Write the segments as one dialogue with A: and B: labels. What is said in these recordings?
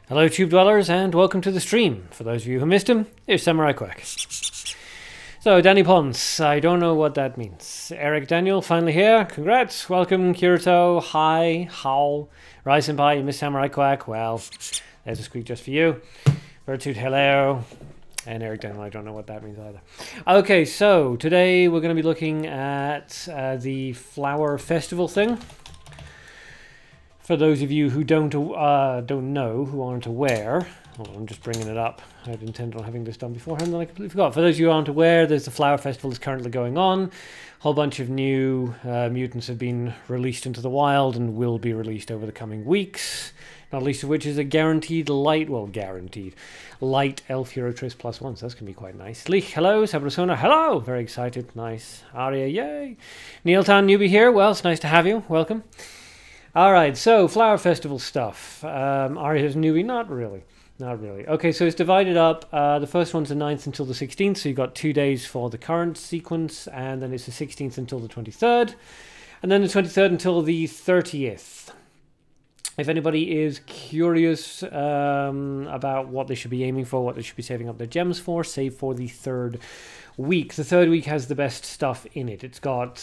A: Hello Tube Dwellers and welcome to the stream. For those of you who missed him, here's Samurai Quack. So, Danny Ponce, I don't know what that means. Eric Daniel, finally here. Congrats. Welcome, Kirito. Hi. How? Rai Senpai, you missed Samurai Quack. Well, there's a squeak just for you. Virtude, hello. And Eric Daniel, I don't know what that means either. Okay, so today we're going to be looking at the Flower Festival thing. For those of you who don't know, who aren't aware, I'm just bringing it up. I had intended on having this done beforehand, and I completely forgot. For those of you who aren't aware, there's the Flower Festival that's currently going on. A whole bunch of new mutants have been released into the wild and will be released over the coming weeks. Not least of which is a guaranteed light elf hero Triss +1, so that's going to be quite nice. Leek, hello. Sabrosona, hello. Very excited. Nice. Aria, yay. Neiltown newbie here. Well, it's nice to have you. Welcome. Alright, so Flower Festival stuff. Aria's newbie? Not really. Not really. Okay, so it's divided up. The first one's the 9th until the 16th, so you've got 2 days for the current sequence, and then it's the 16th until the 23rd, and then the 23rd until the 30th. If anybody is curious about what they should be aiming for, what they should be saving up their gems for, save for the third week. The third week has the best stuff in it. It's got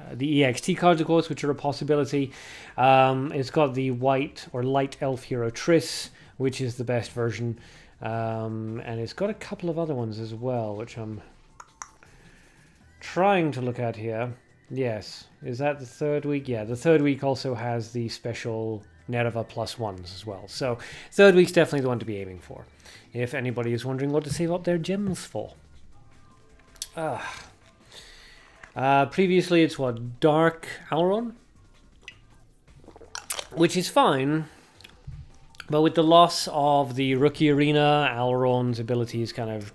A: the EXT cards, of course, which are a possibility. It's got the white or light elf hero Triss, which is the best version. And it's got a couple of other ones as well, which I'm trying to look at here. Yes. Is that the third week? Yeah, the third week also has the special Nerva +1s as well. So third week's definitely the one to be aiming for, if anybody is wondering what to save up their gems for. Previously, it's what? Dark Alron? Which is fine, but with the loss of the Rookie Arena, Alron's abilities kind of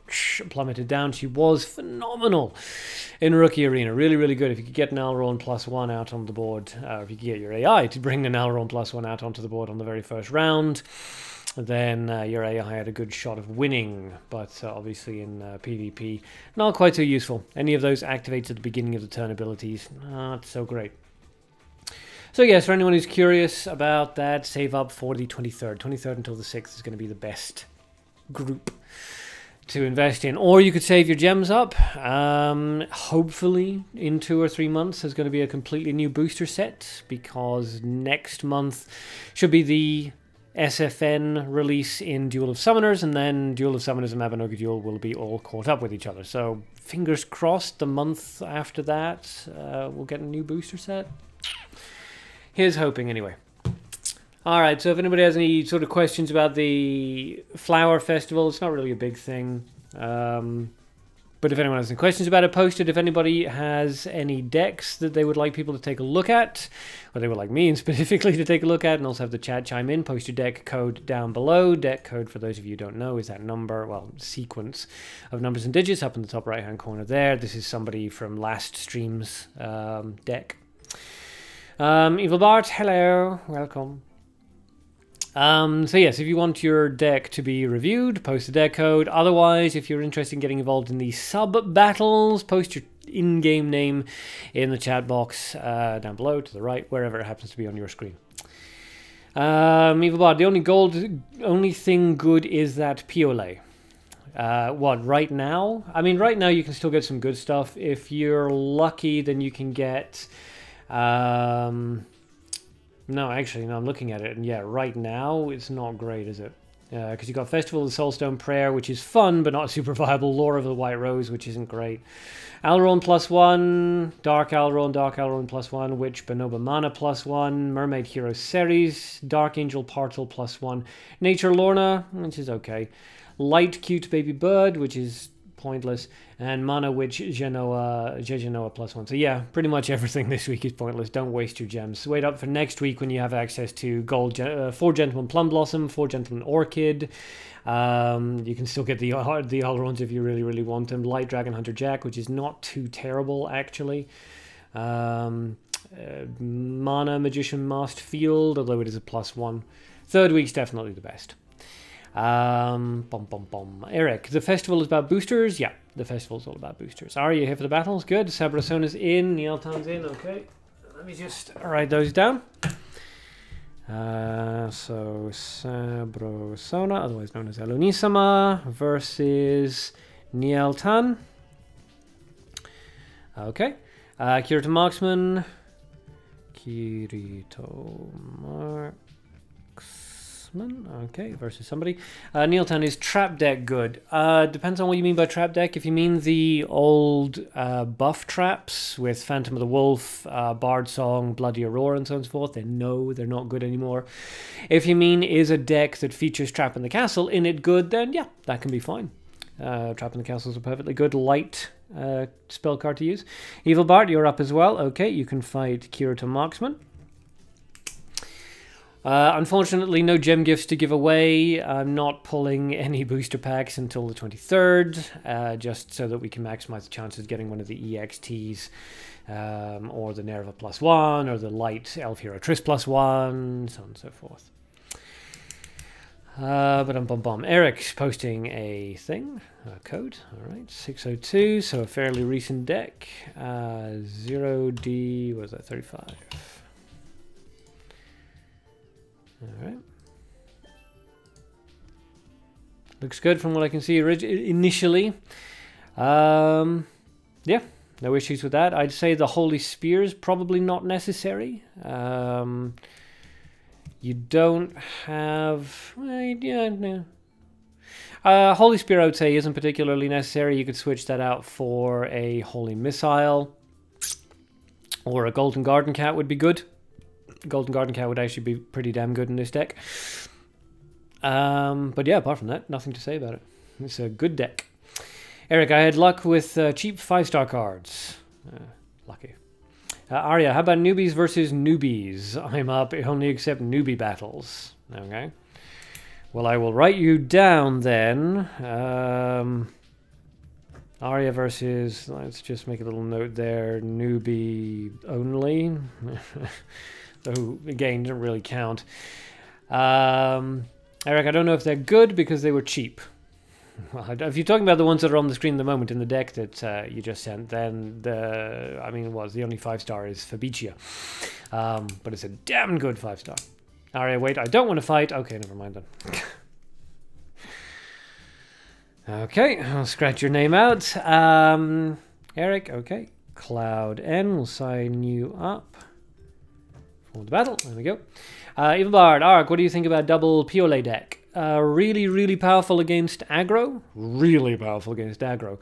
A: plummeted down. She was phenomenal in Rookie Arena. Really, really good. If you could get an Alron +1 out on the board, or if you could get your AI to bring an Alron +1 out onto the board on the very first round, then your AI had a good shot of winning, but obviously in PvP, not quite so useful. Any of those activates at the beginning of the turn abilities, not so great. So yes, for anyone who's curious about that, save up for the 23rd. 23rd until the 6th is going to be the best group to invest in. Or you could save your gems up. Hopefully in 2 or 3 months there's going to be a completely new booster set, because next month should be the SFN release in Duel of Summoners, and then Duel of Summoners and Mabinogi Duel will be all caught up with each other. So fingers crossed the month after that we'll get a new booster set. Here's hoping anyway. Alright, so if anybody has any sort of questions about the Flower Festival, it's not really a big thing. But if anyone has any questions about it, post it. If anybody has any decks that they would like people to take a look at, or they would like me specifically to take a look at, and also have the chat chime in, post your deck code down below. Deck code, for those of you who don't know, is that number, well, sequence of numbers and digits up in the top right-hand corner there. This is somebody from last stream's deck. Evil Bart, hello, welcome. So yes, if you want your deck to be reviewed, post the deck code. Otherwise, if you're interested in getting involved in the sub-battles, post your in-game name in the chat box down below, to the right, wherever it happens to be on your screen. Evil Bard, the only thing good is that Piole. What, right now? I mean, right now you can still get some good stuff. If you're lucky, then you can get... No, actually, no, I'm looking at it, and yeah, right now, it's not great, is it? Because you've got Festival of the Soulstone Prayer, which is fun, but not super viable. Lore of the White Rose, which isn't great. Alron +1, Dark Alron +1, Witch Bonobo Mana +1, Mermaid Hero Ceres, Dark Angel Partle +1, Nature Lorna, which is okay. Light Cute Baby Bird, which is pointless, and Mana Witch Genoa +1. So yeah, pretty much everything this week is pointless. Don't waste your gems. Wait up for next week when you have access to Gold 4 Gentleman Plum Blossom, 4 Gentleman Orchid. You can still get the Alrons if you really, really want them. Light Dragon Hunter Jack, which is not too terrible actually. Mana Magician Masked Field, although it is a +1. Third week's definitely the best. Eric, the festival is about boosters? Yeah, the festival is all about boosters. Are you here for the battles? Good. Sabrasona's in. Neilton's in. Okay. Let me just write those down. So Sabrosona, otherwise known as Elonisama, versus Nieltan. Okay. Kirito Marksman. Kirito Marksman. Okay, versus somebody. Nieltan, is trap deck good? Depends on what you mean by trap deck. If you mean the old buff traps with Phantom of the Wolf, Bard Song, Bloody Aurora, and so on and so forth, then no, they're not good anymore. If you mean is a deck that features Trap in the Castle in it good, then yeah, that can be fine. Trap in the Castle is a perfectly good light spell card to use. Evil Bart, you're up as well. Okay, you can fight Kirito Marksman. Unfortunately, no gem gifts to give away. I'm not pulling any booster packs until the 23rd, just so that we can maximize the chances of getting one of the EXTs, or the Nerva +1, or the Light Elf Hero Triss +1, so on and so forth. Eric's posting a thing, a code. All right, 602, so a fairly recent deck. 0D, what was that, 35? All right. Looks good from what I can see initially. Yeah, no issues with that. I'd say the Holy Spear is probably not necessary. You don't have... yeah, no. Holy Spear, I would say, isn't particularly necessary. You could switch that out for a Holy Missile. Or a Golden Garden Cat would be good. Golden Garden Cat would actually be pretty damn good in this deck. But yeah, apart from that, nothing to say about it. It's a good deck. Eric, I had luck with cheap 5-star cards. Lucky. Arya, how about newbies versus newbies? I'm up. I only accept newbie battles. Okay. Well, I will write you down then. Arya versus, let's just make a little note there, newbie only. So, again, doesn't really count. Eric, I don't know if they're good because they were cheap. Well, if you're talking about the ones that are on the screen at the moment in the deck that you just sent, then the only 5-star is Fabicia. But it's a damn good 5-star. Arya, wait, I don't want to fight. Okay, never mind then. Okay, I'll scratch your name out. Eric, okay. Cloud N will sign you up for the battle. There we go. Evil Bard, Ark, what do you think about double Piole deck? Really, really powerful against aggro. Really powerful against aggro.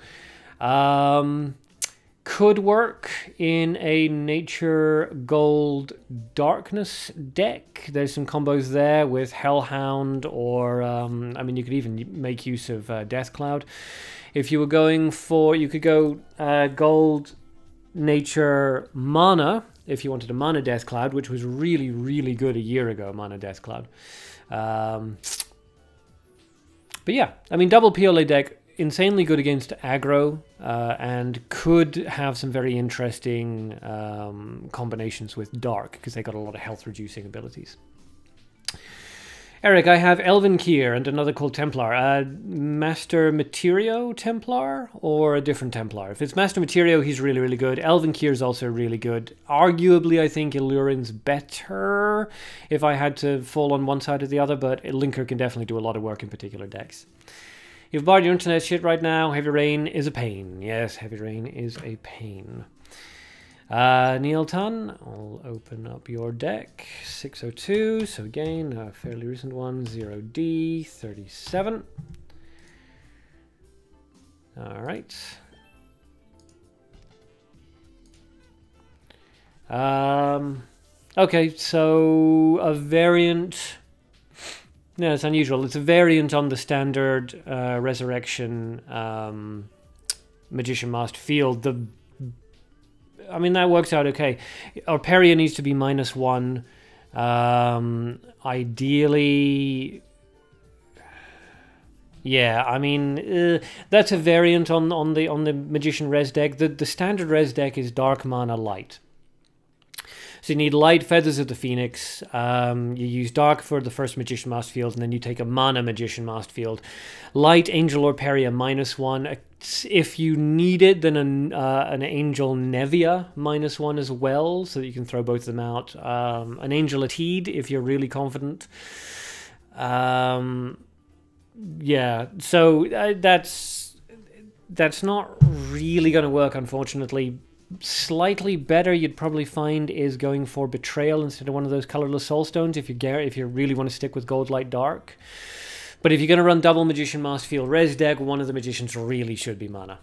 A: Could work in a Nature Gold Darkness deck. There's some combos there with Hellhound, or you could even make use of Death Cloud. If you were going for, you could go Gold Nature Mana, if you wanted a Mana Death Cloud, which was really, really good a year ago, Mana Death Cloud. But yeah, double Piole deck, insanely good against aggro, and could have some very interesting combinations with Dark, because they got a lot of health reducing abilities. Eric, I have Elven Kier and another called Templar. Master Materio Templar or a different Templar? If it's Master Materio, he's really, really good. Elven Kier is also really good. Arguably, I think Illurin's better if I had to fall on one side or the other, but Linker can definitely do a lot of work in particular decks. You've barred your internet shit right now. Heavy Rain is a pain. Yes, Heavy Rain is a pain. Nieltan, I'll open up your deck. 602, so again, a fairly recent one. 0D, 37. Alright. Okay, so a variant... No, it's unusual. It's a variant on the standard Resurrection Magician Masked Field. That works out okay. Arcadean needs to be -1. Ideally... Yeah, that's a variant on the Magician Res deck. The standard Res deck is Dark Mana Light. So you need Light, Feathers of the Phoenix. You use Dark for the first Magician Masked Field, and then you take a Mana Magician Masked Field. Light, Angel Orperia -1. if you need it, then an Angel Nevia -1 as well, so that you can throw both of them out. An Angel Atid if you're really confident. Yeah, so that's not really going to work, unfortunately. Slightly better you'd probably find is going for Betrayal instead of one of those colorless soulstones if you really want to stick with Gold Light Dark. But if you're going to run double Magician Mask Field Res deck, one of the Magicians really should be mana.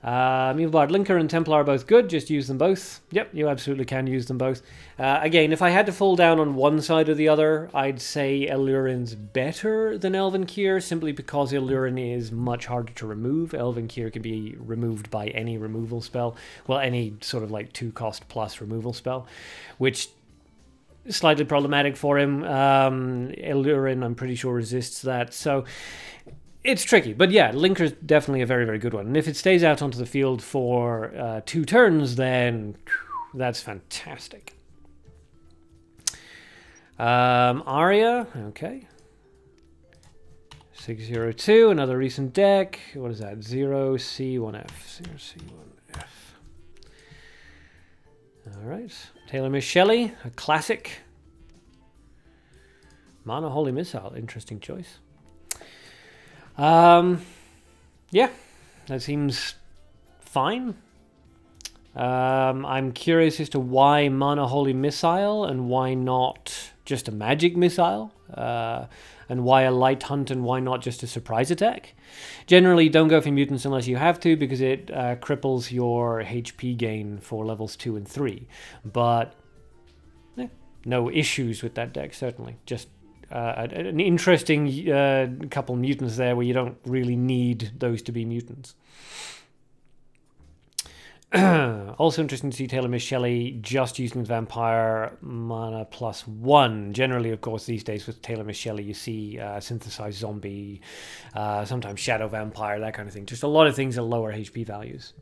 A: Evil Bard Linker and Templar are both good, just use them both. Yep, you absolutely can use them both. Again, if I had to fall down on one side or the other, I'd say Ellurin's better than Elven Cure, simply because Ellurin is much harder to remove. Elven Cure can be removed by any removal spell, well, any sort of like 2-cost plus removal spell, which is slightly problematic for him. Ellurin, I'm pretty sure, resists that, so it's tricky, but yeah, Linker's definitely a very, very good one. And if it stays out onto the field for 2 turns, then that's fantastic. Aria, okay. 602, another recent deck. What is that? 0C1F. 0C1F. All right. Taylor Miss Shelley, a classic. Mana Holy Missile, interesting choice. Yeah, that seems fine. I'm curious as to why Mana Holy Missile and why not just a magic missile, and why a light hunt and why not just a surprise attack. Generally, don't go for mutants unless you have to, because it cripples your HP gain for levels 2 and 3. But no issues with that deck, certainly. Just an interesting couple mutants there where you don't really need those to be mutants. Also interesting to see Taylor Miss Shelley just using Vampire mana +1. Generally, of course, these days with Taylor Miss Shelley, you see Synthesized Zombie, sometimes Shadow Vampire, that kind of thing. Just a lot of things at lower HP values.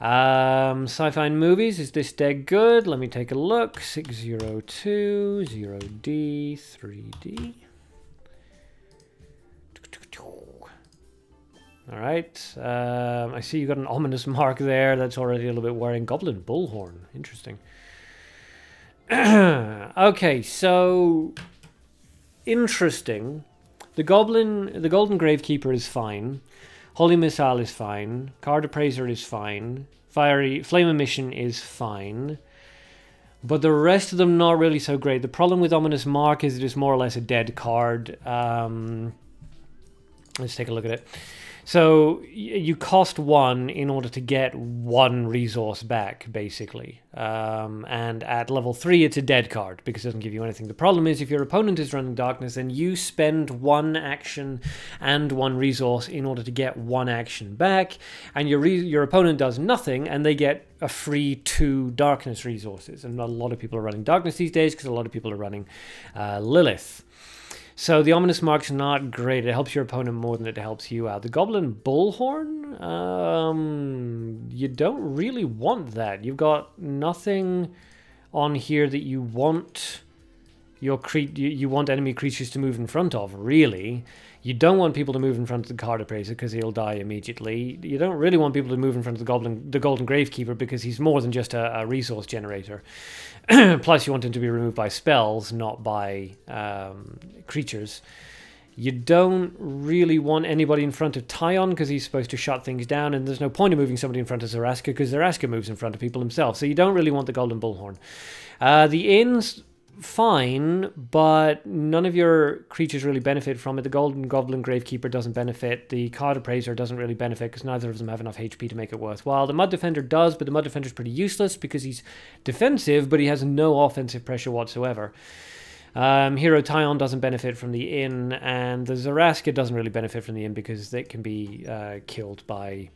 A: Sci-fi movies, is this deck good? Let me take a look. 602, 0D, 3D. Alright, I see you got an ominous mark there. That's already a little bit worrying. Goblin Bullhorn, interesting. Okay, so interesting. The Golden Gravekeeper is fine. Holy Missile is fine. Card Appraiser is fine. Flame Emission is fine. But the rest of them not really so great. The problem with Ominous Mark is it is more or less a dead card. Let's take a look at it. So you cost 1 in order to get 1 resource back, basically. And at level 3, it's a dead card because it doesn't give you anything. The problem is if your opponent is running Darkness, then you spend 1 action and 1 resource in order to get 1 action back, and your opponent does nothing, and they get a free 2 Darkness resources. And a lot of people are running Darkness these days because a lot of people are running Lilith. So the Ominous Mark's not great. It helps your opponent more than it helps you out. The Goblin Bullhorn, you don't really want that. You've got nothing on here that you want you want enemy creatures to move in front of, really. You don't want people to move in front of the Card Appraiser because he'll die immediately. You don't really want people to move in front of the Golden Gravekeeper because he's more than just a resource generator. Plus, you want him to be removed by spells, not by creatures. You don't really want anybody in front of Tyon because he's supposed to shut things down, and there's no point in moving somebody in front of Zaraska because Zaraska moves in front of people himself. So you don't really want the Golden Bullhorn. The Inn's fine, but none of your creatures really benefit from it. The Golden Goblin Gravekeeper doesn't benefit. The Card Appraiser doesn't really benefit because neither of them have enough HP to make it worthwhile. The Mud Defender does, but the Mud Defender's pretty useless because he's defensive, but he has no offensive pressure whatsoever. Hero Tyon doesn't benefit from the Inn, and the Zaraska doesn't really benefit from the Inn because they can be killed by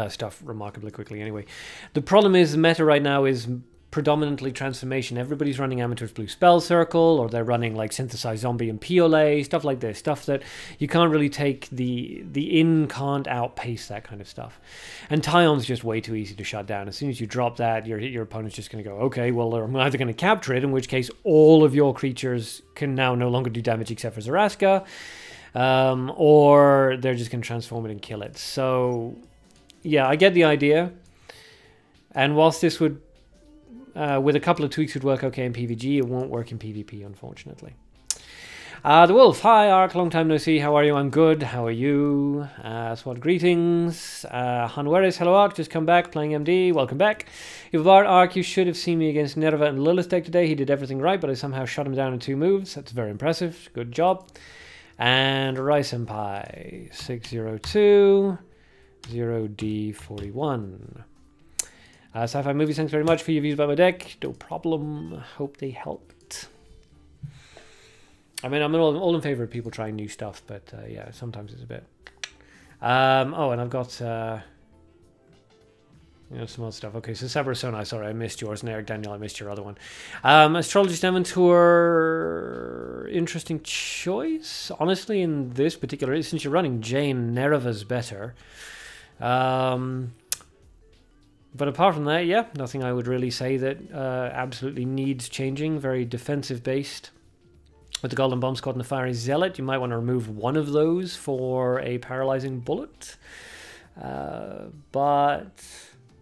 A: stuff remarkably quickly anyway. The problem is the meta right now is predominantly transformation. Everybody's running Amateur's Blue Spell Circle, or they're running like Synthesized Zombie and Piolet, stuff like this, stuff that you can't really take. The Inn can't outpace that kind of stuff. And Tyon's just way too easy to shut down. As soon as you drop that, your opponent's just going to go, okay, well, I'm either going to capture it, in which case all of your creatures can now no longer do damage except for Zaraska, or they're just going to transform it and kill it. So, yeah, I get the idea. And whilst this would, with a couple of tweaks, would work okay in PvG, it won't work in PvP, unfortunately. The Wolf, hi Ark, long time no see, how are you? I'm good, how are you? SWAT greetings. Hanweris, hello Ark, just come back, playing MD, welcome back. If Bart, Ark, you should have seen me against Nerva and Lilith deck today, he did everything right, but I somehow shut him down in 2 moves, that's very impressive, good job. And Rai Senpai, 602, 0D41. Sci-Fi Movies, thanks very much for your views about my deck, no problem, hope they helped. I mean, I'm all in favor of people trying new stuff, but yeah, sometimes it's a bit. Oh, and I've got you know, some other stuff. Okay, so Sabrosona, sorry, I missed yours, and Eric Daniel, I missed your other one. Astrologist Aventur, interesting choice. Honestly, in this particular, since you're running Jane, Nerva's better. But apart from that, yeah, nothing I would really say that absolutely needs changing. Very defensive based. With the Golden Bomb Squad and the Fiery Zealot, you might want to remove one of those for a paralyzing bullet. But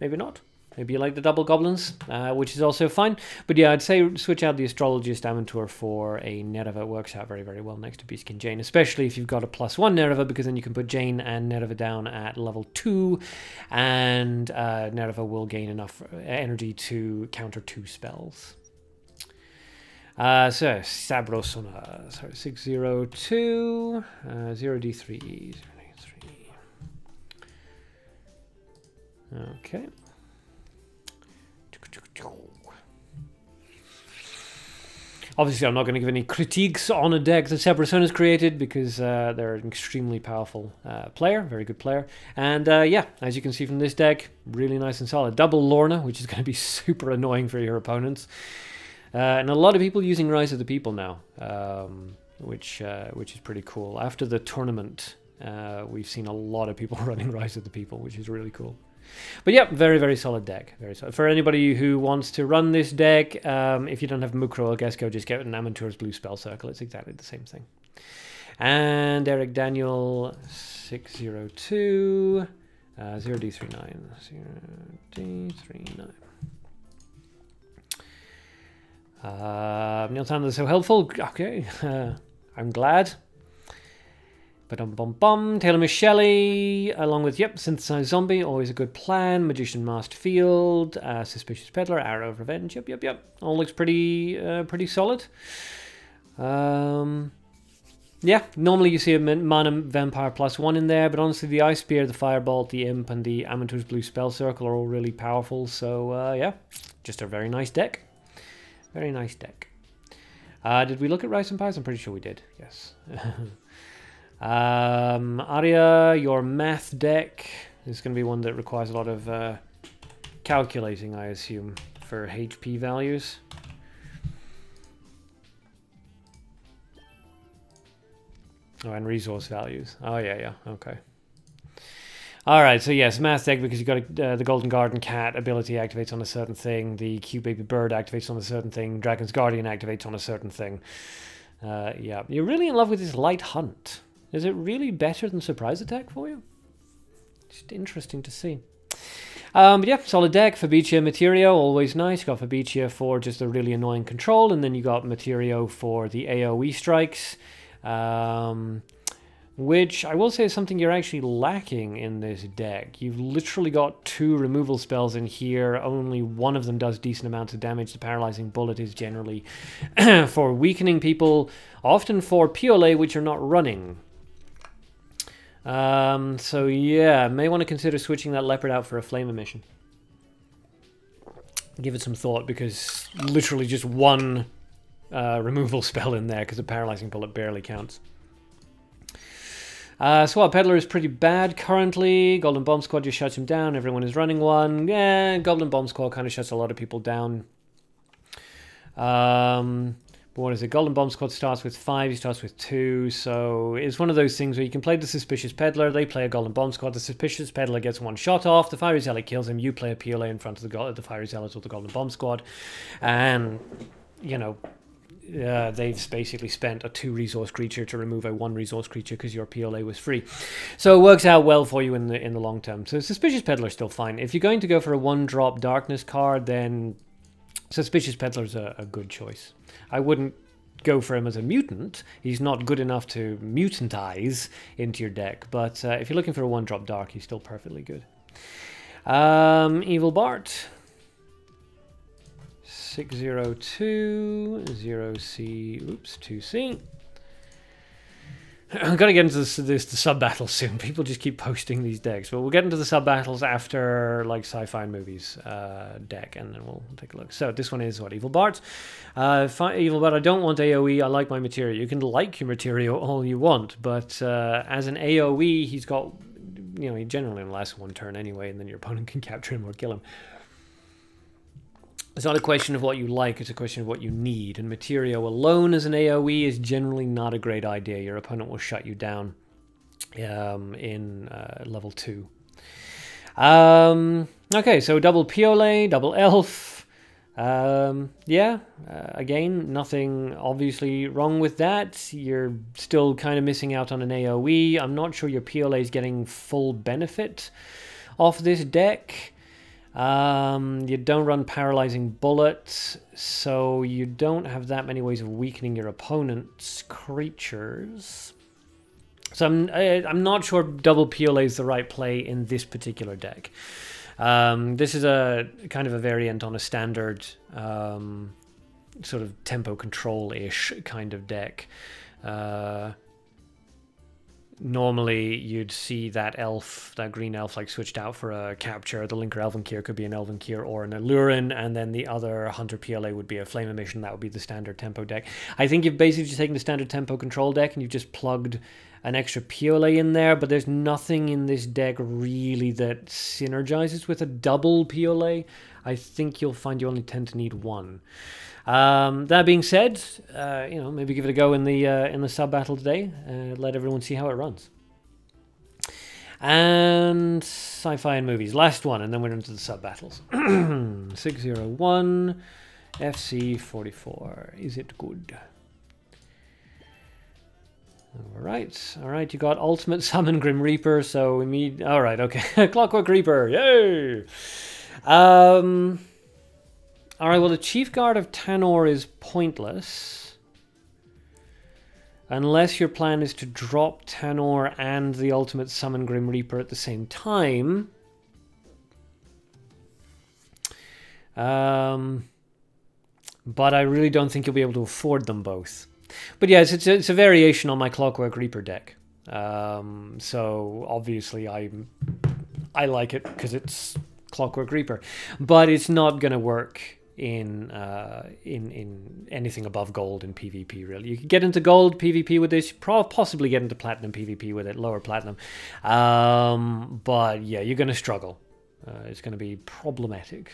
A: maybe not. Maybe you like the double goblins, which is also fine. But yeah, I'd say switch out the Astrologist Aventur for a Nerva. It works out very, very well next to Beastkin Jane, especially if you've got a +1 Nerva, because then you can put Jane and Nerva down at level 2, and Nerva will gain enough energy to counter 2 spells. So, Sabrosona, sorry, 602, 0D3, 0D3. Okay. Obviously, I'm not going to give any critiques on a deck that Sabrosona's created, because they're an extremely powerful player, very good player. And yeah, as you can see from this deck, really nice and solid. Double Lorna, which is going to be super annoying for your opponents. And a lot of people using Rise of the People now, which is pretty cool. After the tournament, we've seen a lot of people running Rise of the People, which is really cool. But yeah, very, very solid deck. Very solid. For anybody who wants to run this deck, if you don't have Mukro or Gesco, just get an Aventur's Blue Spell Circle. It's exactly the same thing. And Eric Daniel, 602, 0D39, 0D39. Neil Sanders is so helpful. Okay, I'm glad. Ba-dum-bum-bum. Taylor Michelle, along with, yep, Synthesized Zombie, always a good plan. Magician Masked Field, Suspicious Peddler, Arrow of Revenge, yep. All looks pretty solid. Yeah, normally you see a Mana Vampire +1 in there, but honestly the Ice Spear, the Firebolt, the Imp, and the Aventur's Blue Spell Circle are all really powerful, so yeah, just a very nice deck. Very nice deck. Did we look at Rice and Pies? I'm pretty sure we did, yes. Arya, your math deck is going to be one that requires a lot of calculating, I assume, for HP values. Oh, and resource values. Oh, yeah, okay. Alright, so yes, math deck, because you've got the Golden Garden Cat ability activates on a certain thing, the Cute Baby Bird activates on a certain thing, Dragon's Guardian activates on a certain thing. Yeah, you're really in love with this Light Hunt. Is it really better than Surprise Attack for you? Just interesting to see. But yeah, solid deck. Fabricia Materio, always nice. You got Fabricia for just a really annoying control, and then you got Materio for the AoE strikes. Which I will say is something you're actually lacking in this deck. You've literally got 2 removal spells in here. Only one of them does decent amounts of damage. The Paralyzing Bullet is generally for weakening people, often for Piole, which are not running. So yeah, may want to consider switching that Leopard out for a Flame Emission. Give it some thought, because literally just 1 removal spell in there, because the Paralyzing Bullet barely counts. Swat Peddler is pretty bad currently. Golden Bomb Squad just shuts him down. Everyone is running one. Yeah, Golden Bomb Squad kind of shuts a lot of people down. But what is it? Golden Bomb Squad starts with 5, he starts with 2. So it's one of those things where you can play the Suspicious Peddler, they play a Golden Bomb Squad, the Suspicious Peddler gets 1 shot off, the Fiery Zealot kills him, you play a PLA in front of the Fiery Zealot or the Golden Bomb Squad. And, you know, they've basically spent a 2-resource creature to remove a 1-resource creature because your PLA was free. So it works out well for you in the long term. So Suspicious Peddler's still fine. If you're going to go for a 1-drop Darkness card, then Suspicious Peddler's a good choice. I wouldn't go for him as a mutant. He's not good enough to mutantize into your deck, but if you're looking for a 1-drop Dark, he's still perfectly good. Evil Bart. 602, 0C, oops, 2C. I've got to get into the sub-battles soon. People just keep posting these decks. But we'll get into the sub-battles after, like, Sci-Fi and Movies deck, and then we'll take a look. So this one is, what, Evil Bart? Evil Bart, I don't want AoE. I like my material. You can like your material all you want, but as an AoE, he's got, you know, he generally only lasts 1 turn anyway, and then your opponent can capture him or kill him. It's not a question of what you like, it's a question of what you need. And material alone as an AoE is generally not a great idea. Your opponent will shut you down in level 2. Okay, so double PLA, double Elf. Yeah, again, nothing obviously wrong with that. You're still kind of missing out on an AoE. I'm not sure your PLA is getting full benefit off this deck. You don't run Paralyzing Bullet, so you don't have that many ways of weakening your opponent's creatures. So I'm not sure double PLA is the right play in this particular deck. This is a kind of a variant on a standard sort of tempo control-ish kind of deck. Normally, you'd see that elf, that green elf, like switched out for a capture. The Linker Elven Kier could be an Elven Kier or an Allurin, and then the other Hunter PLA would be a Flame Emission. That would be the standard tempo deck. I think you've basically just taken the standard tempo control deck and you've just plugged an extra PLA in there, but there's nothing in this deck really that synergizes with a double PLA. I think you'll find you only tend to need 1. That being said, you know, maybe give it a go in the sub battle today. Let everyone see how it runs. And Sci-Fi and Movies, last one, and then we're into the sub battles. 601 FC44. Is it good? All right. You got Ultimate Summon Grim Reaper, so we need. All right, okay. Clockwork Reaper, yay! All right, well, the Chief Guard of Tanor is pointless. Unless your plan is to drop Tanor and the Ultimate Summon Grim Reaper at the same time. But I really don't think you'll be able to afford them both. But yes, it's a variation on my Clockwork Reaper deck. So obviously I like it because it's Clockwork Reaper. But it's not going to work in anything above gold in PvP, really. You can get into gold PvP with this, possibly get into platinum PvP with it, lower platinum. But yeah, you're going to struggle. It's going to be problematic.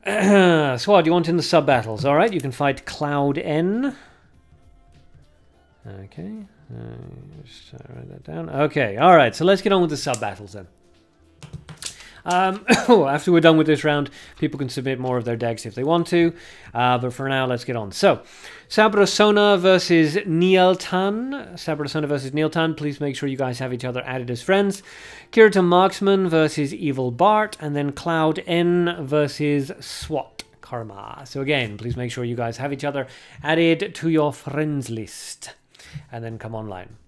A: So what do you want in the sub battles? All right, you can fight Cloud N. Okay, just write that down. Okay, all right, so let's get on with the sub battles then. After we're done with this round, people can submit more of their decks if they want to. But for now, let's get on. So, Sabrosona versus Nieltan. Sabrosona versus Nieltan. Please make sure you guys have each other added as friends. Kirito Marksman versus Evil Bart. And then Cloud N versus SWAT Karma. So again, please make sure you guys have each other added to your friends list. And then come online.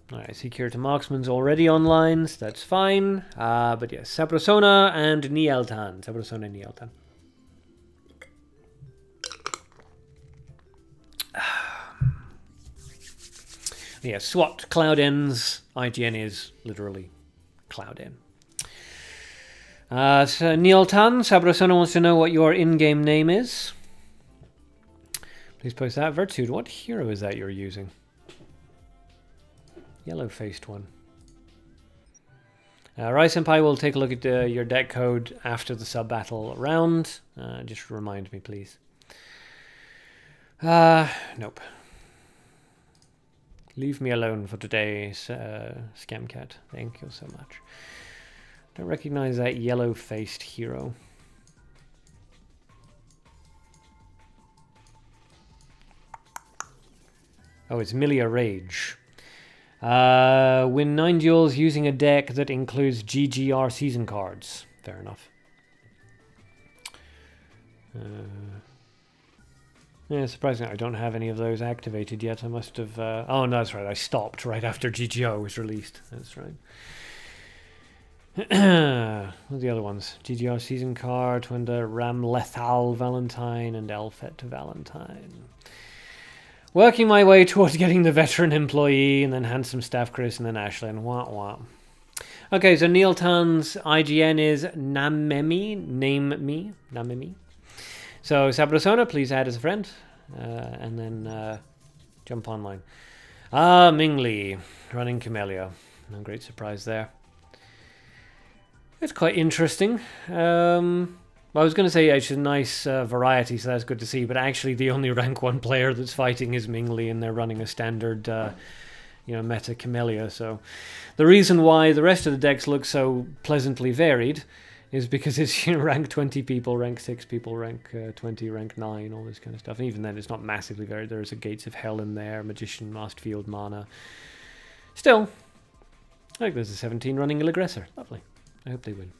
A: Alright, I see Kirito Marksman's already online, so that's fine. But yes, Sabrosona and Nieltan. Sabrosona and Nieltan. Yeah, SWAT, Cloud N's, IGN is literally Cloud N. So Nieltan, Sabrosona wants to know what your in-game name is. Please post that. Virtude, what hero is that you're using? Yellow-faced one. Rai Senpai will take a look at your deck code after the sub-battle round. Just remind me, please. Nope. Leave me alone for today, Scamcat. Thank you so much. Don't recognize that yellow-faced hero. Oh, it's Milia Rage. Win 9 duels using a deck that includes GGR season cards. Fair enough. Yeah, surprisingly, I don't have any of those activated yet. I must have... oh, no, that's right. I stopped right after GGO was released. That's right. What are the other ones? GGR season card, Twinda, Ram Lethal Valentine, and Elfet Valentine. Working my way towards getting the veteran employee, and then handsome staff Chris, and then Ashlyn. Wah, wah. Okay, so Neil Tan's IGN is Namemi. Name me. Namemi. So, Sabrosona, please add as a friend. And then jump online. Ah, Mingli. Running Camellia. No great surprise there. It's quite interesting. Well, I was going to say it's a nice variety, so that's good to see. But actually, the only rank 1 player that's fighting is Mingli, and they're running a standard, meta Camellia. So the reason why the rest of the decks look so pleasantly varied is because it's rank 20 people, rank 6 people, rank 20, rank 9, all this kind of stuff. And even then, it's not massively varied. There's a Gates of Hell in there, Magician, Masked Field, Mana. Still, I think there's a 17 running Aggressor. Lovely. I hope they win.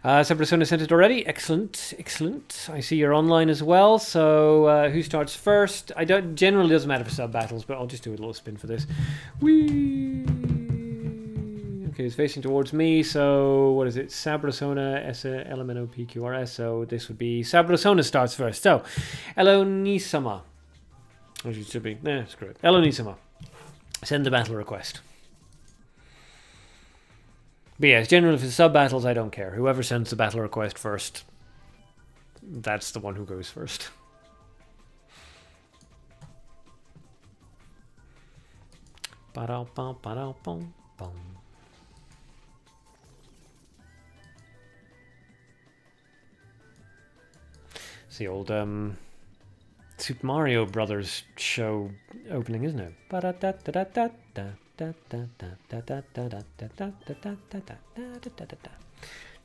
A: Sabrosona sent it already. Excellent, excellent. I see you're online as well. So who starts first? I don't generally doesn't matter for sub battles, but I'll just do a little spin for this. Whee! Okay, it's facing towards me. So what is it? Sabrosona, LMNO, PQRS. So this would be Sabrosona starts first. So Elonisama. Which it should be. Nah, screw it. Elonisama. Send the battle request. But yes, generally for sub-battles, I don't care. Whoever sends the battle request first, that's the one who goes first. It's the old Super Mario Brothers show opening, isn't it?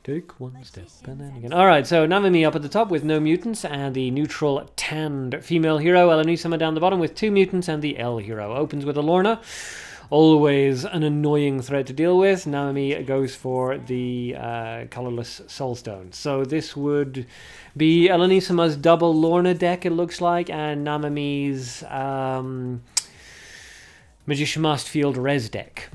A: Take one step and then again. Alright, so Nami up at the top with no mutants and the neutral tanned female hero. Elonisama down the bottom with 2 mutants and the L hero. Opens with a Lorna. Always an annoying threat to deal with. Nami goes for the colorless soulstone. So this would be Elonisama's double Lorna deck, it looks like, and Namami's Magician Masked Field res deck.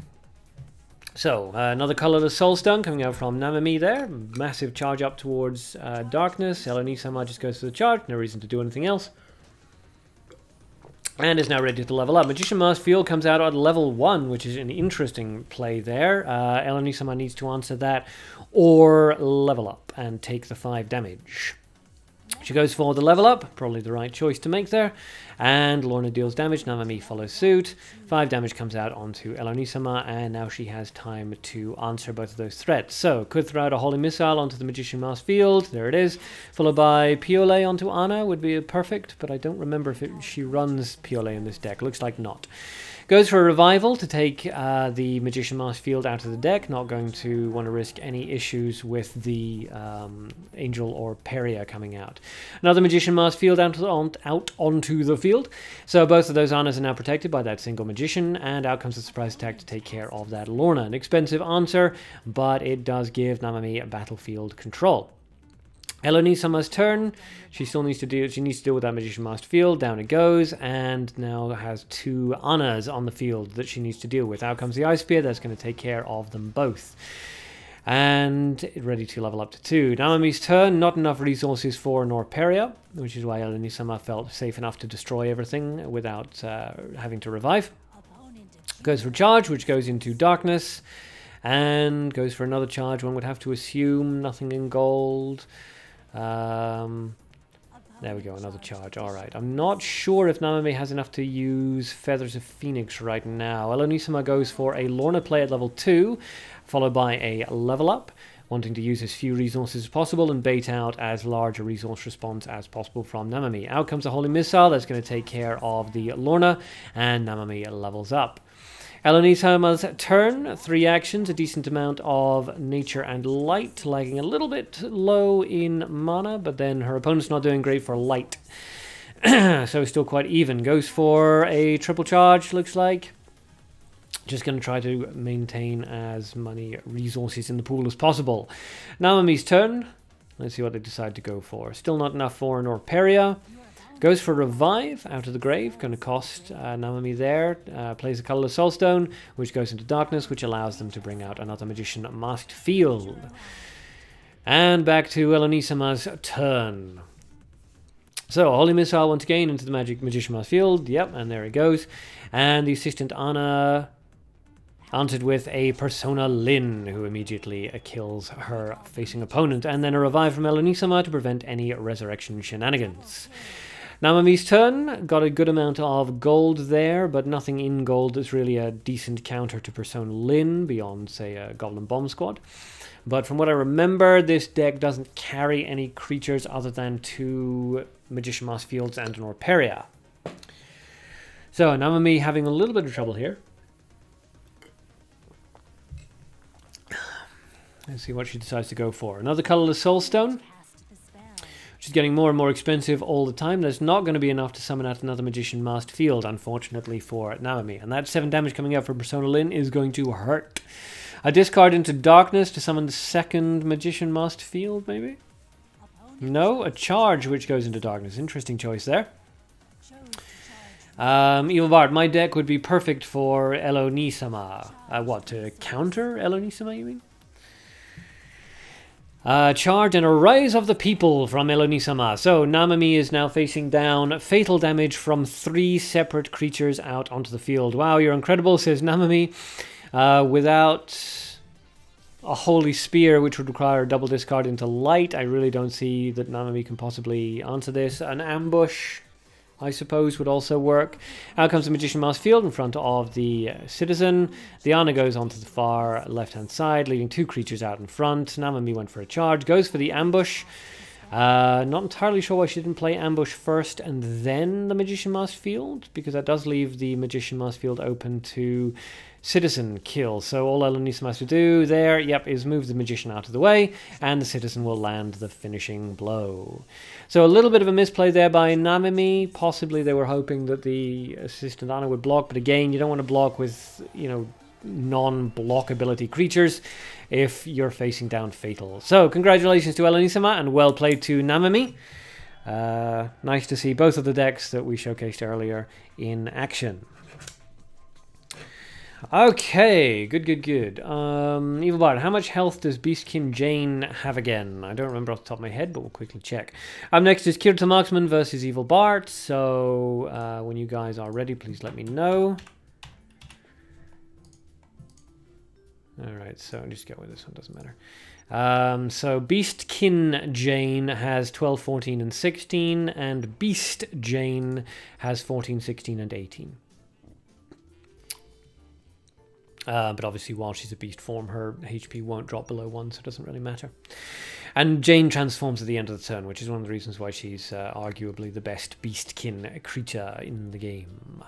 A: So, another colorless soulstone coming out from Nami there. Massive charge up towards darkness. Elonisama just goes to the charge. No reason to do anything else. And is now ready to level up. Magician Masked Field comes out at level 1, which is an interesting play there. Elonisama needs to answer that or level up and take the 5 damage. She goes for the level up, probably the right choice to make there. And Lorna deals damage, Nami follows suit. 5 damage comes out onto Elonisama, and now she has time to answer both of those threats. So, could throw out a Holy Missile onto the Magician Masked Field, there it is. Followed by Piole onto Anna would be perfect, but I don't remember if she runs Piole in this deck. Looks like not. Goes for a Revival to take the Magician Masked Field out of the deck. Not going to want to risk any issues with the Angel or Peria coming out. Another Magician Masked Field out onto the field. So both of those Annas are now protected by that single Magician, and out comes the surprise attack to take care of that Lorna. An expensive answer, but it does give Nami battlefield control. Elonisama's turn. She still needs to deal. She needs to deal with that Magician Masked Field. Down it goes, and now has 2 Annas on the field that she needs to deal with. Out comes the Ice Spear. That's going to take care of them both. And ready to level up to 2. Nami's turn. Not enough resources for Norperia, which is why Elonisama felt safe enough to destroy everything without having to revive. Goes for charge, which goes into darkness, and goes for another charge. One would have to assume nothing in gold. There we go, another charge. Alright, I'm not sure if Nami has enough to use Feathers of Phoenix right now. Elonisama goes for a Lorna play at level 2, followed by a level up, wanting to use as few resources as possible and bait out as large a resource response as possible from Nami. Out comes a Holy Missile, that's going to take care of the Lorna, and Nami levels up. Elonisama's turn, 3 actions, a decent amount of nature and light, lagging a little bit low in mana, but then her opponent's not doing great for light. So still quite even. Goes for a triple charge, looks like. Just going to try to maintain as many resources in the pool as possible. Namami's turn. Let's see what they decide to go for. Still not enough for an Orperia. Goes for Revive out of the grave. Going to cost Namami there. Plays a colorless Soulstone, which goes into darkness, which allows them to bring out another Magician Masked Field. And back to Elonisama's turn. So, Holy Missile once again into the Magician Masked Field. Yep, and there it goes. And the assistant Anna answered with a Persona Lin, who immediately kills her facing opponent. And then a Revive from Elonisama to prevent any resurrection shenanigans. Namami's turn. Got a good amount of gold there, but nothing in gold that's really a decent counter to Persona Lin beyond, say, a Goblin Bomb Squad. But from what I remember, this deck doesn't carry any creatures other than 2 Magician Masked Fields and an Orperia. So, Namami having a little bit of trouble here. Let's see what she decides to go for. Another colorless Soulstone, which is getting more and more expensive all the time. There's not going to be enough to summon out another Magician Masked Field, unfortunately, for Nami. And that 7 damage coming out from Persona Lin is going to hurt. A discard into Darkness to summon the second Magician Masked Field, maybe? No, a charge which goes into Darkness. Interesting choice there. Evil Bart, my deck would be perfect for Elonisama. What, to counter Elonisama, you mean? Charge and a Rise of the People from Elonisama. So Namami is now facing down fatal damage from 3 separate creatures out onto the field. Wow, you're incredible, says Namami. Without a Holy Spear, which would require a double discard into Light, I really don't see that Namami can possibly answer this. An Ambush, I suppose, would also work. Out comes the Magician Masked Field in front of the Citizen. The Ana goes onto the far left-hand side, leaving 2 creatures out in front. Namami went for a charge, goes for the Ambush. Not entirely sure why she didn't play Ambush first and then the Magician Masked Field, because that does leave the Magician Masked Field open to Citizen kill. So all Elonisama has to do there, yep, is move the Magician out of the way, and the Citizen will land the finishing blow. So a little bit of a misplay there by Namami. Possibly they were hoping that the assistant Ana would block, but again, you don't want to block with, you know, non-block ability creatures if you're facing down Fatal. So congratulations to Elonisama, and well played to Namami. Nice to see both of the decks that we showcased earlier in action. Okay, good. Evil Bart, how much health does Beastkin Jane have again? I don't remember off the top of my head, but we'll quickly check. Up next is Kirito Marksman versus Evil Bart. So when you guys are ready, please let me know. Alright, so just go with this one, doesn't matter. So Beastkin Jane has 12, 14, and 16, and Beast Jane has 14, 16, and 18. But obviously, while she's a beast form, her HP won't drop below 1, so it doesn't really matter. And Jane transforms at the end of the turn, which is one of the reasons why she's arguably the best beastkin creature in the game.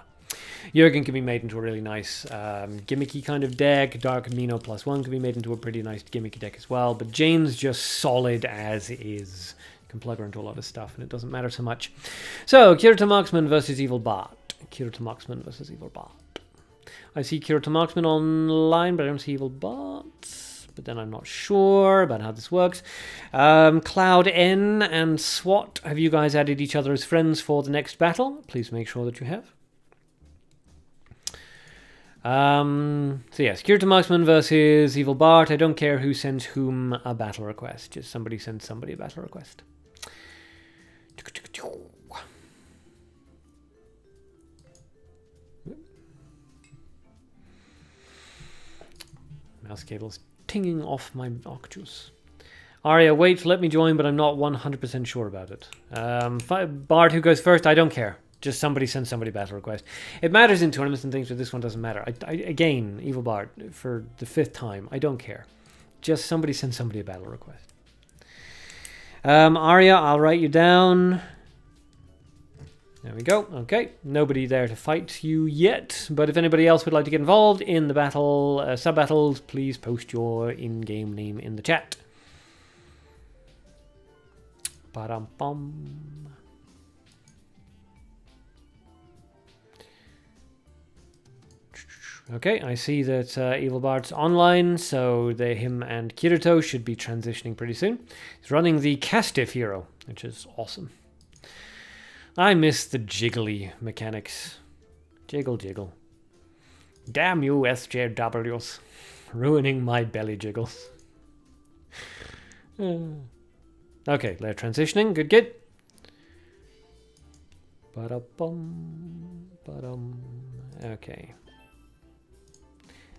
A: Jurgen can be made into a really nice gimmicky kind of deck. Dark Amino +1 can be made into a pretty nice gimmicky deck as well. But Jane's just solid as is. You can plug her into a lot of stuff, and it doesn't matter so much. So, Kirito Marksman versus Evil Bart. Kirito Marksman versus Evil Bart. I see Kirito Marksman online, but I don't see Evil Bart. But then I'm not sure about how this works. Cloud N and SWAT, have you guys added each other as friends for the next battle? Please make sure that you have. So yes, Kirito Marksman versus Evil Bart. I don't care who sends whom a battle request. Just somebody sends somebody a battle request. Mouse cable's tinging off my Octus. Arya, wait, let me join, but I'm not 100% sure about it. Bart, who goes first? I don't care. Just somebody sends somebody a battle request. It matters in tournaments and things, but this one doesn't matter. Again, Evil Bart, for the 5th time, I don't care. Just somebody send somebody a battle request. Arya, I'll write you down. There we go. Okay, nobody there to fight you yet. But if anybody else would like to get involved in the battle, sub-battles, please post your in-game name in the chat. Ba-dum-bum. Okay, I see that Evil Bart's online, so him and Kirito should be transitioning pretty soon. He's running the Castiff hero, which is awesome. I miss the jiggly mechanics. Jiggle, jiggle. Damn you, SJWs. Ruining my belly jiggles. Okay, they're transitioning. Good, good. Ba-da-bum, ba-dum. Okay.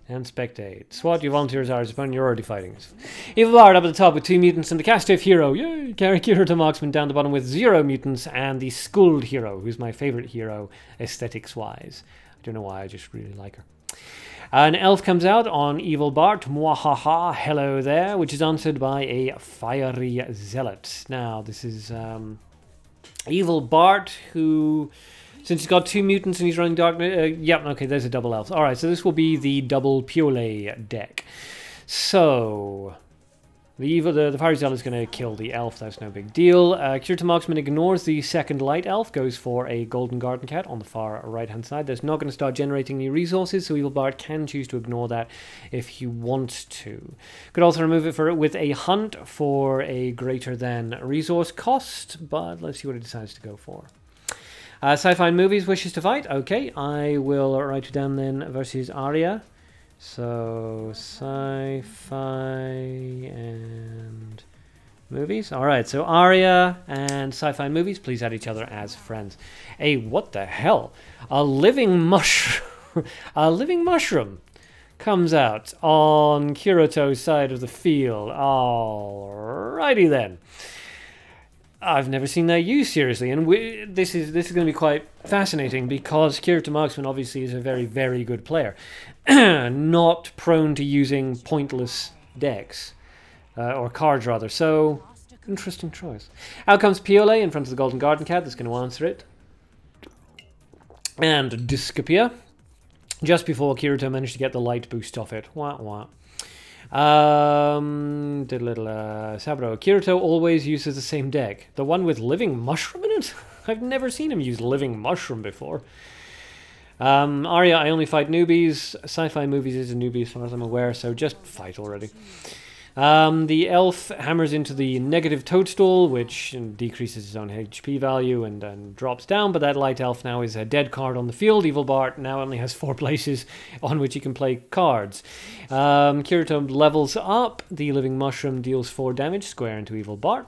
A: And spectate. SWAT, you volunteers are opponent, you're already fighting us. Evil Bard up at the top with 2 mutants and the Castiff hero. Yay! Kirito Marksman down the bottom with 0 mutants and the Skulled hero, who's my favorite hero aesthetics-wise. I don't know why, I just really like her. An elf comes out on Evil Bart, mwahaha, hello there, which is answered by a fiery zealot. Now, this is Evil Bart, who, since he's got 2 mutants and he's running darkness, yep, okay, there's a double elf. Alright, so this will be the double Piole deck. So, the fiery zealot is going to kill the elf, that's no big deal. Kirito Marksman ignores the second light elf, goes for a golden garden cat on the far right hand side. That's not going to start generating any resources, so Evil Bart can choose to ignore that if he wants to. Could also remove it with a hunt for a greater than resource cost, but let's see what it decides to go for. Sci-fi movies wishes to fight. Okay, I will write it down then versus Arya. So, sci-fi and movies. Alright, so Arya and sci-fi movies, please add each other as friends. Hey, what the hell? A living mushroom. A living mushroom comes out on Kirito's side of the field. Alrighty then. I've never seen that used seriously, and this is going to be quite fascinating because Kirito Marksman obviously is a very, very good player. Not prone to using pointless decks, or cards rather, so interesting choice. Out comes Piole in front of the Golden Garden Cat, that's going to answer it. And disappear, just before Kirito managed to get the light boost off it. Wah wah. Did a little Saburo. Kirito always uses the same deck. The one with living mushroom in it? I've never seen him use living mushroom before. Arya, I only fight newbies. Sci-fi movies is a newbie as far as I'm aware, so just fight already. The elf hammers into the negative toadstool, which decreases his own HP value and drops down, but that light elf now is a dead card on the field. Evil Bart now only has 4 places on which he can play cards. Kirito levels up. The living mushroom deals 4 damage, square into Evil Bart.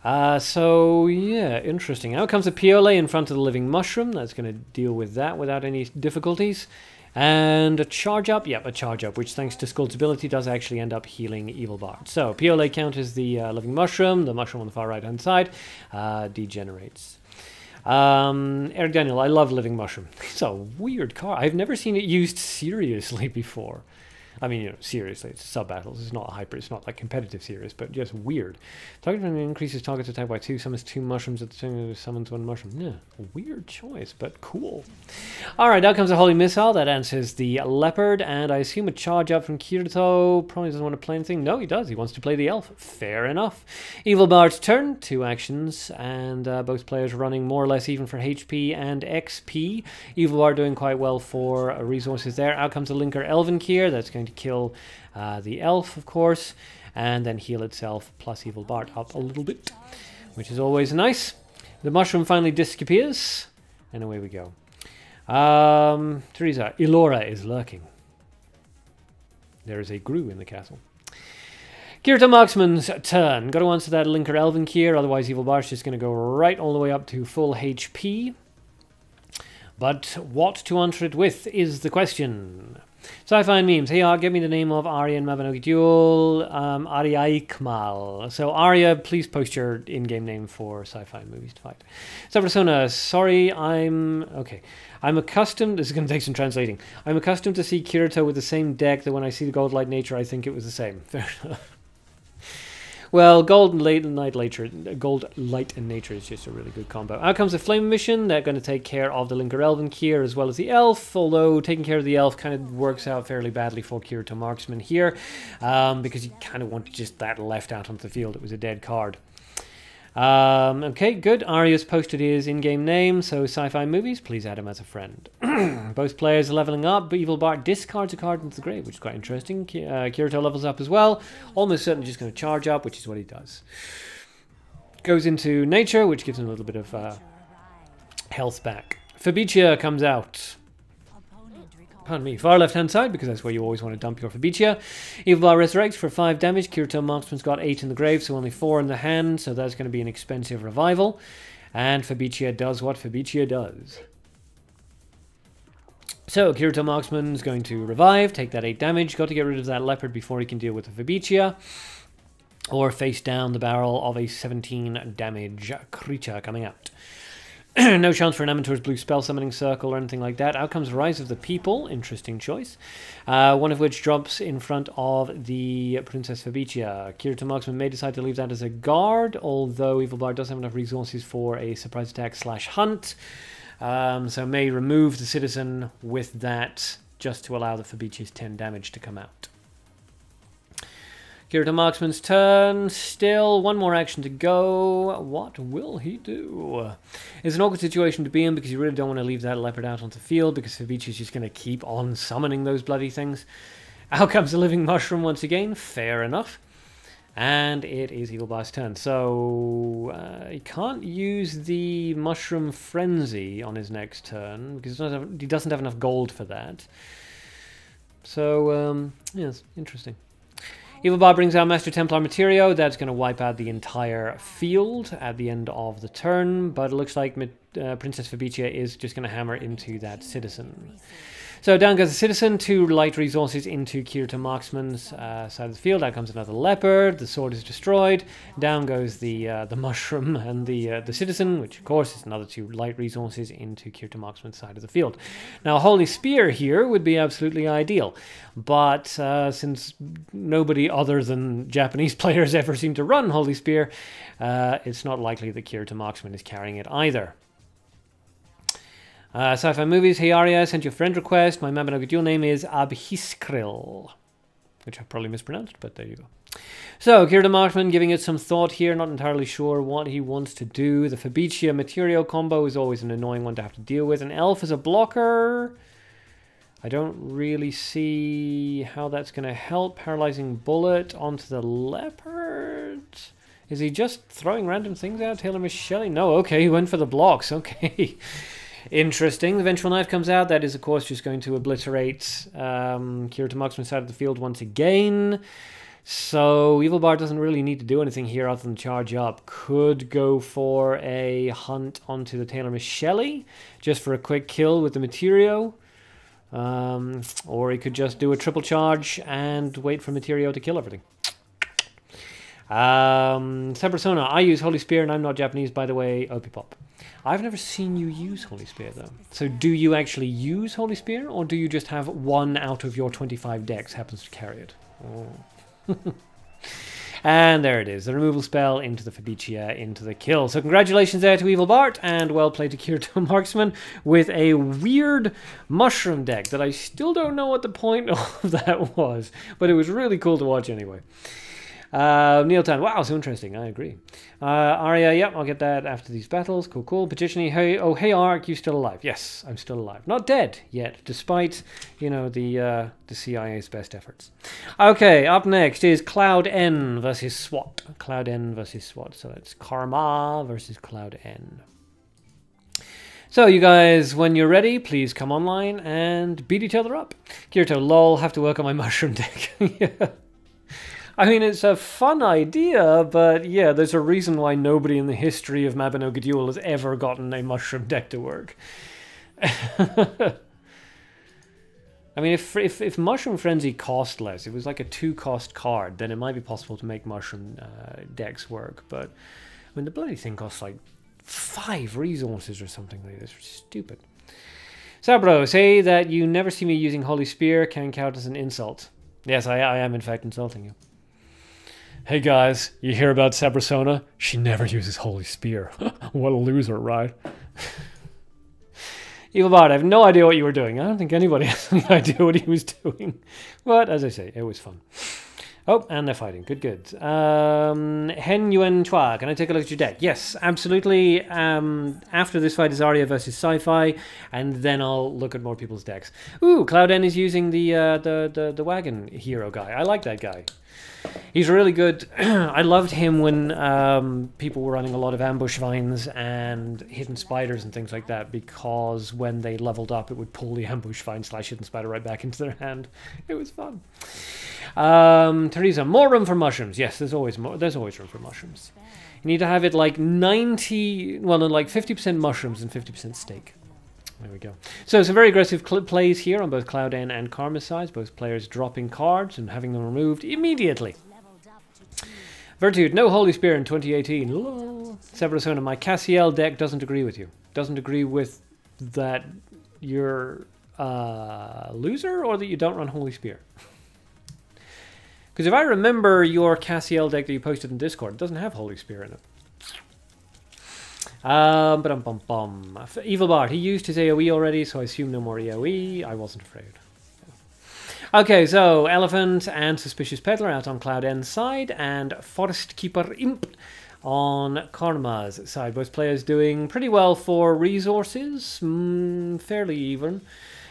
A: So, yeah, interesting. Out comes a Piole in front of the living mushroom. That's going to deal with that without any difficulties. And a charge up, yep, a charge up, which thanks to Skull's ability does actually end up healing Evil Bart. So, Piole counters the living mushroom. The mushroom on the far right hand side degenerates. Eric Daniel, I love living mushroom. It's a weird card. I've never seen it used seriously before. I mean, you know, seriously, it's sub-battles. It's not hyper. It's not like competitive serious, but just weird. Target increases target's attack by 2. Summons 2 mushrooms at the same summons 1 mushroom. Yeah, weird choice, but cool. All right, now comes a holy missile that answers the leopard, and I assume a charge up from Kirito. Probably doesn't want to play anything. No, he does. He wants to play the elf. Fair enough. Evil Bart's turn. 2 actions, and both players running more or less even for HP and XP. Evil Bart doing quite well for resources there. Out comes a linker Elvenkier. That's going to kill the elf, of course, and then heal itself plus Evil Bart up a little bit, which is always nice. The mushroom finally disappears, and away we go. Teresa, Ilora is lurking. There is a Gru in the castle. Kirito Marksman's turn. Got to answer that linker Elvenkier, otherwise Evil Bart's just going to go right all the way up to full HP. But what to answer it with is the question. Sci-fi memes. Hey, give me the name of Arya in Mabinogi Duel. Arya Ikmal. So, Arya, please post your in-game name for sci-fi movies to fight. Persona, sorry, okay. I'm accustomed... This is going to take some translating. I'm accustomed to see Kirito with the same deck that when I see the Gold Light Nature, I think it was the same. Fair enough. Well, Gold Light and Nature is just a really good combo. Out comes the Flame Mission. They're going to take care of the Linker Elvenkier as well as the Elf, although taking care of the Elf kind of works out fairly badly for Kirito Marksman here, because you kind of want just that left out onto the field. It was a dead card. Okay, good. Arya's posted his in-game name, so sci-fi movies, please add him as a friend. Both players are leveling up, but Evil Bart discards a card into the grave, which is quite interesting. Kirito levels up as well, almost certainly just going to charge up, which is what he does. Goes into nature, which gives him a little bit of health back. Fabicia comes out. Pardon me, far left-hand side, because that's where you always want to dump your Fabicia. Evil Bart resurrects for 5 damage. Kirito Marksman's got 8 in the grave, so only 4 in the hand, so that's going to be an expensive revival. And Fabicia does what Fabicia does. So, Kirito Marksman's going to revive, take that 8 damage. Got to get rid of that leopard before he can deal with the Fabicia. Or face down the barrel of a 17 damage creature coming out. No chance for an Amateur's Blue Spell Summoning Circle or anything like that. Out comes Rise of the People. Interesting choice. One of which drops in front of the Princess Fabicia. Kirito Marksman may decide to leave that as a guard, although Evil Bart does have enough resources for a surprise attack / hunt. So may remove the citizen with that just to allow the Fabicia's 10 damage to come out. Kirito Marksman's turn. Still one more action to go. What will he do? It's an awkward situation to be in because you really don't want to leave that leopard out onto the field because Fabicia's just going to keep on summoning those bloody things. Out comes the living mushroom once again. Fair enough. And it is Evil Bart's turn. So he can't use the Mushroom Frenzy on his next turn because he doesn't have enough gold for that. So, yes, interesting. Evil Bart brings out Master Templar Materio. That's going to wipe out the entire field at the end of the turn. But it looks like Princess Fabicia is just going to hammer into that citizen. So down goes the citizen, 2 light resources into Kirito Marksman's side of the field. Out comes another leopard. The sword is destroyed. Down goes the mushroom and the citizen, which of course is another 2 light resources into Kirito Marksman's side of the field. Now, a Holy Spear here would be absolutely ideal, but since nobody other than Japanese players ever seem to run Holy Spear, it's not likely that Kirito Marksman is carrying it either. Sci-fi movies. Hey Arya, I sent you a friend request. My Mabinogi Duel name is Abhiskril, which I probably mispronounced, but there you go. So, Kirito Marksman giving it some thought here, not entirely sure what he wants to do. The Fabicia Materio combo is always an annoying one to have to deal with. An elf as a blocker. I don't really see how that's going to help. Paralyzing Bullet onto the leopard. Is he just throwing random things out? Taylor Michelle? No, okay, he went for the blocks. Okay. Interesting. The Vengeful Knife comes out. That is, of course, just going to obliterate Kirito Marksman's side of the field once again. So Evil Bart doesn't really need to do anything here other than charge up. Could go for a hunt onto the Taylor Michelle, just for a quick kill with the Materio. Or he could just do a triple charge and wait for Materio to kill everything. Sabrasona, I use Holy Spear and I'm not Japanese, by the way, Opipop. I've never seen you use Holy Spear, though. So do you actually use Holy Spear, or do you just have 1 out of your 25 decks happens to carry it? Oh. And there it is, the removal spell into the Fabicia, into the kill. So congratulations there to Evil Bart, and well played to Kirito Marksman with a weird mushroom deck that I still don't know what the point of that was, but it was really cool to watch anyway. Neil Tan, wow, so interesting, I agree. Arya, yep, I'll get that after these battles, cool, cool. Petitioning, hey, oh, hey Ark, you still alive? Yes, I'm still alive. Not dead yet, despite, you know, the CIA's best efforts. Okay, up next is Cloud N versus SWAT. Cloud N versus SWAT, so it's Karma versus Cloud N. So you guys, when you're ready, please come online and beat each other up. Kirito, lol, have to work on my mushroom deck. Yeah. I mean, it's a fun idea, but yeah, there's a reason why nobody in the history of Mabinogi Duel has ever gotten a mushroom deck to work. I mean, if Mushroom Frenzy cost less, if it was like a 2-cost card, then it might be possible to make mushroom decks work. But, I mean, the bloody thing costs like 5 resources or something like this. It's stupid. Sabro, say that you never see me using Holy Spear can count as an insult. Yes, I am in fact insulting you. Hey guys, you hear about Sabrasona? She never uses Holy Spear. What a loser, right? Evil Bart, I have no idea what you were doing. I don't think anybody has any idea what he was doing. But, as I say, it was fun. Oh, and they're fighting. Good, good. Hen Yuan Chua, can I take a look at your deck? Yes, absolutely. After this fight is Arya versus Sci-Fi, and then I'll look at more people's decks. Ooh, Cloud N is using the wagon hero guy. I like that guy. He's really good. I loved him when people were running a lot of ambush vines and hidden spiders and things like that, because when they leveled up, it would pull the ambush vine / hidden spider right back into their hand. It was fun. Teresa, more room for mushrooms. Yes, there's always room for mushrooms. You need to have it like 90, well, no, like 50% mushrooms and 50% steak. There we go. So some very aggressive plays here on both Cloud N and Karma's sides. Both players dropping cards and having them removed immediately. Virtude, no Holy Spear in 2018. Severasona, my Cassiel deck doesn't agree with you. Doesn't agree with that you're a loser or that you don't run Holy Spear. Because if I remember your Cassiel deck that you posted in Discord, it doesn't have Holy Spear in it. Evil Bart, he used his AoE already, so I assume no more AoE. I wasn't afraid. Okay, so Elephant and Suspicious Peddler out on Cloud N's side, and Forest Keeper Imp on Karma's side. Both players doing pretty well for resources, fairly even.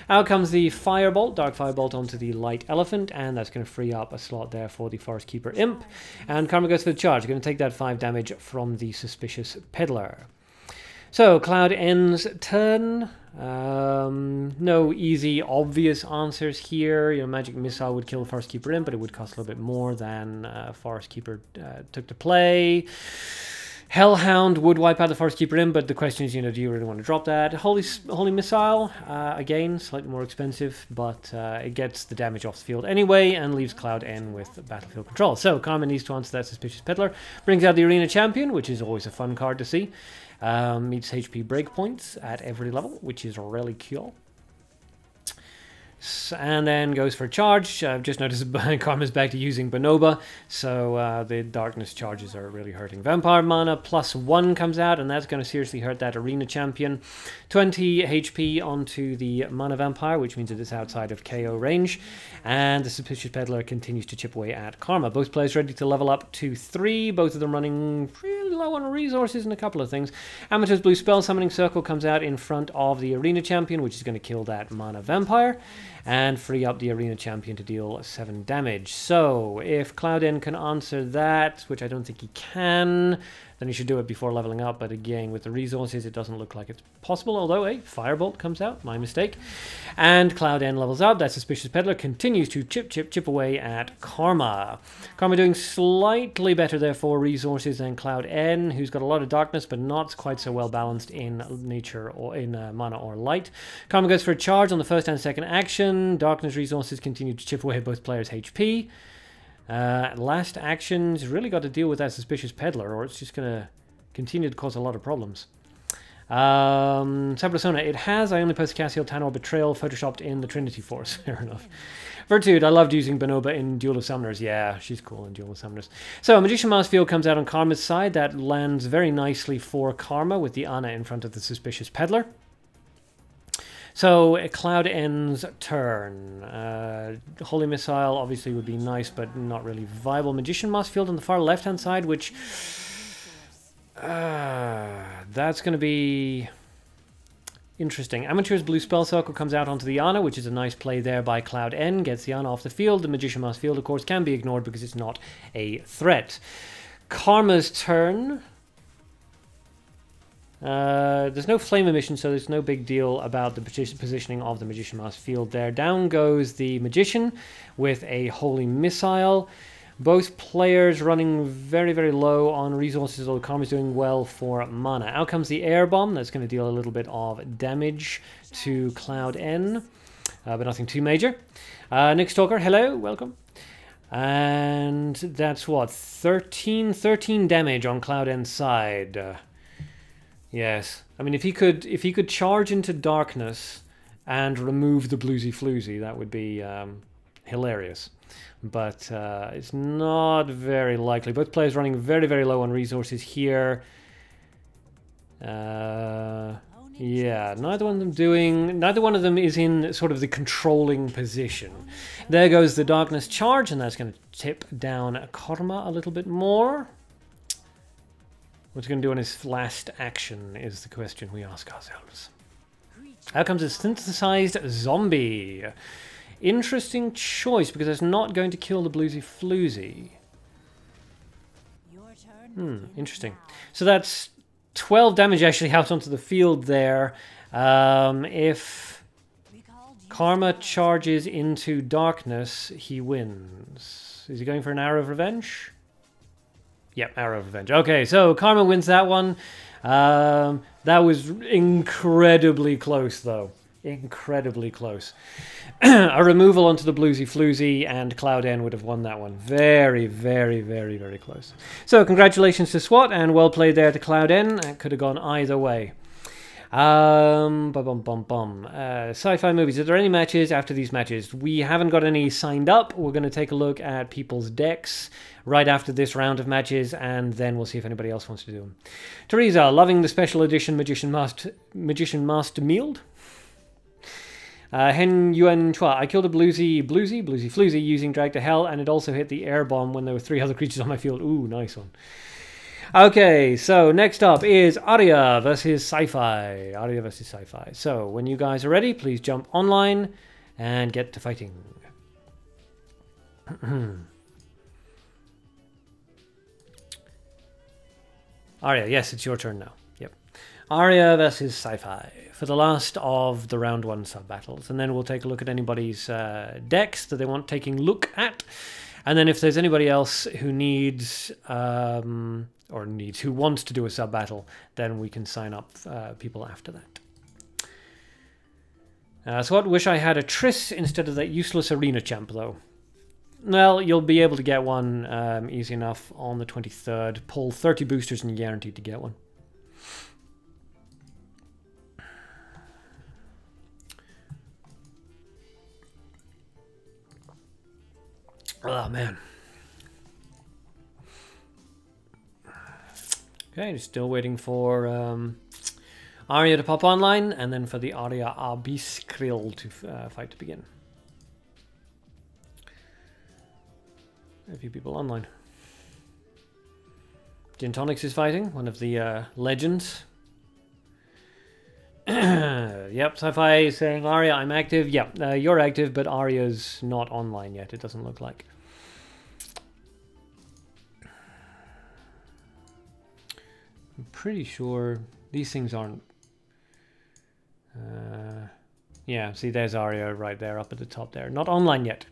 A: Out comes the Firebolt, Dark Firebolt onto the Light Elephant, and that's going to free up a slot there for the Forest Keeper Imp. And Karma goes for the charge, going to take that 5 damage from the Suspicious Peddler. So, Cloud N's turn. No easy, obvious answers here. You know, Magic Missile would kill the Forest Keeper Imp, but it would cost a little bit more than Forest Keeper took to play. Hellhound would wipe out the Forest Keeper Imp, but the question is, you know, do you really want to drop that? Holy Missile, again, slightly more expensive, but it gets the damage off the field anyway and leaves Cloud N with battlefield control. So, Karma needs to answer that Suspicious Peddler. Brings out the Arena Champion, which is always a fun card to see. Meets HP breakpoints at every level, which is really cool. And then goes for a charge. I've just noticed Karma's back to using Bonoba, so the darkness charges are really hurting. Vampire Mana +1 comes out, and that's going to seriously hurt that Arena Champion. 20 HP onto the Mana Vampire, which means it is outside of KO range. And the Suspicious Peddler continues to chip away at Karma. Both players ready to level up to 3, both of them running really low on resources and a couple of things. Amateur's Blue Spell Summoning Circle comes out in front of the Arena Champion, which is going to kill that Mana Vampire and free up the Arena Champion to deal 7 damage. So, if Cloud N can answer that, which I don't think he can, then he should do it before leveling up. But again, with the resources, it doesn't look like it's possible, although a Firebolt comes out, my mistake. And Cloud N levels up. That Suspicious Peddler continues to chip away at Karma. Karma doing slightly better, therefore, resources than Cloud N, who's got a lot of darkness, but not quite so well balanced in nature or in mana or light. Karma goes for a charge on the first and second action. Darkness resources continue to chip away at both players' HP. Last action's really got to deal with that Suspicious Peddler, or it's just going to continue to cause a lot of problems. Sabrosona, it has. I only post Cassiel, Tanor, Betrayal, photoshopped in the Trinity Force. Fair enough. Virtude, I loved using Bonoba in Duel of Summoners. Yeah, she's cool in Duel of Summoners. So, Magician Mask Field comes out on Karma's side. That lands very nicely for Karma with the Ana in front of the Suspicious Peddler. So, Cloud N's turn. Holy Missile obviously would be nice, but not really viable. Magician Mask Field on the far left-hand side, which... that's going to be interesting. Amateur's Blue Spell Circle comes out onto the Ana, which is a nice play there by Cloud N. Gets the Ana off the field. The Magician Mask Field, of course, can be ignored because it's not a threat. Karma's turn... there's no flame emission, so there's no big deal about the positioning of the Magician Mask Field there. Down goes the Magician with a Holy Missile. Both players running very, very low on resources, although Karma's doing well for mana. Out comes the Air Bomb. That's going to deal a little bit of damage to Cloud N, but nothing too major. Nick Stalker, hello, welcome. And that's what, 13 damage on Cloud N's side. Yes, I mean if he could charge into darkness and remove the bluesy floozy, that would be hilarious. But it's not very likely. Both players running very, very low on resources here. Yeah, neither one of them is in sort of the controlling position. There goes the darkness charge, and that's going to tip down Karma a little bit more. What's he going to do on his last action is the question we ask ourselves. Out comes a synthesized zombie. Interesting choice, because it's not going to kill the bluesy floozy. Interesting. So that's 12 damage actually out onto the field there. If Karma charges into darkness, he wins. Is he going for an arrow of revenge? Yep, arrow of revenge. Okay, so Karma wins that one. That was incredibly close, though. Incredibly close. A removal onto the bluesy floozy and Cloud N would have won that one. Very, very, very, very close. So congratulations to SWAT, and well played there to Cloud N. That could have gone either way. Sci-fi movies. Are there any matches after these matches? We haven't got any signed up. We're going to take a look at people's decks right after this round of matches, and then we'll see if anybody else wants to do them. Teresa, loving the special edition Magician Master Mield. Hen Yuan Chua, I killed a bluesy floozy using Drag to Hell, and it also hit the air bomb when there were 3 other creatures on my field. Ooh, nice one. Okay, so next up is Arya versus Sci-Fi. Arya versus Sci-Fi. So when you guys are ready, please jump online and get to fighting. Arya, yes, it's your turn now. Yep. Arya versus Sci-Fi for the last of the round 1 sub-battles. And then we'll take a look at anybody's decks that they want taking a look at. And then if there's anybody else who needs, who wants to do a sub-battle, then we can sign up people after that. So I wish I had a Triss instead of that useless arena champ, though. Well, you'll be able to get one easy enough on the 23rd. Pull 30 boosters and you're guaranteed to get one. Oh, man. Okay, still waiting for Arya to pop online, and then for the Arya Abiskrill to fight to begin. A few people online. Gintonics is fighting, one of the legends. Yep, Sci-Fi is saying, Arya, I'm active. Yep, you're active, but Arya's not online yet, it doesn't look like. I'm pretty sure these things aren't... yeah, see, there's Arya right there, up at the top there. Not online yet.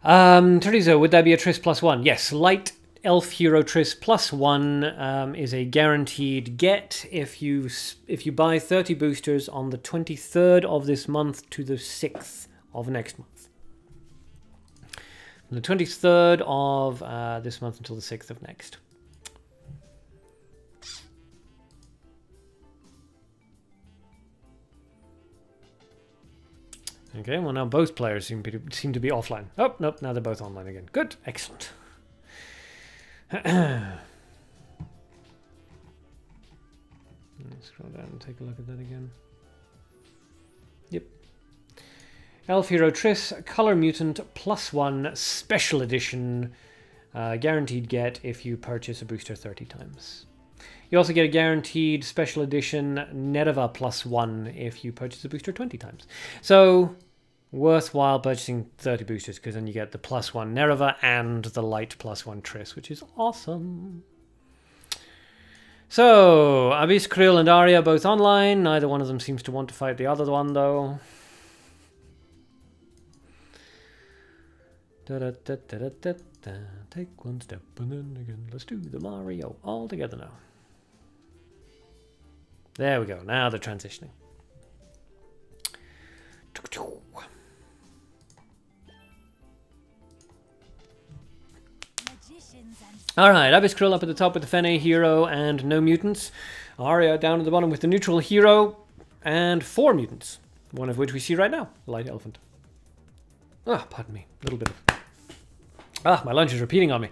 A: Teresa, would that be a Triss +1? Yes, Light Elf Hero Triss +1 is a guaranteed get if you buy 30 boosters on the 23rd of this month to the 6th of next month. From the 23rd of this month until the 6th of next. Okay, well now both players seem to be offline. Oh, nope, now they're both online again. Good, excellent. Let's scroll down and take a look at that again. Yep. Elf Hero Triss, Color Mutant +1 Special Edition. Guaranteed get if you purchase a booster 30 times. You also get a guaranteed Special Edition Nerva +1 if you purchase a booster 20 times. So, worthwhile purchasing 30 boosters, because then you get the +1 Nerva and the Light +1 Triss, which is awesome. So, Abyss, Krill, and Arya both online. Neither one of them seems to want to fight the other one, though. Take one step and then again. Let's do the Mario all together now. There we go. Now they're transitioning. Alright, Abyss Krill up at the top with the Fene hero and no mutants. Arya down at the bottom with the neutral hero and 4 mutants. One of which we see right now. Light Elephant. Ah, pardon me. A little bit of... Ah, my lunch is repeating on me.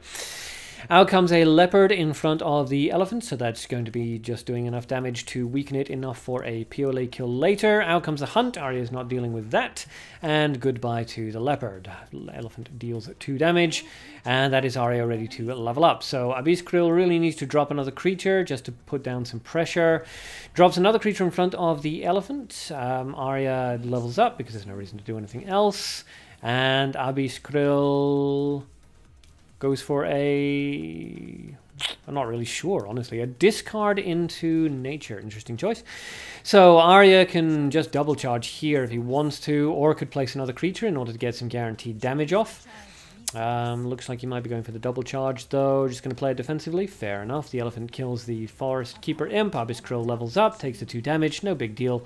A: Out comes a leopard in front of the elephant, so that's going to be just doing enough damage to weaken it enough for a POLA kill later. Out comes the hunt. Arya's not dealing with that. And goodbye to the leopard. Elephant deals 2 damage, and that is Arya ready to level up. So Abyss Krill really needs to drop another creature just to put down some pressure. Drops another creature in front of the elephant. Arya levels up because there's no reason to do anything else. And Abyss Krill goes for a... I'm not really sure, honestly. A discard into nature. Interesting choice. So Arya can just double charge here if he wants to, or could place another creature in order to get some guaranteed damage off. Looks like he might be going for the double charge, though. Just going to play it defensively. Fair enough. The elephant kills the Forest Keeper Imp. Abyss Krill levels up, takes the 2 damage. No big deal.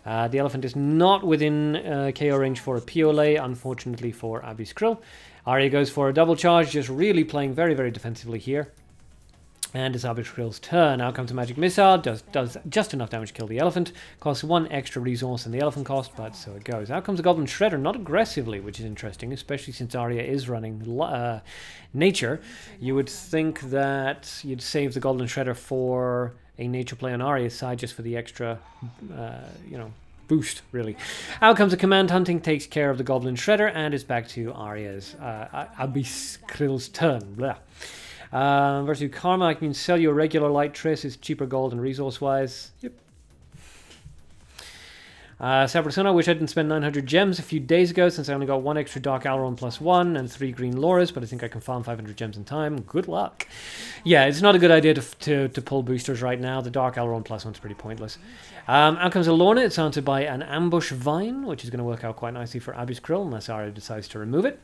A: The elephant is not within KO range for a POLA, unfortunately for Abyss Krill. Arya goes for a double charge, just really playing very, very defensively here. And it's Abyss Krill's turn. Out comes a magic missile, does just enough damage to kill the elephant. Costs 1 extra resource than the elephant cost, but so it goes. Out comes a Goblin Shredder, not aggressively, which is interesting, especially since Arya is running nature. You would think that you'd save the Goblin Shredder for a nature play on Arya's side, just for the extra, boost, really. Out comes a Command Hunting, takes care of the Goblin Shredder, and is back to Arya's Abyss Krill's turn. Blah. Versus Karma, I can sell you a regular light trace, it's cheaper gold and resource-wise. Yep. Sabrasuna, wish I didn't spend 900 gems a few days ago, since I only got 1 extra Dark Aileron +1 and 3 green Lauras, but I think I can farm 500 gems in time. Good luck. Yeah, it's not a good idea to pull boosters right now. The Dark Aileron +1's pretty pointless. Out comes a Lorna. It's answered by an Ambush Vine, which is going to work out quite nicely for Abyss Krill, unless Arya decides to remove it.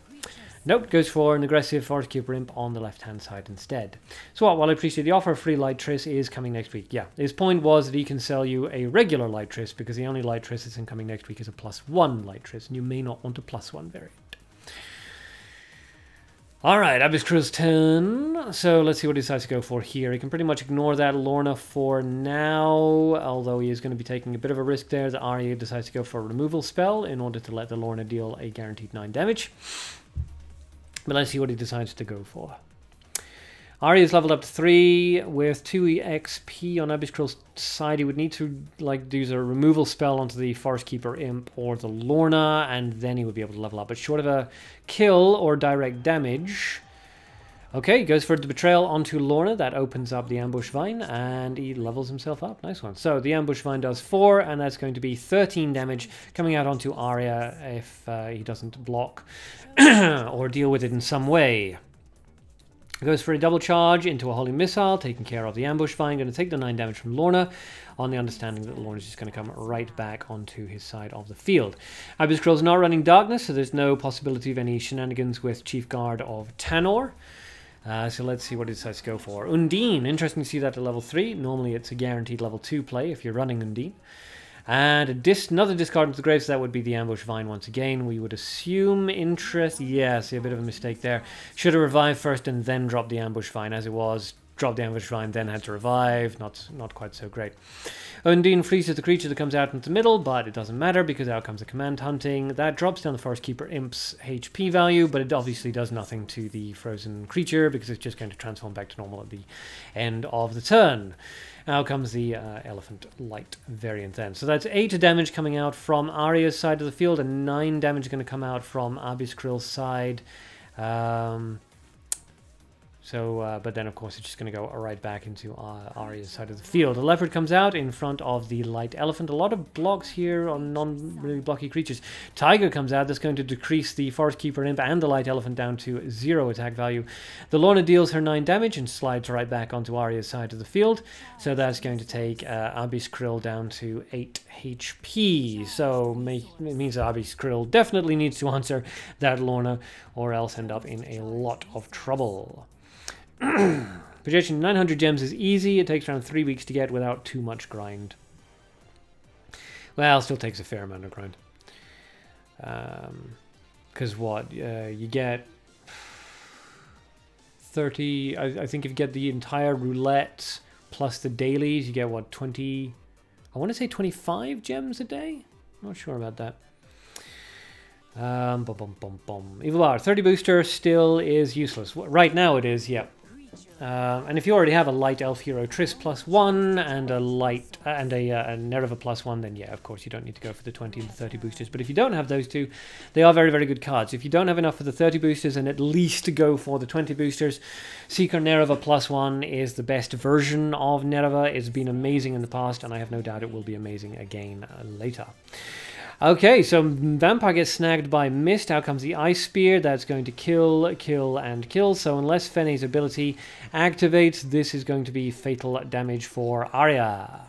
A: Nope, goes for an aggressive Forest Keeper Imp on the left-hand side instead. So while I appreciate the offer, free Light Trace is coming next week. Yeah, his point was that he can sell you a regular Light Trace because the only Light Trace that's incoming next week is a +1 Light Trace, and you may not want a +1 variant. Alright, Abyss Krill's turn. So let's see what he decides to go for here. He can pretty much ignore that Lorna for now, although he is going to be taking a bit of a risk there. The Arya decides to go for a removal spell in order to let the Lorna deal a guaranteed 9 damage. But let's see what he decides to go for. Arya's leveled up to 3 with 2 XP on Abyss Krill's side. He would need to do a removal spell onto the Forest Keeper Imp or the Lorna, and then he would be able to level up. But short of a kill or direct damage... Okay, he goes for the Betrayal onto Lorna. That opens up the Ambush Vine, and he levels himself up. Nice one. So the Ambush Vine does 4, and that's going to be 13 damage coming out onto Arya if he doesn't block or deal with it in some way. Goes for a double charge into a Holy Missile, taking care of the Ambush Vine. Going to take the 9 damage from Lorna, on the understanding that Lorna is just going to come right back onto his side of the field. Abyss Krill's not running Darkness, so there's no possibility of any shenanigans with Chief Guard of Tanor. So let's see what he decides to go for. Undine, interesting to see that at level 3. Normally it's a guaranteed level 2 play if you're running Undine. And another discard into the grave, so that would be the Ambush Vine once again. We would assume interest. Yeah, see a bit of a mistake there. Should have revived first and then dropped the Ambush Vine as it was. Dropped the Ambush Vine, then had to revive. Not quite so great. Undine freezes the creature that comes out into the middle, but it doesn't matter because out comes a Command Hunting. That drops down the Forest Keeper Imp's HP value, but it obviously does nothing to the frozen creature because it's just going to transform back to normal at the end of the turn. Out comes the Elephant Light variant then. So that's 8 damage coming out from Arya's side of the field, and 9 damage going to come out from Abyss Krill's side. But then, of course, it's just going to go right back into Arya's side of the field. The Leopard comes out in front of the Light Elephant. A lot of blocks here on non-really blocky creatures. Tiger comes out. That's going to decrease the Forest Keeper Imp and the Light Elephant down to 0 attack value. The Lorna deals her 9 damage and slides right back onto Arya's side of the field. So that's going to take Abyss Krill down to 8 HP. So it means that Abyss Krill definitely needs to answer that Lorna or else end up in a lot of trouble. Projection 900 gems is easy. It takes around 3 weeks to get without too much grind. Well, still takes a fair amount of grind. Because you get 30... I think if you get the entire roulette plus the dailies, you get, 20... I want to say 25 gems a day? Not sure about that. Evil Bart, 30 booster still is useless. Right now it is, yeah. And if you already have a light elf hero Triss +1 and a light and a Nereva +1, then yeah, of course you don't need to go for the 20 and the 30 boosters. But if you don't have those two, they are very, very good cards. If you don't have enough for the 30 boosters, and at least go for the 20 boosters, Seeker Nereva +1 is the best version of Nereva. It's been amazing in the past, and I have no doubt it will be amazing again later. Okay, so Vampire gets snagged by Mist. Out comes the Ice Spear. That's going to kill, kill, and kill. So unless Fenne's ability activates, this is going to be fatal damage for Arya.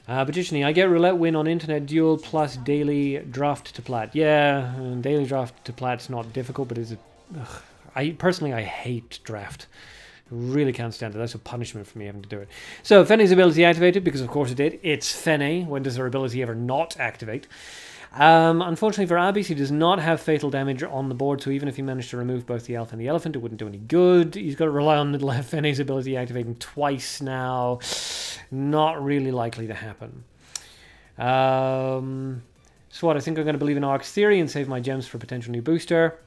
A: Magician, I get roulette win on Internet Duel plus daily draft to plat. Yeah, daily draft to plat's not difficult, but it's personally, I hate draft. Really can't stand it. That's a punishment for me having to do it. So Fenne's ability activated, because of course it did. It's Fenne. When does her ability ever not activate? Unfortunately for Abyss, he does not have fatal damage on the board, so even if he managed to remove both the elf and the elephant, it wouldn't do any good. He's got to rely on Fenne's ability activating twice now. Not really likely to happen. So what, I think I'm going to believe in Ark's theory and save my gems for a potential new booster.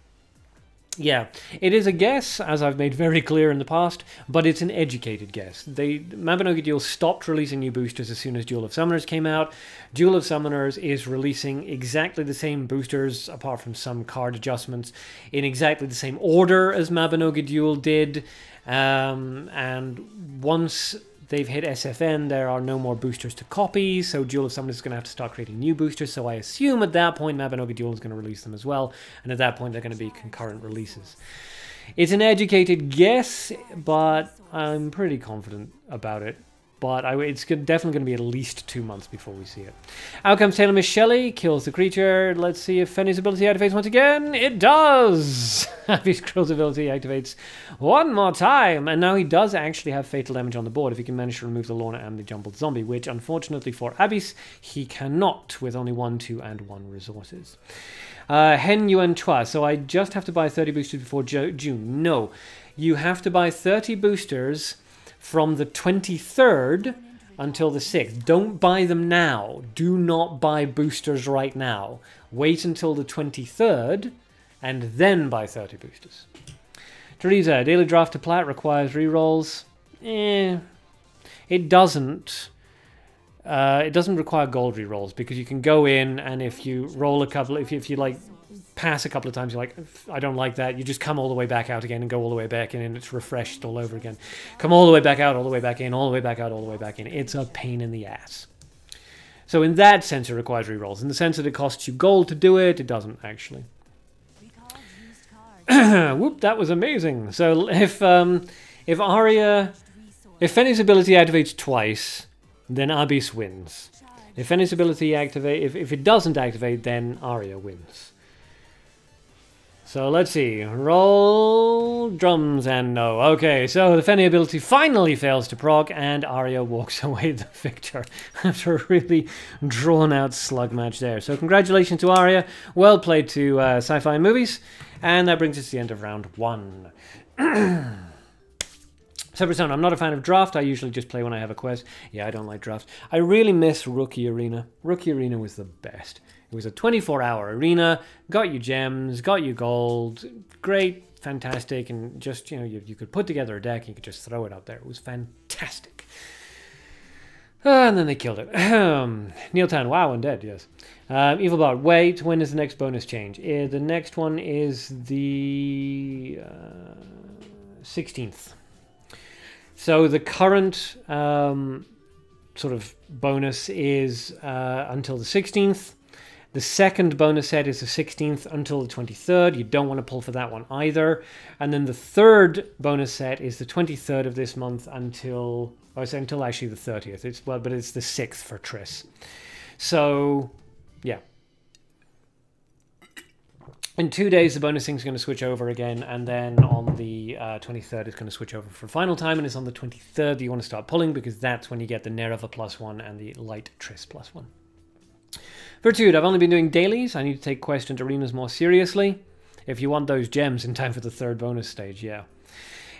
A: Yeah, it is a guess, as I've made very clear in the past, but it's an educated guess. Mabinogi Duel stopped releasing new boosters as soon as Duel of Summoners came out. Duel of Summoners is releasing exactly the same boosters, apart from some card adjustments, in exactly the same order as Mabinogi Duel did. And once they've hit SFN, there are no more boosters to copy, so Duel of Summoners is going to have to start creating new boosters, so I assume at that point Mabinogi Duel is going to release them as well, and at that point they're going to be concurrent releases. It's an educated guess, but I'm pretty confident about it. But it's definitely going to be at least 2 months before we see it. Out comes Taylor Miss Shelley, kills the creature. Let's see if Fenne's ability activates once again. It does! Abby's Krill's ability activates one more time. And now he does actually have fatal damage on the board if he can manage to remove the Lorna and the Jumbled Zombie, which unfortunately for Abyss, he cannot with only 1, 2, and 1 resources. Hen Yuan Chua. So I just have to buy 30 boosters before June. No, you have to buy 30 boosters from the 23rd until the 6th. Don't buy them now. Do not buy boosters right now. Wait until the 23rd and then buy 30 boosters. Teresa, daily draft to plat requires rerolls. It doesn't require gold rerolls, because you can go in and if you roll a couple, if you like pass a couple of times, you're like, I don't like that, you just come all the way back out again and go all the way back in, and it's refreshed all over again. Come all the way back out, all the way back in, all the way back out, all the way back in. It's a pain in the ass. So in that sense it requires rerolls. In the sense that it costs you gold to do it, it doesn't actually. Whoop, that was amazing. So if Fenne's ability activates twice, then Abyss wins. If Fenne's ability if it doesn't activate, then Arya wins. So let's see. Roll drums and no. Okay, so the Fenne ability finally fails to proc, and Arya walks away the victor after a really drawn-out slug match there. So congratulations to Arya. Well played to Sci-Fi Movies. And that brings us to the end of round 1. Separate Sound, I'm not a fan of draft. I usually just play when I have a quest. Yeah, I don't like draft. I really miss Rookie Arena. Rookie Arena was the best. It was a 24-hour arena, got you gems, got you gold, great, fantastic, and just, you know, you could put together a deck and you could just throw it out there. It was fantastic. And then they killed it. Neil Tan, wow, undead, yes. Evil Bart, wait, when is the next bonus change? The next one is the 16th. So the current sort of bonus is until the 16th. The second bonus set is the 16th until the 23rd. You don't want to pull for that one either. And then the third bonus set is the 23rd of this month until, or it's until actually the 30th. But it's the 6th for Triss. So, yeah. In 2 days, the bonus thing's going to switch over again, and then on the 23rd, it's going to switch over for final time, and it's on the 23rd that you want to start pulling, because that's when you get the Nereva +1 and the Light Triss +1. Virtude, I've only been doing dailies. I need to take quest and arenas more seriously. If you want those gems in time for the third bonus stage, yeah.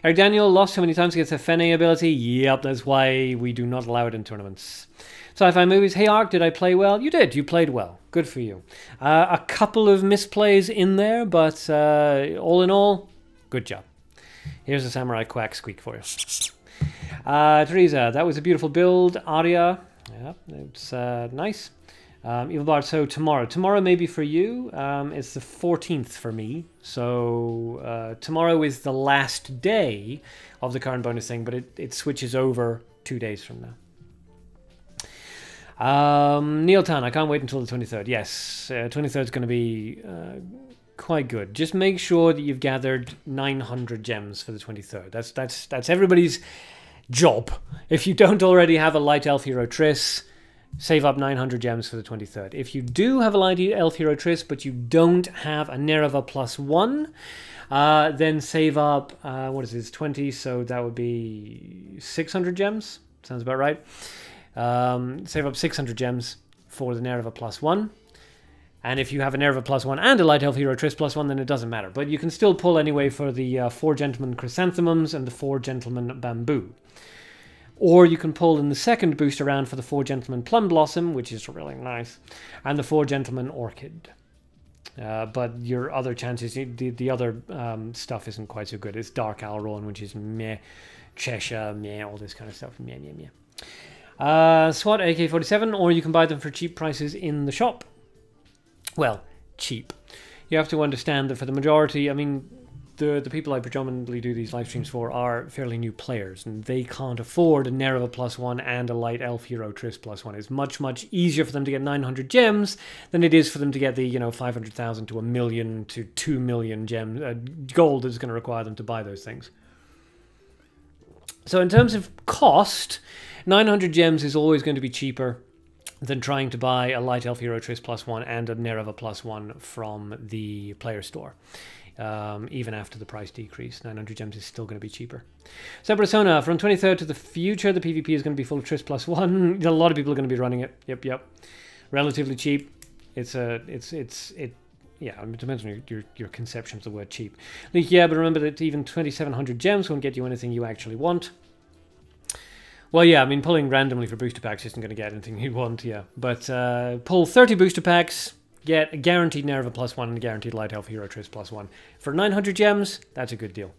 A: Eric Daniel, lost so many times against the Fenne ability. Yep, that's why we do not allow it in tournaments. Sci-Fi Movies, hey Ark, did I play well? You did, you played well. Good for you. A couple of misplays in there, but all in all, good job. Here's a Samurai Quack squeak for you. Teresa, that was a beautiful build. Aria, yeah, it's nice. Evil Bart, so tomorrow maybe for you, it's the 14th for me, so tomorrow is the last day of the current bonus thing, but it switches over 2 days from now. Neil Tan, I can't wait until the 23rd. Yes, 23rd is going to be quite good. Just make sure that you've gathered 900 gems for the 23rd. That's everybody's job. If you don't already have a Light Elf Hero Triss, save up 900 gems for the 23rd. If you do have a Light Elf Hero Triss, but you don't have a Nereva +1, then save up, what is this, 20, so that would be 600 gems. Sounds about right. Save up 600 gems for the Nereva +1. And if you have a Nereva +1 and a Light Elf Hero Triss +1, then it doesn't matter. But you can still pull anyway for the 4 Gentlemen Chrysanthemums and the 4 Gentlemen Bamboo. Or you can pull in the second booster round for the 4 Gentlemen Plum Blossom, which is really nice, and the 4 Gentlemen Orchid. But your other chances, the other stuff isn't quite so good. It's Dark Alron, which is meh, Cheshire, meh, all this kind of stuff, meh, meh, meh. SWAT AK-47, or you can buy them for cheap prices in the shop. Well, cheap. You have to understand that for the majority, I mean, the people I predominantly do these live streams for are fairly new players, and they can't afford a Nereva +1 and a Light Elf Hero Triss +1. It's much, much easier for them to get 900 gems than it is for them to get the, 500,000 to 1 million to 2 million gems. Gold is going to require them to buy those things. So in terms of cost, 900 gems is always going to be cheaper than trying to buy a Light Elf Hero Triss +1 and a Nereva +1 from the player store. Even after the price decrease, 900 gems is still going to be cheaper. Separasona, from 23rd to the future, the PvP is going to be full of Triss +1. A lot of people are going to be running it. Yep. Relatively cheap. Yeah, it depends on your conception of the word cheap. Like, yeah, but remember that even 2,700 gems won't get you anything you actually want. Well, yeah, I mean, pulling randomly for booster packs isn't going to get anything you want, yeah. But pull 30 booster packs, get a guaranteed Nereva +1 and a guaranteed Light Elf Hero Triss +1. For 900 gems, that's a good deal.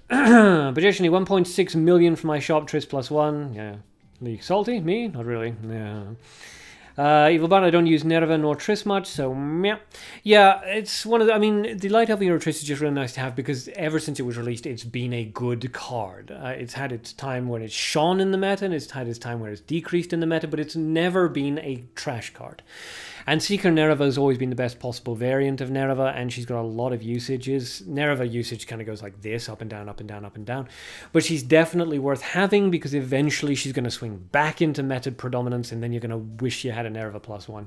A: But actually, 1.6 million for my shop, Triss +1. Yeah. League salty? Me? Not really. Yeah. Evil Bart, I don't use Nereva nor Triss much, so meh. Yeah, it's one of the, I mean, the Light Elf Hero Triss is just really nice to have because ever since it was released, it's been a good card. It's had its time when it's shone in the meta, and it's had its time where it's decreased in the meta, but it's never been a trash card. And Seeker Nereva has always been the best possible variant of Nereva, and she's got a lot of usages. Nereva usage kind of goes like this, up and down, up and down, up and down. But she's definitely worth having because eventually she's going to swing back into meta predominance, and then you're going to wish you had a Nereva +1.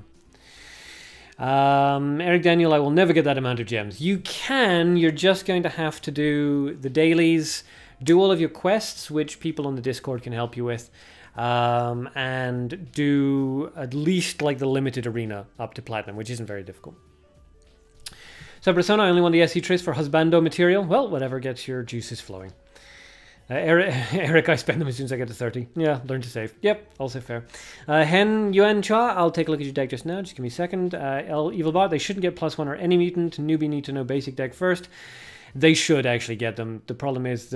A: Eric Daniel, I will never get that amount of gems. You can, you're just going to have to do the dailies, do all of your quests, which people on the Discord can help you with. And do at least like the limited arena up to platinum, which isn't very difficult. So Persona, I only want the SC Triss for husbando material. Well, whatever gets your juices flowing. Eric, I spend them as soon as I get to 30. Yeah, learn to save. Yep, also fair. Hen Yuan Cha, I'll take a look at your deck just now. Just give me a second. Evil Bart, they shouldn't get +1 or any mutant. Newbie need to know basic deck first. They should actually get them. The problem is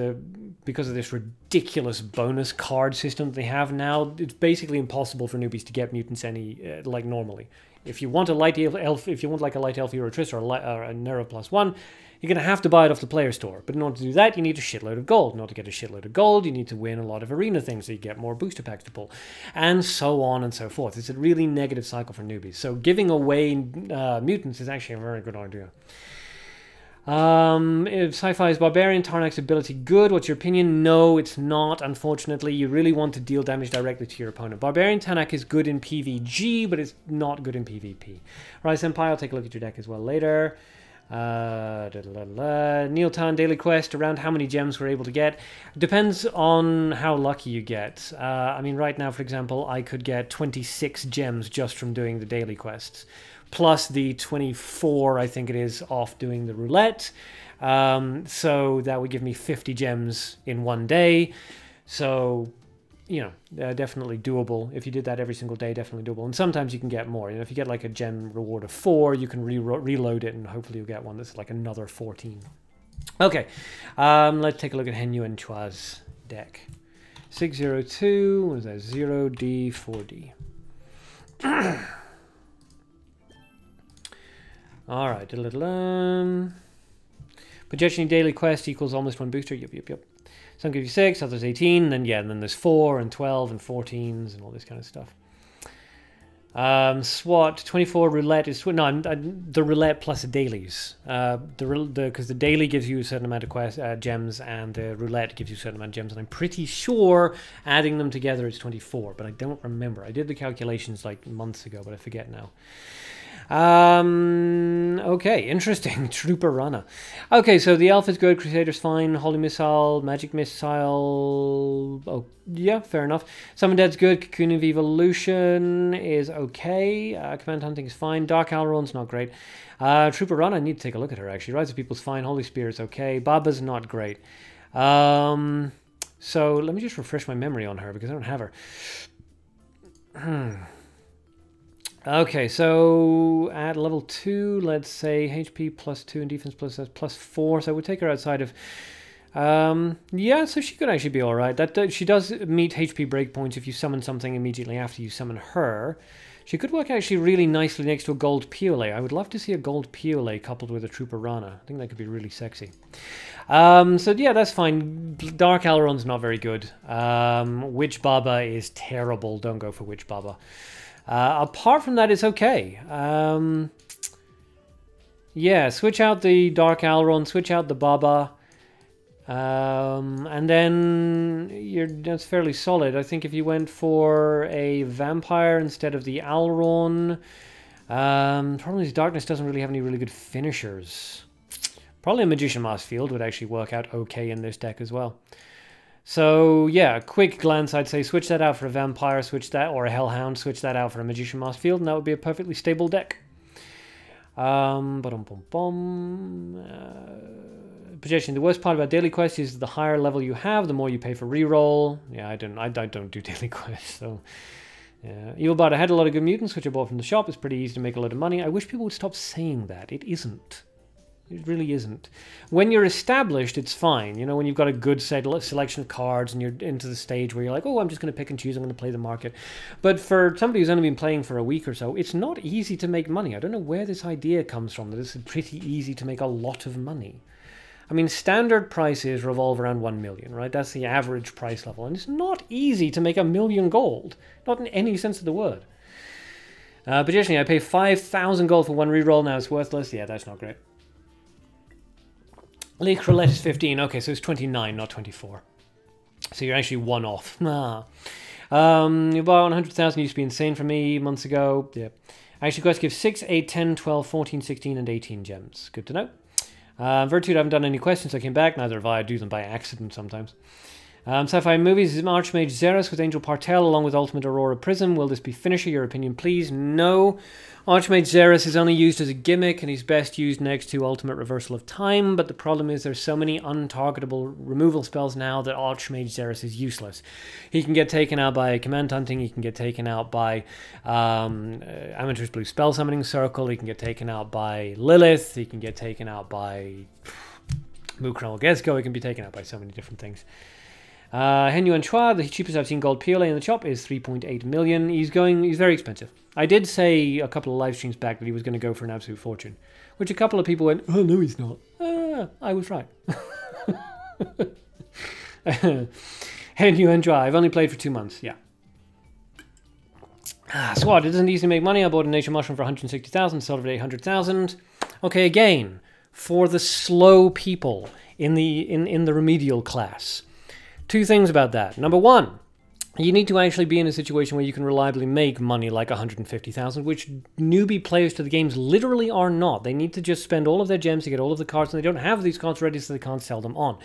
A: because of this ridiculous bonus card system that they have now, it's basically impossible for newbies to get mutants like normally. If you want a Light Elf, if you want like a Light Elf Hero Triss or a Nereva +1, you're going to have to buy it off the player store. But in order to do that, you need a shitload of gold. In order to get a shitload of gold, you need to win a lot of arena things so you get more booster packs to pull. And so on and so forth. It's a really negative cycle for newbies. So giving away mutants is actually a very good idea. If Sci-Fi is Barbarian, Tarnak's ability good? What's your opinion? No, it's not, unfortunately. You really want to deal damage directly to your opponent. Barbarian Tarnak is good in PvG, but it's not good in PvP. Rise Senpai, I'll take a look at your deck as well later. Neil Tan daily quest, around how many gems we're able to get. Depends on how lucky you get. I mean, right now, for example, I could get 26 gems just from doing the daily quests. Plus the 24, I think it is, off doing the roulette. So that would give me 50 gems in one day. So, you know, definitely doable. If you did that every single day, definitely doable. And sometimes you can get more. You know, if you get like a gem reward of 4, you can reload it and hopefully you'll get one that's like another 14. Okay, let's take a look at Hen Yuan Chua's deck. 602, what is that? 0D, 4D. Alright, projection daily quest equals almost 1 booster. Yep. Some give you 6, others 18, then then there's 4 and 12 and 14s and all this kind of stuff. SWAT 24 roulette is the roulette plus the dailies. Because the daily gives you a certain amount of gems, and the roulette gives you a certain amount of gems, and I'm pretty sure adding them together is 24, but I don't remember. I did the calculations like months ago, but I forget now. Okay, interesting. Trooper Runner. Okay, so the Alpha's good, Crusader's fine, Holy Missile, Magic Missile. Oh, yeah, fair enough. Summon Dead's good, Cocoon of Evolution is okay. Command Hunting is fine. Dark Alron's not great. Trooper Runner, I need to take a look at her actually. Rise of People's fine, Holy Spear is okay. Baba's not great. So let me just refresh my memory on her because I don't have her. Okay, so at level 2, let's say HP +2 and defense +4, so I would take her outside of... yeah, so she could actually be alright. She does meet HP breakpoints if you summon something immediately after you summon her. She could work actually really nicely next to a gold Piole. I would love to see a gold Piole coupled with a Trooper Rana. I think that could be really sexy. So yeah, that's fine. Dark Alron's not very good. Witch Baba is terrible. Don't go for Witch Baba. Apart from that, it's okay. Yeah, switch out the Dark Alron, switch out the Baba, and then that's fairly solid. I think if you went for a Vampire instead of the Alron, problem is Darkness doesn't really have any really good finishers. Probably a Magician Mask Field would actually work out okay in this deck as well. So yeah, quick glance, I'd say switch that out for a Vampire, or a Hellhound, switch that out for a Magician Mask Field, and that would be a perfectly stable deck. Projection. The worst part about daily quests is the higher level you have, the more you pay for reroll. Yeah, I don't do daily quests, so... Yeah. Evil Bart, I had a lot of good mutants, which I bought from the shop. It's pretty easy to make a lot of money. I wish people would stop saying that. It isn't. It really isn't. When you're established, it's fine. You know, when you've got a good selection of cards and you're into the stage where you're like, oh, I'm just going to pick and choose, I'm going to play the market. But for somebody who's only been playing for a week or so, it's not easy to make money. I don't know where this idea comes from, that it's pretty easy to make a lot of money. I mean, standard prices revolve around 1 million, right? That's the average price level. And it's not easy to make 1 million gold. Not in any sense of the word. But additionally, I pay 5,000 gold for one reroll. Now it's worthless. Yeah, that's not great. Leak Roulette is 15. Okay, so it's 29, not 24. So you're actually one off. You bought 100,000 used to be insane for me months ago. Yeah. Actually, quest gives 6, 8, 10, 12, 14, 16, and 18 gems. Good to know. Virtude, I haven't done any quests since I came back. Neither have I. I do them by accident sometimes. Sci-fi movies is Archmage Xeris with Angel Partel along with Ultimate Aurora Prism. Will this be finisher? Your opinion, please. No. Archmage Xeris is only used as a gimmick and he's best used next to Ultimate Reversal of Time, but the problem is there's so many untargetable removal spells now that Archmage Xeris is useless. He can get taken out by Command Hunting, he can get taken out by Amateur's Blue Spell Summoning Circle, he can get taken out by Lilith, he can get taken out by Mukran Gesco, he can be taken out by so many different things. Hen Yuan Chua, the cheapest I've seen gold Piole in the shop is 3.8 million. He's very expensive. I did say a couple of live streams back that he was going to go for an absolute fortune, which a couple of people went, oh no he's not. I was right. Hen Yuan Chua, I've only played for 2 months, yeah. SWAT, it doesn't easily make money. I bought a Nature Mushroom for 160,000, sold it for 800,000. Okay, again, for the slow people in the remedial class. 2 things about that. Number 1, you need to actually be in a situation where you can reliably make money like 150,000, which newbie players to the games literally are not. They need to just spend all of their gems to get all of the cards, and they don't have these cards ready, so they can't sell them on.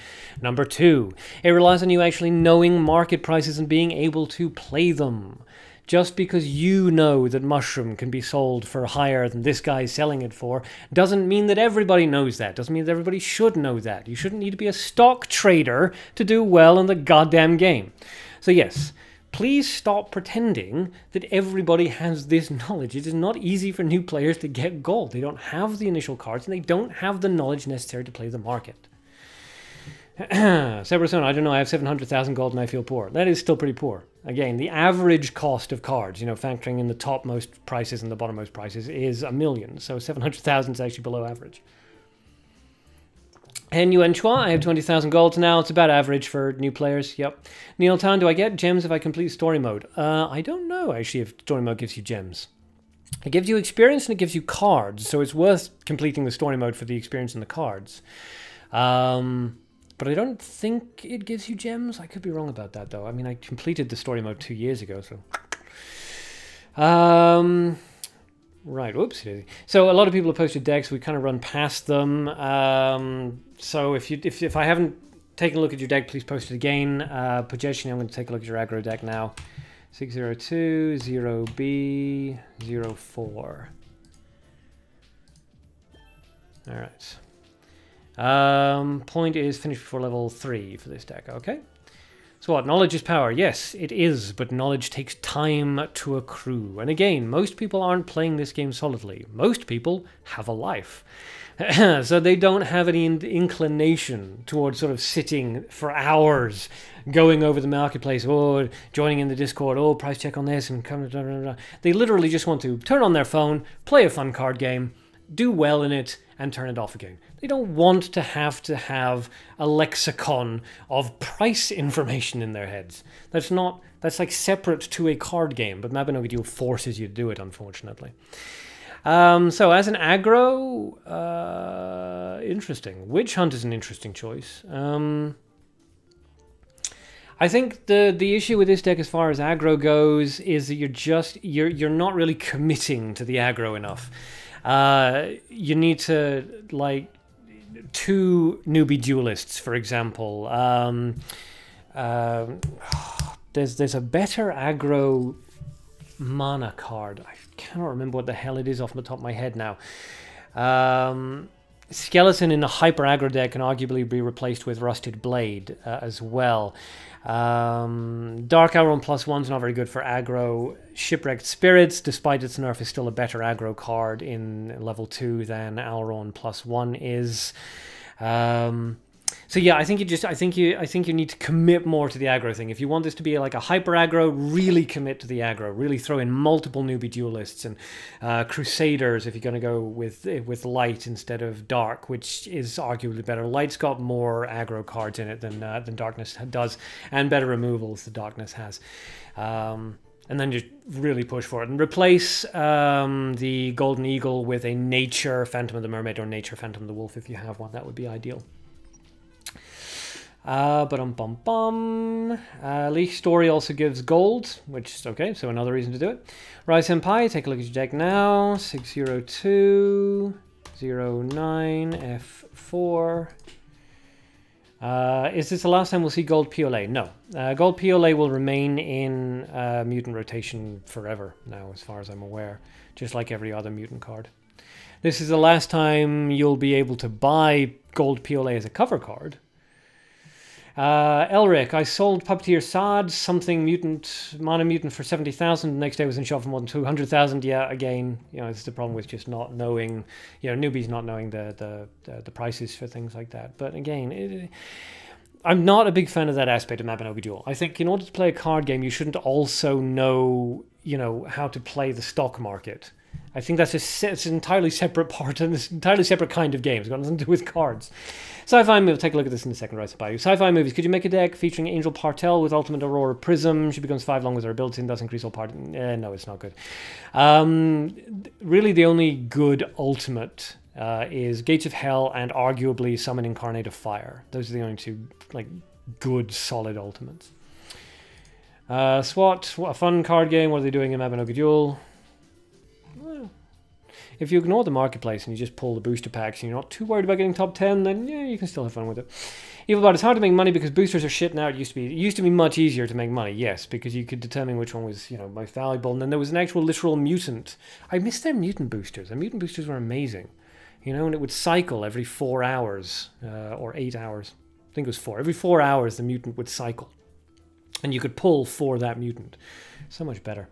A: Number 2, it relies on you actually knowing market prices and being able to play them. Just because you know that Mushroom can be sold for higher than this guy is selling it for doesn't mean that everybody knows that. Doesn't mean that everybody should know that. You shouldn't need to be a stock trader to do well in the goddamn game. So yes, please stop pretending that everybody has this knowledge. It is not easy for new players to get gold. They don't have the initial cards and they don't have the knowledge necessary to play the market. Severson, I don't know, I have 700,000 gold and I feel poor. That is still pretty poor. Again, the average cost of cards, you know, factoring in the topmost prices and the bottommost prices, is 1 million. So 700,000 is actually below average. And Yuan Chua, I have 20,000 gold now. It's about average for new players. Yep. Neil Tan, do I get gems if I complete story mode? I don't know, actually, if story mode gives you gems. It gives you experience and it gives you cards. So it's worth completing the story mode for the experience and the cards. But I don't think it gives you gems. I could be wrong about that, though. I mean, I completed the story mode 2 years ago, so... Right, whoops. So a lot of people have posted decks. We kind of run past them. So if I haven't taken a look at your deck, please post it again. Projection, I'm going to take a look at your aggro deck now. 602, 0B, 04. All right. Point is finished before level 3 for this deck, okay? So what, knowledge is power? Yes, it is, but knowledge takes time to accrue. And again, most people aren't playing this game solidly. Most people have a life. So they don't have any inclination towards sort of sitting for hours, going over the marketplace, or joining in the Discord, oh, price check on this, and come, blah, blah, blah. They literally just want to turn on their phone, play a fun card game, do well in it, and turn it off again. They don't want to have a lexicon of price information in their heads. That's like separate to a card game, but Mabinogi Duel forces you to do it, unfortunately. So as an aggro, interesting. Witch Hunt is an interesting choice. I think the issue with this deck as far as aggro goes is that you're not really committing to the aggro enough. You need to, like, 2 newbie duelists, for example. There's a better aggro mana card. I cannot remember what the hell it is off the top of my head now. Skeleton in a hyper aggro deck can arguably be replaced with Rusted Blade as well. Dark Hour on +1's not very good for aggro. Shipwrecked Spirits, despite its nerf, is still a better aggro card in level 2 than Alron +1 is. So yeah, I think you need to commit more to the aggro thing. If you want this to be like a hyper aggro, really commit to the aggro. Really throw in multiple newbie duelists and Crusaders if you're going to go with light instead of dark, which is arguably better. Light's got more aggro cards in it than darkness does, and better removals than darkness has. And then just really push for it and replace the Golden Eagle with a Nature Phantom of the Mermaid or Nature Phantom of the Wolf if you have one. That would be ideal. Leaf Story also gives gold, which is okay, so another reason to do it. Rise Senpai, take a look at your deck now. 602, 09, F4. Is this the last time we'll see Gold PLA? No. Gold PLA will remain in Mutant rotation forever now, as far as I'm aware, just like every other Mutant card. This is the last time you'll be able to buy Gold PLA as a cover card. Elric, I sold Puppeteer Saad, something mutant, mana mutant for 70,000. The next day was in shop for more than 200,000. Yeah, again, you know, it's the problem with just not knowing, you know, newbies not knowing the prices for things like that. But again, I'm not a big fan of that aspect of Mabinogi Duel. I think in order to play a card game, you shouldn't also know, you know, how to play the stock market. I think that's it's an entirely separate part and it's an entirely separate kind of game. It's got nothing to do with cards. Sci-fi movie, take a look at this in the second right by you. Sci-fi movies, could you make a deck featuring Angel Partel with Ultimate Aurora Prism? She becomes 5 long with her ability and does increase all part. No, it's not good. Really, the only good Ultimate is Gates of Hell and arguably Summon Incarnate of Fire. Those are the only 2 like good, solid Ultimates. SWAT, what a fun card game. What are they doing in Mabinogi Duel? If you ignore the marketplace and you just pull the booster packs and you're not too worried about getting top 10, then yeah, you can still have fun with it. Evil Bart, it's hard to make money because boosters are shit now. It used to be much easier to make money, yes, because you could determine which one was, you know, most valuable. And then there was an actual literal mutant. I missed their mutant boosters. Their mutant boosters were amazing. You know, and it would cycle every 4 hours or 8 hours. I think it was 4. Every 4 hours the mutant would cycle. And you could pull for that mutant. So much better.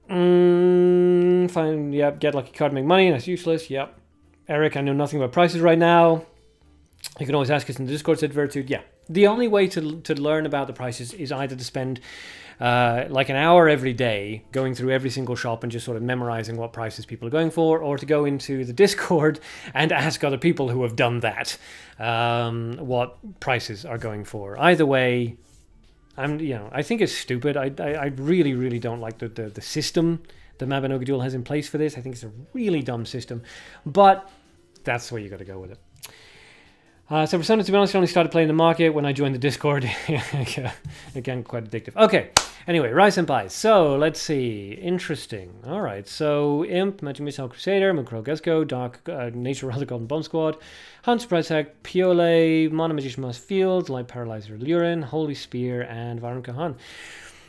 A: Fine, yep, get lucky card, make money, that's useless, yep. Eric, I know nothing about prices right now. You can always ask us in the Discord, said Vertude. Yeah, the only way to learn about the prices is either to spend like an hour every day going through every single shop and just sort of memorizing what prices people are going for, or to go into the Discord and ask other people who have done that what prices are going for. Either way, I think it's stupid. I really, really don't like the system the Mabinogi Duel has in place for this. I think it's a really dumb system, but that's the way you got to go with it. So Persona, to be honest, I only started playing the market when I joined the Discord. Again, quite addictive. Okay, anyway, Rise Senpai. So, let's see. Interesting. Alright, so Imp, Magic Missile Crusader, Mukuro Gesco, Dark Nature Rather Golden Bomb Squad, Hunt Surprise Hack, Piole, Mono Magician Mass Field, Light Paralyzer Lurin, Holy Spear, and Varun Kahan.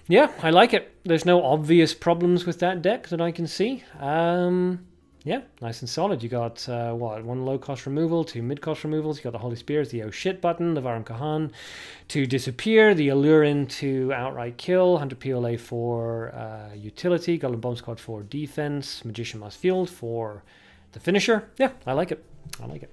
A: Yeah, I like it. There's no obvious problems with that deck that I can see. Yeah, nice and solid. You got, what, 1 low-cost removal, 2 mid-cost removals. You got the Holy Spears, the oh shit button, the Varun Kahan to disappear, the Allurin to outright kill, Hunter PLA for utility, Golden Bomb Squad for defense, Magician Mass Field for the finisher. Yeah, I like it. I like it.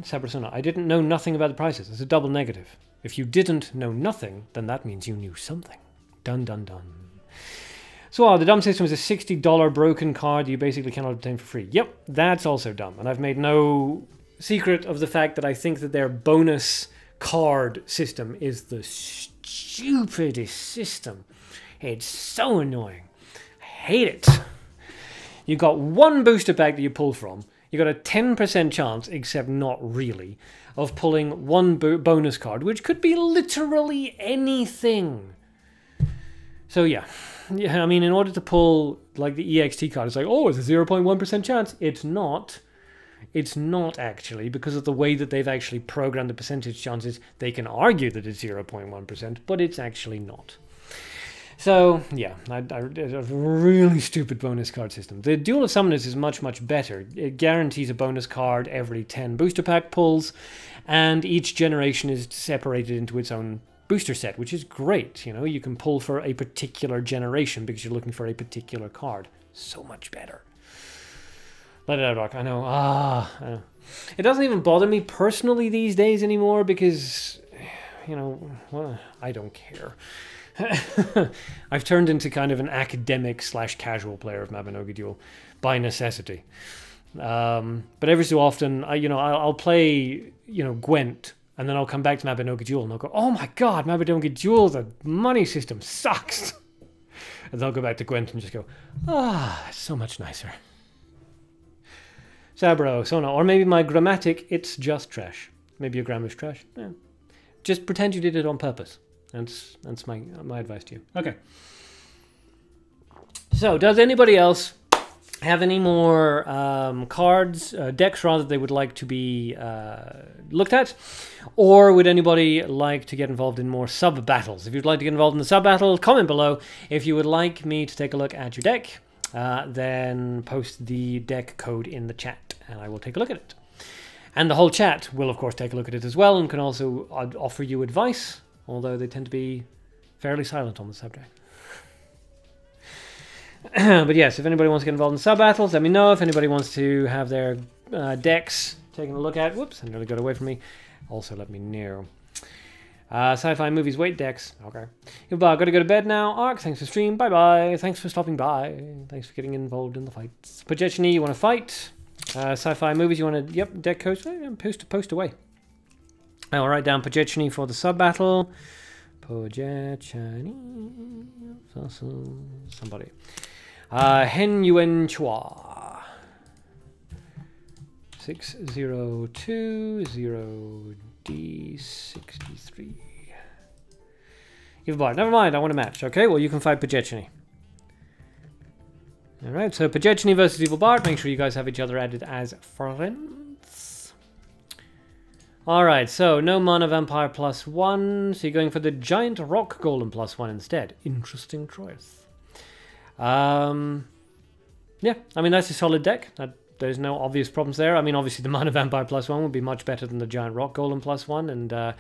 A: Sabrasuna, I didn't know nothing about the prices. It's a double negative. If you didn't know nothing, then that means you knew something. Dun dun dun. So the dumb system is a $60 broken card you basically cannot obtain for free. Yep, that's also dumb. And I've made no secret of the fact that I think that their bonus card system is the stupidest system. It's so annoying. I hate it. You got 1 booster pack that you pull from. You got a 10% chance, except not really, of pulling 1 bonus card, which could be literally anything. So yeah, I mean, in order to pull like the EXT card, it's like, oh, it's a 0.1% chance. It's not. It's not actually, because of the way that they've actually programmed the percentage chances. They can argue that it's 0.1%, but it's actually not. So yeah, it's a really stupid bonus card system. The Duel of Summoners is much, much better. It guarantees a bonus card every 10 booster pack pulls, and each generation is separated into its own booster set, which is great. You know, you can pull for a particular generation because you're looking for a particular card. So much better. Let it out, Doc. I know. I know. It doesn't even bother me personally these days anymore because, you know, well, I don't care. I've turned into kind of an academic / casual player of Mabinogi Duel by necessity. But every so often, I'll play, Gwent. And then I'll come back to Mabinogi Duel and I'll go, oh my god, Mabinogi Duel, the money system sucks. And then I'll go back to Gwent and just go, it's so much nicer. Sabro, Sona, or maybe my grammatic, it's just trash. Maybe your grammar's trash. Yeah. Just pretend you did it on purpose. That's my advice to you. Okay. So, does anybody else have any more cards, decks rather, they would like to be looked at? Or would anybody like to get involved in more sub-battles? If you'd like to get involved in the sub-battle, comment below. If you would like me to take a look at your deck, then post the deck code in the chat, and I will take a look at it. And the whole chat will, of course, take a look at it as well, and can also offer you advice, although they tend to be fairly silent on the subject. But yes, if anybody wants to get involved in sub-battles, let me know. If anybody wants to have their decks taken a look at, whoops, I nearly got away from me, also let me know. Sci-fi movies, wait, decks, okay. Goodbye, gotta go to bed now. Ark, thanks for stream, bye-bye. Thanks for stopping by. Thanks for getting involved in the fights. Pajechny, you want to fight? Sci-fi movies, you want to, yep, deck coach, post away. I'll write down Pajechny for the sub-battle. Pajechny, somebody. Hen Yuen Chua. 6020D63. Give a bar. Never mind, I want a match. Okay, well, you can fight Pajechny. Alright, so Pajechny versus Evil Bart. Make sure you guys have each other added as friends. Alright, so no Mana Vampire +1. So you're going for the Giant Rock Golem +1 instead. Interesting choice. Yeah, I mean, that's a solid deck. There's no obvious problems there. I mean, obviously the Mana Vampire +1 would be much better than the Giant Rock Golem +1, and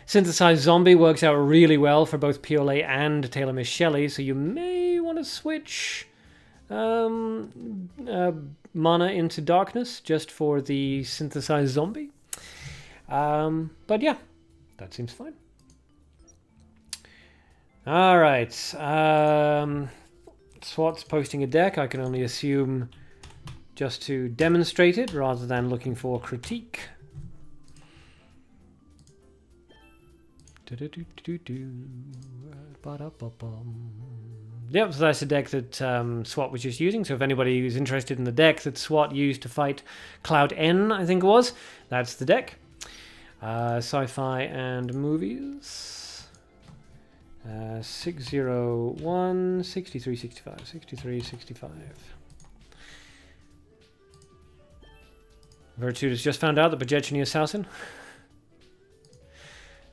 A: Synthesized Zombie works out really well for both PLA and Taylor Miss Shelley, so you may want to switch mana into darkness just for the synthesized zombie. But yeah, that seems fine. All right. SWAT's posting a deck. I can only assume just to demonstrate it rather than looking for critique. Yep, so that's the deck that SWAT was just using. So if anybody who's interested in the deck that SWAT used to fight Cloud N, I think it was, that's the deck. Sci-fi and movies. 601, 6365, 6365. Virtue has just found out that Bajechny assassin.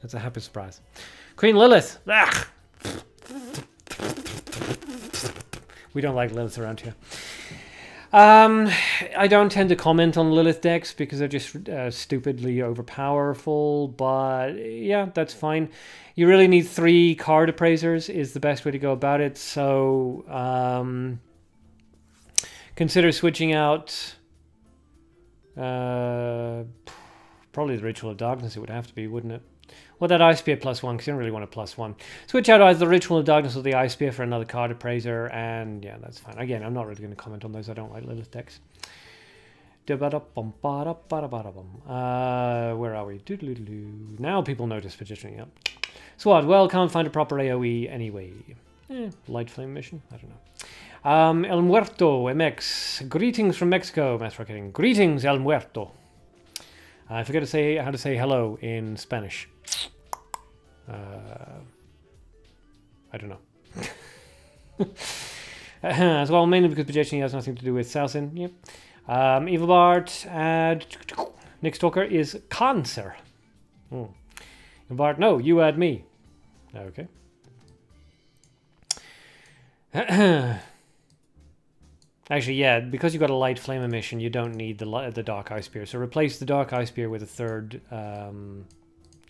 A: That's a happy surprise. Queen Lilith. Ugh. We don't like Lilith around here. I don't tend to comment on Lilith decks because they're just stupidly overpowerful, but yeah, that's fine. You really need 3 card appraisers is the best way to go about it, so consider switching out probably the Ritual of Darkness. It would have to be, wouldn't it? Well, that Ice Spear +1, because you don't really want a +1. Switch out either the Ritual of Darkness or the Ice Spear for another card appraiser, and yeah, that's fine. Again, I'm not really going to comment on those. I don't like Lilith decks. Where are we? Now people notice Petitioning up. SWAT, well, can't find a proper AoE anyway. Light Flame mission? I don't know. El Muerto, MX. Greetings from Mexico. Mass Rocketing. Greetings, El Muerto. I forget to say how to say hello in Spanish. I don't know. As well, mainly because Bajechny has nothing to do with Salsin. Yep. Evil Bart and Nick Stalker is Cancer. Bart, no, you add me. Okay. Actually, yeah, because you've got a light flame emission, you don't need the Dark Ice Spear. So replace the Dark Ice Spear with a 3rd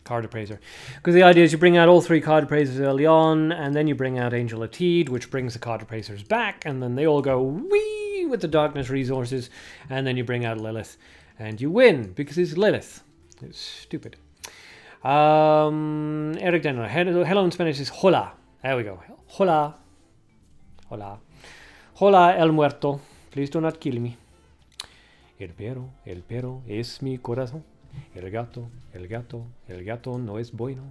A: card appraiser. Because the idea is you bring out all 3 card appraisers early on, and then you bring out Angel of Teed, which brings the card appraisers back, and then they all go wee with the darkness resources, and then you bring out Lilith, and you win, because it's Lilith. It's stupid. Eric Denner, hello in Spanish is hola. There we go. Hola. Hola. Hola, El Muerto. Please do not kill me. El perro es mi corazón. El gato no es bueno.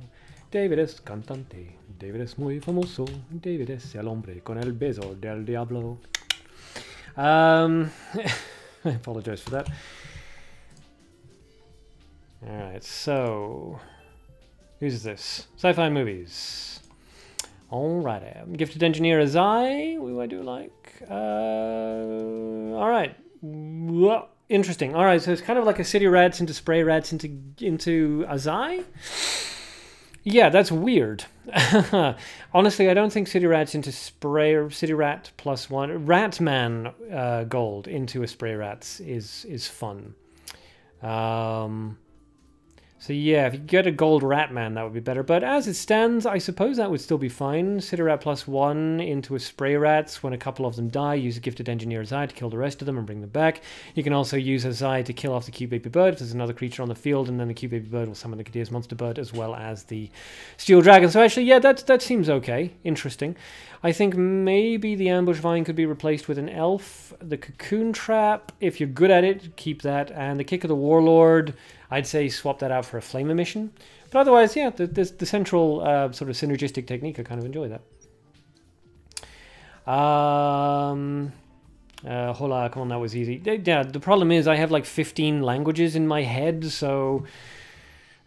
A: David es cantante. David es muy famoso. David es el hombre con el beso del diablo. I apologize for that. Alright, so... who's this? Sci-fi movies. Alrighty. Gifted Engineer Azai. Who I do like. Alright. Interesting. Alright, so it's kind of like a City Rats into Spray Rats into Azai. Yeah, that's weird. Honestly, I don't think City Rats into Spray or City Rat +1. Ratman gold into a Spray Rats is fun. So yeah, if you get a gold Ratman, that would be better. But as it stands, I suppose that would still be fine. Cityrat +1 into a Spray Rats. When a couple of them die, use a Gifted Engineer Azai to kill the rest of them and bring them back. You can also use Azai to kill off the Cube Baby Bird if there's another creature on the field, and then the Cube Baby Bird will summon the Kadir's Monster Bird as well as the Steel Dragon. So actually, yeah, that seems okay. Interesting. I think maybe the Ambush Vine could be replaced with an Elf. The Cocoon Trap, if you're good at it, keep that. And the Kick of the Warlord, I'd say swap that out for a Flame Emission. But otherwise, yeah, the central sort of synergistic technique, I kind of enjoy that. Hola, come on, that was easy. Yeah, the problem is I have like 15 languages in my head, so...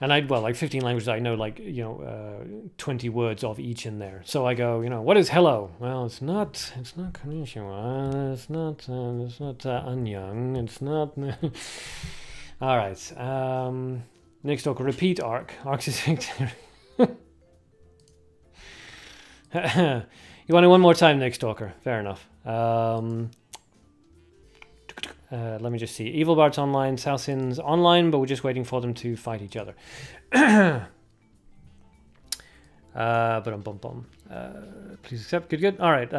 A: And like 15 languages, I know like, 20 words of each in there. So I go, what is hello? Well, it's not konnichiwa, it's not annyeong, it's not... All right. Next talk, repeat arc. Arc is victory. You want it one more time, next talker. Fair enough. Let me just see. Evil Bart's online, Salsin's online, but we're just waiting for them to fight each other. Please accept. Good, good. All right.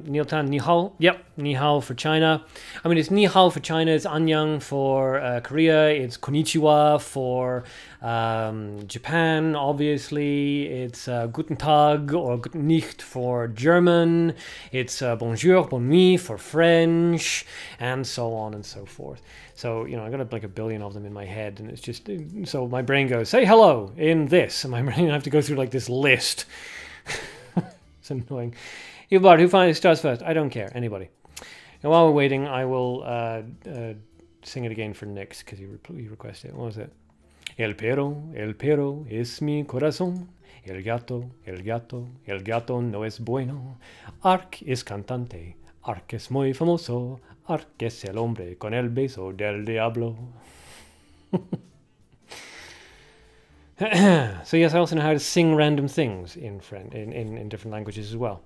A: Neil Tan, ni hao. Yep, ni hao for China. I mean, it's ni hao for China. It's annyeong for Korea. It's konnichiwa for Japan, obviously. It's guten Tag or guten Nicht for German. It's bonjour, bonne nuit for French, and so on and so forth. So, you know, I got like a billion of them in my head, and it's just, so my brain goes, say hello in this, and my brain, I have to go through like this list. It's annoying. You, Bart, who finally starts first? I don't care. Anybody. And while we're waiting, I will sing it again for Nix, because he requested it. What was it? El perro es mi corazón. El gato no es bueno. Arc es cantante. Arc es muy famoso. Arc es el hombre con el beso del diablo. So yes, I also know how to sing random things in different languages as well.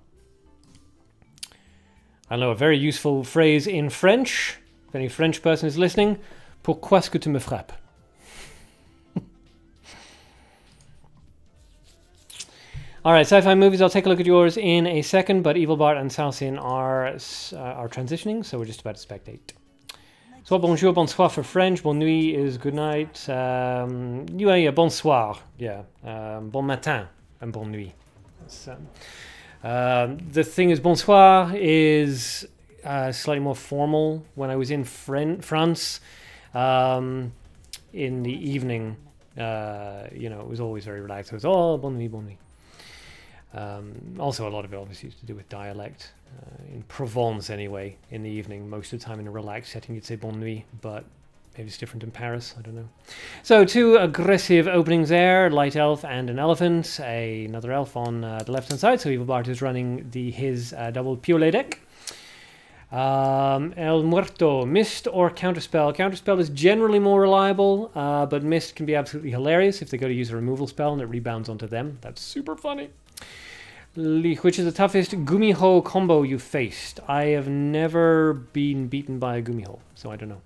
A: I know a very useful phrase in French. If any French person is listening, pourquoi est-ce que tu me frappes? Alright, sci-fi movies, I'll take a look at yours in a second, but Evil Bart and Salsin are transitioning, so we're just about to spectate. So bonjour, bonsoir for French. Bonne nuit is good night. Yeah, bonsoir. Yeah. Bon matin and bonne nuit. The thing is, bonsoir is slightly more formal. When I was in France, in the evening, you know, it was always very relaxed. It was, oh, bonne nuit, bonne nuit. Also, a lot of it obviously used to do with dialect. In Provence, anyway, in the evening, most of the time in a relaxed setting, you'd say bonne nuit, but maybe it's different in Paris, I don't know. So, two aggressive openings there, Light Elf and an Elephant, another Elf on the left-hand side, so Evil Bart is running his double Piolet deck. El Muerto, Mist or Counterspell. Counterspell is generally more reliable, but Mist can be absolutely hilarious if they go to use a removal spell and it rebounds onto them. That's super funny. Which is the toughest Gumiho combo you faced? I have never been beaten by a Gumiho, so I don't know.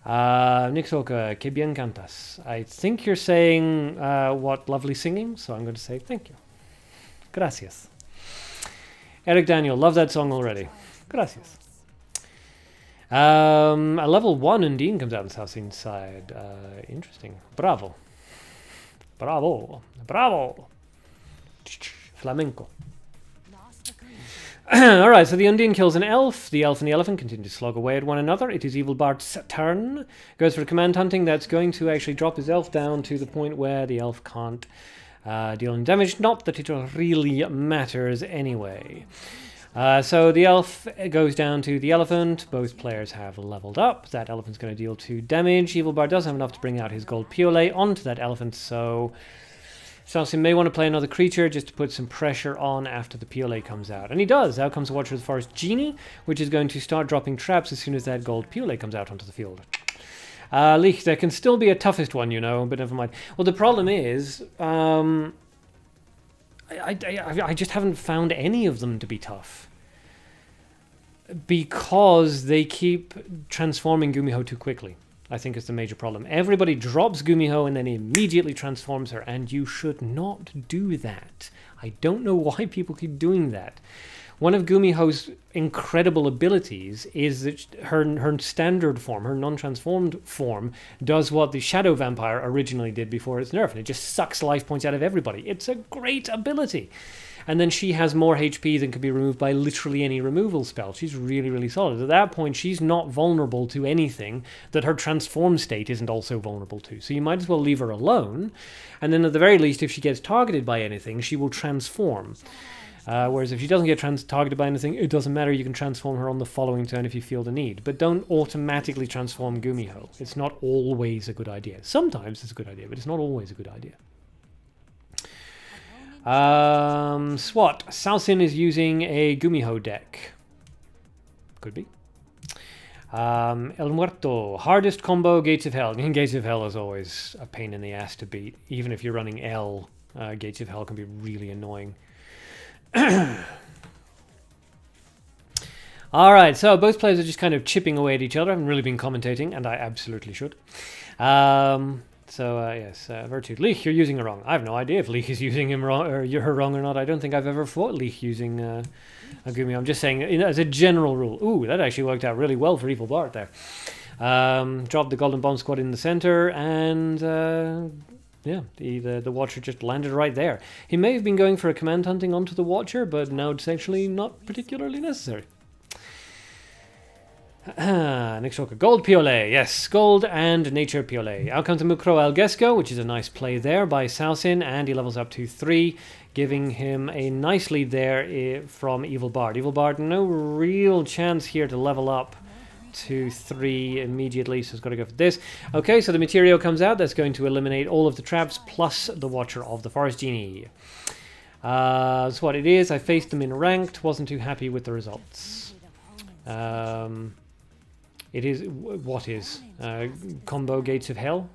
A: Nixoka, que bien cantas. I think you're saying what lovely singing, so I'm going to say thank you. Gracias. Eric Daniel, love that song already. Gracias. A level 1 Undine comes out on South Scene side. Interesting. Bravo. Bravo. Bravo. Flamenco. Alright, so the Undine kills an elf. The elf and the elephant continue to slog away at one another. It is Evil Bart's turn. Goes for command hunting. That's going to actually drop his elf down to the point where the elf can't deal any damage. Not that it really matters anyway. So the elf goes down to the elephant. Both players have leveled up. That elephant's going to deal 2 damage. Evil Bart does have enough to bring out his gold piolet onto that elephant, so Salsin may want to play another creature just to put some pressure on after the piolet comes out. And he does. Out comes the Watcher of the Forest Genie, which is going to start dropping traps as soon as that gold piolet comes out onto the field. Leech, there can still be a toughest one, you know, but never mind. Well, the problem is, I just haven't found any of them to be tough. Because they keep transforming Gumiho too quickly. I think is the major problem. Everybody drops Gumiho and then immediately transforms her, and you should not do that. I don't know why people keep doing that. One of Gumiho's incredible abilities is that her standard form, her non-transformed form, does what the Shadow Vampire originally did before its nerf, and it just sucks life points out of everybody. It's a great ability. And then she has more HP than can be removed by literally any removal spell. She's really, really solid. At that point, she's not vulnerable to anything that her transform state isn't also vulnerable to. So you might as well leave her alone. And then at the very least, if she gets targeted by anything, she will transform. Whereas if she doesn't get targeted by anything, it doesn't matter. You can transform her on the following turn if you feel the need. But don't automatically transform Gumiho. It's not always a good idea. Sometimes it's a good idea, but it's not always a good idea. SWAT. Salsin is using a Gumiho deck. Could be. El Muerto. Hardest combo, Gates of Hell. Gates of Hell is always a pain in the ass to beat. Even if you're running L, Gates of Hell can be really annoying. Alright, so both players are just kind of chipping away at each other. I haven't really been commentating, and I absolutely should. So, yes, Virtue. Leek, you're using it wrong. I have no idea if Leek is using him wrong or her wrong or not. I don't think I've ever fought Leek using Agumi. I'm just saying, as a general rule. Ooh, that actually worked out really well for Evil Bart there. Dropped the Golden Bomb Squad in the center, and yeah, the Watcher just landed right there. He may have been going for a command hunting onto the Watcher, but now it's actually not particularly necessary. Next Shoka. Gold Piolet, yes, gold and nature Piolet. Out comes the Mukro Algesco, which is a nice play there by Sausin, and he levels up to 3, giving him a nice lead there from Evil Bart. Evil Bart, no real chance here to level up to 3 immediately, so he's got to go for this. Okay, so the Materio comes out. That's going to eliminate all of the traps plus the Watcher of the Forest Genie. That's what it is. I faced him in ranked, wasn't too happy with the results. It is, what is? Combo Gates of Hell?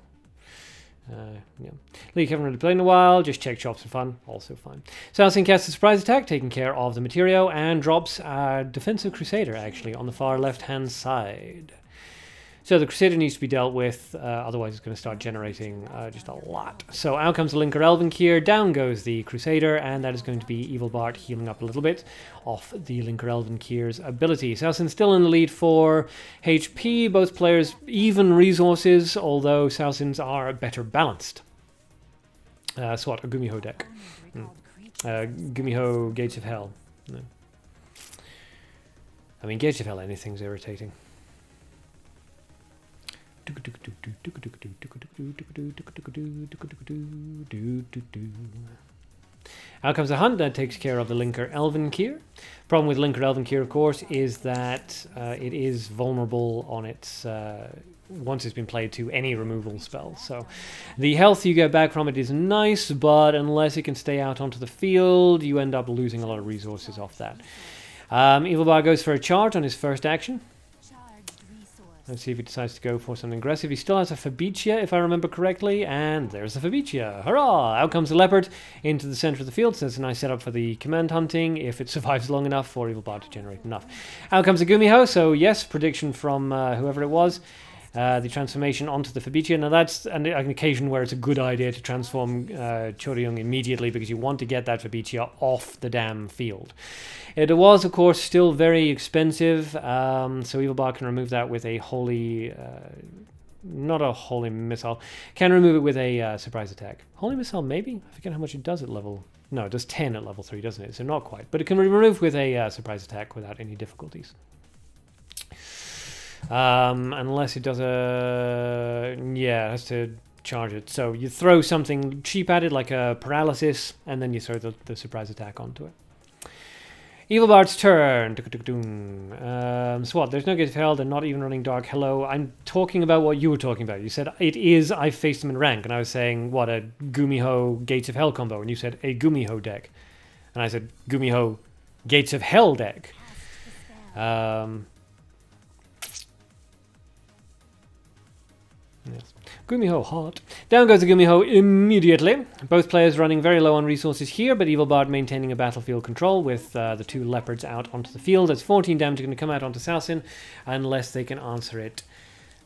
A: Yeah. Leek haven't really played in a while, just check chops for fun, also fine. Sausin casts a surprise attack, taking care of the Materio, and drops a defensive Crusader, actually, on the far left-hand side. So the Crusader needs to be dealt with, otherwise it's going to start generating just a lot. So out comes the Linker Elven Kier, down goes the Crusader, and that is going to be Evil Bart healing up a little bit off the Linker Elven Kier's ability. Sausin still in the lead for HP, both players even resources, although Sausin's are better balanced. Swat, a Gumiho deck. Gumiho Gates of Hell. No. I mean, Gates of Hell, anything's irritating. Out comes the hunt that takes care of the Linker Elven Kier. Problem with Linker Elven Kier, of course, is that it is vulnerable on its once it's been played to any removal spell. So the health you get back from it is nice, but unless it can stay out onto the field, you end up losing a lot of resources off that. Evil Bart goes for a charge on his first action. Let's see if he decides to go for something aggressive. He still has a Fabicia, if I remember correctly, and there's the Fabicia. Hurrah! Out comes the Leopard into the center of the field, so that's a nice setup for the command hunting, if it survives long enough for Evil Bart to generate enough. Out comes the Gumiho, so yes, prediction from whoever it was. The transformation onto the Fabicia. Now that's an occasion where it's a good idea to transform Choryung immediately, because you want to get that Fabicia off the damn field. It was, of course, still very expensive, so Evil Bart can remove that with a holy... not a holy missile. Can remove it with a surprise attack. Holy missile, maybe? I forget how much it does at level... No, it does 10 at level 3, doesn't it? So not quite. But it can be removed with a surprise attack without any difficulties. Unless it does a... Yeah, it has to charge it. So you throw something cheap at it, like a paralysis, and then you throw the surprise attack onto it. Evil Bart's turn. Swat, there's no Gate of Hell, they're not even running Dark Hello. I'm talking about what you were talking about. You said, it is, I faced him in rank, and I was saying, what, a Gumiho Gates of Hell combo, and you said, a Gumiho deck. And I said, Gumiho Gates of Hell deck. Yes. Gumiho hot. Down goes the Gumiho immediately. Both players running very low on resources here, but Evil Bart maintaining a battlefield control with the 2 leopards out onto the field. That's 14 damage going to come out onto Sausin, unless they can answer it.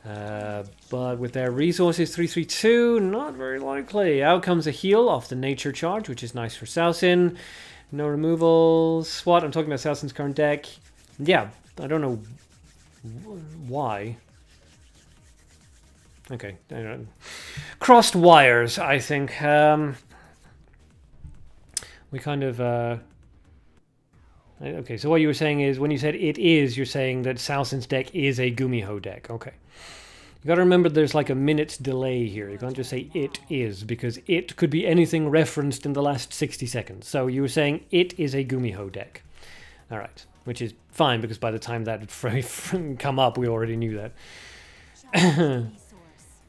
A: But with their resources 332, not very likely. Out comes a heal off the nature charge, which is nice for Sausin. No removals. Swat, I'm talking about Sausin's current deck. Yeah, I don't know why. Okay, I don't know. Crossed wires, I think. We kind of... Okay, so what you were saying is, when you said it is, you're saying that Sausin's deck is a Gumiho deck. Okay. You gotta remember there's like a minute's delay here. You can't just say it is, because it could be anything referenced in the last 60 seconds. So you were saying it is a Gumiho deck. Alright, which is fine, because by the time that had come up, we already knew that.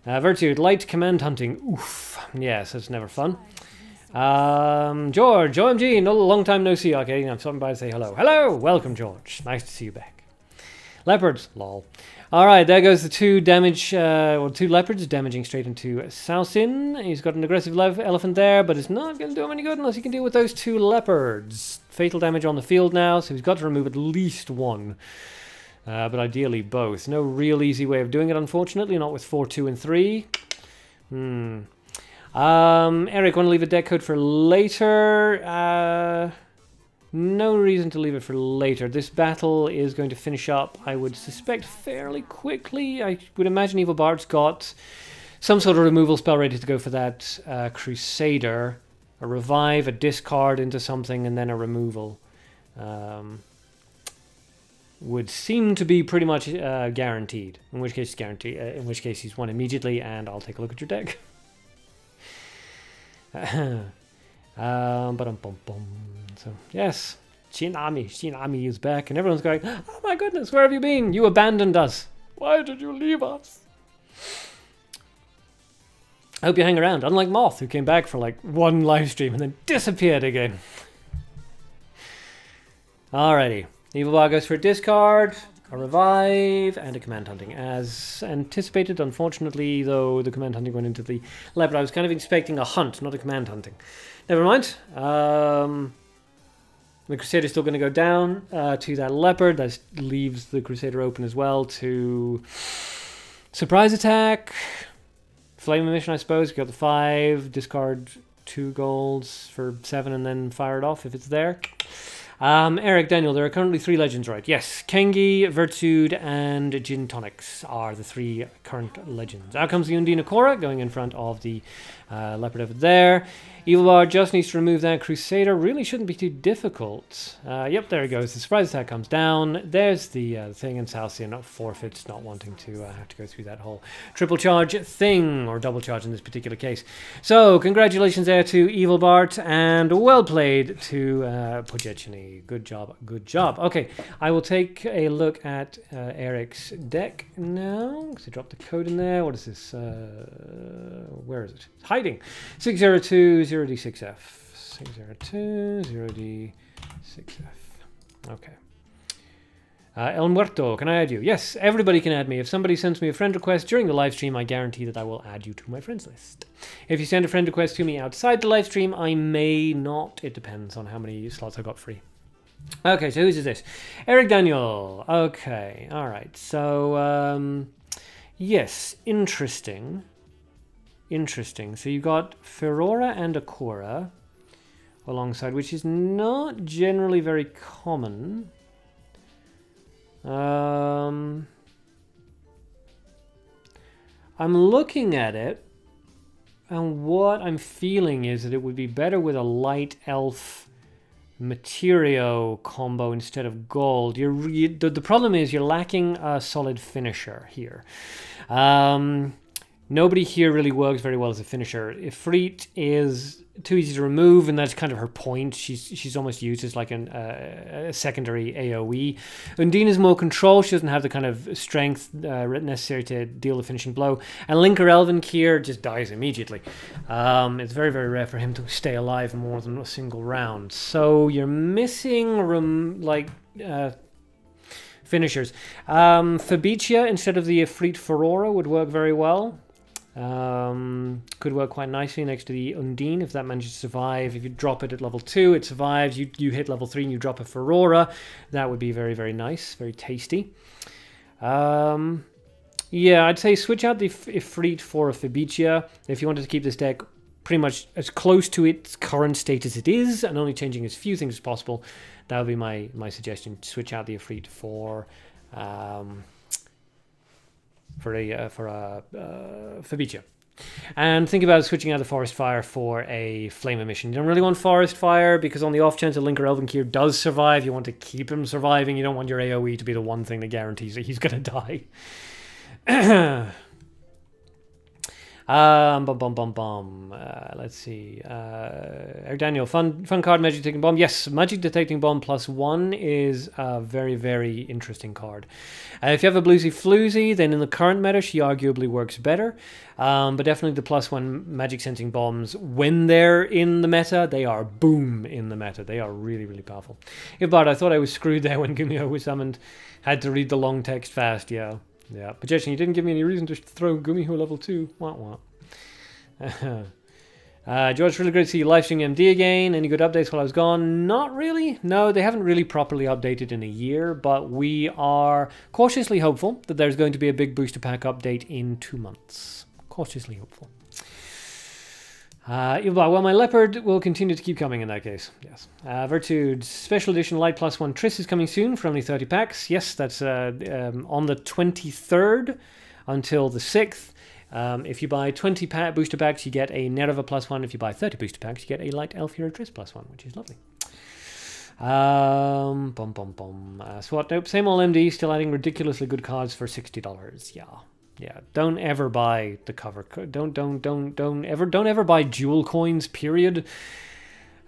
A: Virtue, light command hunting. Oof. Yes, that's never fun. George, OMG, no, long time no see, Arcadean. I'm stopping by to say hello. Hello! Welcome, George. Nice to see you back. Leopards, lol. Alright, there goes the 2 damage, well, 2 leopards damaging straight into Sausin. He's got an aggressive elephant there, but it's not going to do him any good unless he can deal with those 2 leopards. Fatal damage on the field now, so he's got to remove at least 1. But ideally both. No real easy way of doing it, unfortunately, not with 4, 2, and 3. Eric, want to leave a deck code for later? No reason to leave it for later. This battle is going to finish up, I would suspect, fairly quickly. I would imagine Evil Bart's got some sort of removal spell ready to go for that Crusader. A revive, a discard into something, and then a removal. Would seem to be pretty much guaranteed. In which case, he's won immediately, and I'll take a look at your deck. So, yes, Nami is back, and everyone's going, oh my goodness, where have you been? You abandoned us. Why did you leave us? I hope you hang around, unlike Moth, who came back for like one live stream and then disappeared again. Alrighty, Evil Bart goes for a discard, a revive, and a command hunting. As anticipated, unfortunately, though, the command hunting went into the leopard. I was kind of expecting a hunt, not a command hunting. Never mind. The Crusader is still going to go down to that leopard. That leaves the Crusader open as well to surprise attack. Flame emission, I suppose. You got the 5, discard 2 golds for 7, and then fire it off if it's there. Eric, Daniel, there are currently 3 legends, right? Yes, Kengi, Virtude, and Gin Tonics are the 3 current legends. Out comes the Undine Akora, going in front of the leopard over there. Evil Bart just needs to remove that Crusader. Really shouldn't be too difficult. Yep, there it goes. The surprise attack comes down. There's the thing, and Salcian forfeits, not wanting to have to go through that whole triple charge thing, or double charge in this particular case. So, congratulations there to Evil Bart, and well played to Pojechny. Good job, good job. Okay, I will take a look at Eric's deck now, because I dropped the code in there. What is this? Where is it? Hiding. 602 0D6F. 602 0D6F. Okay. El Muerto, can I add you? Yes, everybody can add me. If somebody sends me a friend request during the live stream, I guarantee that I will add you to my friends list. If you send a friend request to me outside the live stream, I may not. It depends on how many slots I got free. Okay, so whose is this? Eric Daniel. Okay, all right. So, yes, interesting. Interesting. So you've got Ferora and Akora alongside, which is not generally very common. I'm looking at it, and what I'm feeling is that it would be better with a light elf Materio combo instead of gold. The problem is you're lacking a solid finisher here. Nobody here really works very well as a finisher. Ifrit is too easy to remove, and that's kind of her point. She's almost used as like a secondary AoE. Undine is more control. She doesn't have the kind of strength necessary to deal the finishing blow. And Linker Elven here just dies immediately. It's very, very rare for him to stay alive more than a single round. So you're missing finishers. Fabicia instead of the Ifrit Ferora would work very well. Could work quite nicely next to the Undine if that manages to survive. If you drop it at level 2, it survives. You hit level 3 and you drop a Ferora. That would be very, very nice, very tasty. Yeah, I'd say switch out the Ifrit for a Fabicia if you wanted to keep this deck pretty much as close to its current state as it is, and only changing as few things as possible. That would be my suggestion. Switch out the Ifrit for Fabicia. And think about switching out the Forest Fire for a Flame Emission. You don't really want Forest Fire because on the off chance that Linker Elvenkier does survive, you want to keep him surviving. You don't want your AoE to be the one thing that guarantees that he's going to die. Let's see. Eric Daniel, fun card, Magic Detecting Bomb. Yes, Magic Detecting Bomb +1 is a very, very interesting card. If you have a Bluesy Floozy, then in the current meta, she arguably works better. But definitely the +1 Magic Sensing Bombs, when they're in the meta, they are boom in the meta. They are really, really powerful. Yeah, but I thought I was screwed there when Gumiho was summoned. Had to read the long text fast, yeah. Yeah, but Jason, you didn't give me any reason to throw Gumiho level 2. Wah. George, really great to see you live streaming MD again. Any good updates while I was gone? Not really. No, they haven't really properly updated in a year, but we are cautiously hopeful that there's going to be a big booster pack update in 2 months. Cautiously hopeful. Well, my leopard will continue to keep coming in that case. Yes. Virtude Special Edition Light +1 Triss is coming soon for only 30 packs. Yes, that's on the 23rd until the 6th. If you buy 20 booster packs, you get a Nerva +1. If you buy 30 booster packs, you get a Light Elf Hero Triss +1, which is lovely. SWAT, nope. Same old MD, still adding ridiculously good cards for $60. Yeah. Yeah, don't ever buy the cover. Don't ever buy jewel coins, period.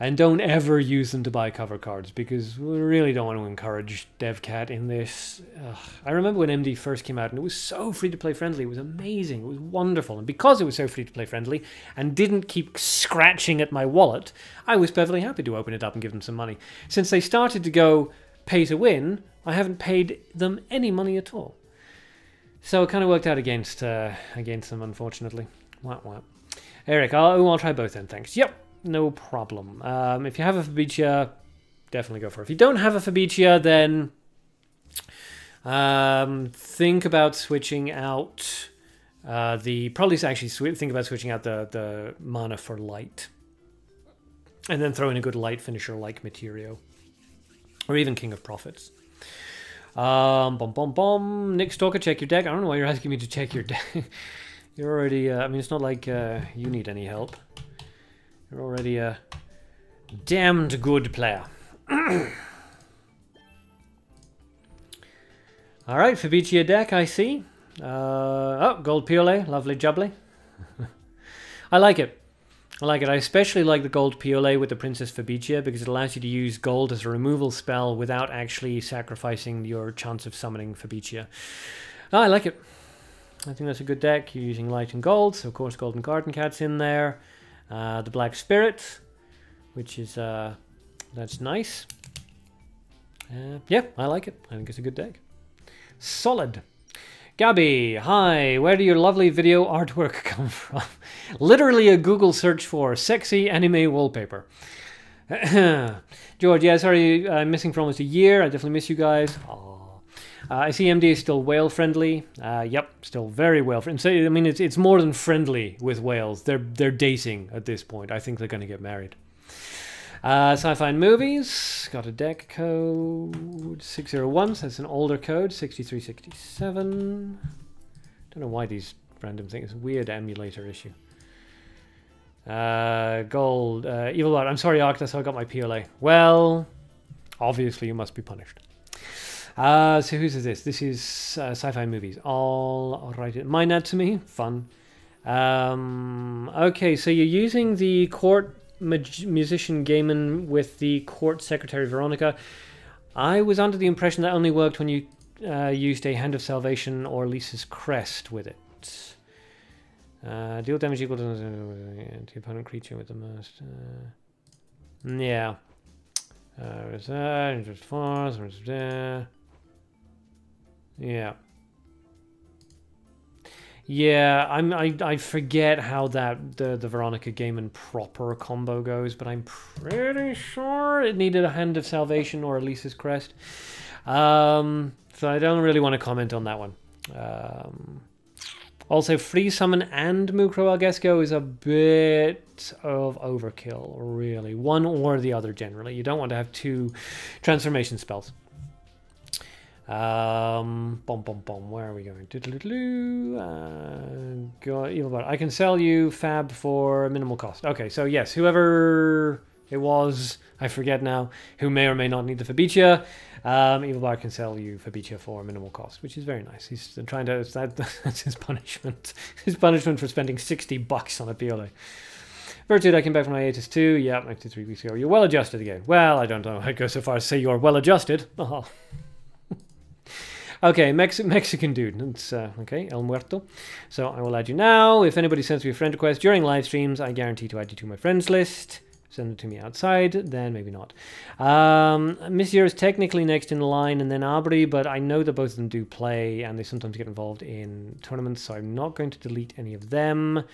A: And don't ever use them to buy cover cards, because we really don't want to encourage DevCat in this. I remember when MD first came out and it was so free-to-play friendly. It was amazing. It was wonderful. And because it was so free-to-play friendly and didn't keep scratching at my wallet, I was perfectly happy to open it up and give them some money. Since they started to go pay to win, I haven't paid them any money at all. So it kind of worked out against them, unfortunately. Wah. Eric, I'll try both then, thanks. Yep, no problem. If you have a Fabicia, definitely go for it. If you don't have a Fabicia, then think about switching out think about switching out the mana for light. And then throw in a good light finisher like Materio. Or even King of Prophets. Nick Stalker, check your deck. I don't know why you're asking me to check your deck. You're already, I mean, it's not like you need any help. You're already a damned good player. Alright, Fabicia deck, I see. Oh, gold Piole, lovely jubbly. I like it. I especially like the gold Piole with the Princess Fabicia because it allows you to use gold as a removal spell without actually sacrificing your chance of summoning Fabicia. I like it. I think that's a good deck. You're using light and gold, so of course Golden Garden Cat's in there. The Black Spirit, which is, that's nice. Yeah, I like it. I think it's a good deck. Solid. Gabby, hi, where do your lovely video artwork come from? Literally a Google search for sexy anime wallpaper. George, yeah, sorry, I'm missing for almost a year. I definitely miss you guys. I see MD is still whale friendly. Yep, still very whale friendly. So, I mean, it's more than friendly with whales. They're dating at this point. I think they're going to get married. Sci-fi movies, got a deck code 601, so that's an older code, 6367. Don't know why these random things, weird emulator issue. Gold, Evil Bart, I'm sorry Arc, that's how I got my PLA. Well, obviously you must be punished. So whose is this? This is sci-fi movies. All right, mine that to me, fun. Okay, so you're using the court musician Gaiman with the court secretary Veronica. I was under the impression that only worked when you used a Hand of Salvation or Lisa's Crest with it. Deal damage equal to the opponent creature with the most. Yeah. Yeah. Yeah, I forget how that the Veronica Gaiman proper combo goes, but I'm pretty sure it needed a Hand of Salvation or Elisa's Crest. So I don't really want to comment on that one. Also, Free Summon and Mukro Algesco is a bit of overkill, really. One or the other, generally. You don't want to have two transformation spells. Where are we going? Evil Bart. I can sell you Fab for minimal cost. Okay, so yes, whoever it was, I forget now, who may or may not need the Fabicia, Evil Bart can sell you Fabicia for minimal cost, which is very nice. He's trying to, that's his punishment. His punishment for spending $60 on a PLA. Virtude, I came back from hiatus too. Yeah, 93 weeks ago. You're well adjusted again. Well, I don't know. I'd go so far as to say you're well adjusted. Oh. Okay, Mexican dude. It's, okay, El Muerto. So I will add you now. If anybody sends me a friend request during live streams, I guarantee to add you to my friends list. Send it to me outside, then maybe not. Monsieur is technically next in line, and then Abri, but I know that both of them do play, and they sometimes get involved in tournaments, so I'm not going to delete any of them.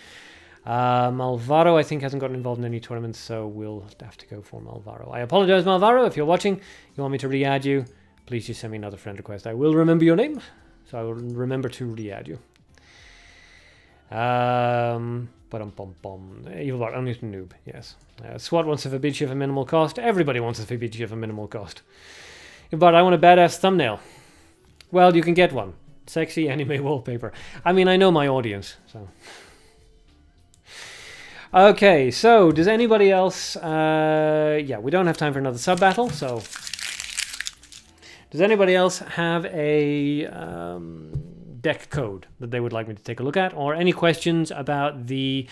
A: Malvaro, I think, hasn't gotten involved in any tournaments, so we'll have to go for Malvaro. I apologize, Malvaro, if you're watching. You want me to re-add you? Please just send me another friend request. I will remember your name, so I will remember to re-add you. Evil Bart, only to noob, yes. SWAT wants a Fabici of a minimal cost. Everybody wants a Fabici of a minimal cost. But I want a badass thumbnail. Well, you can get one. Sexy anime wallpaper. I mean, I know my audience, so... Okay, so does anybody else... yeah, we don't have time for another sub-battle, so... Does anybody else have a deck code that they would like me to take a look at? Or any questions about the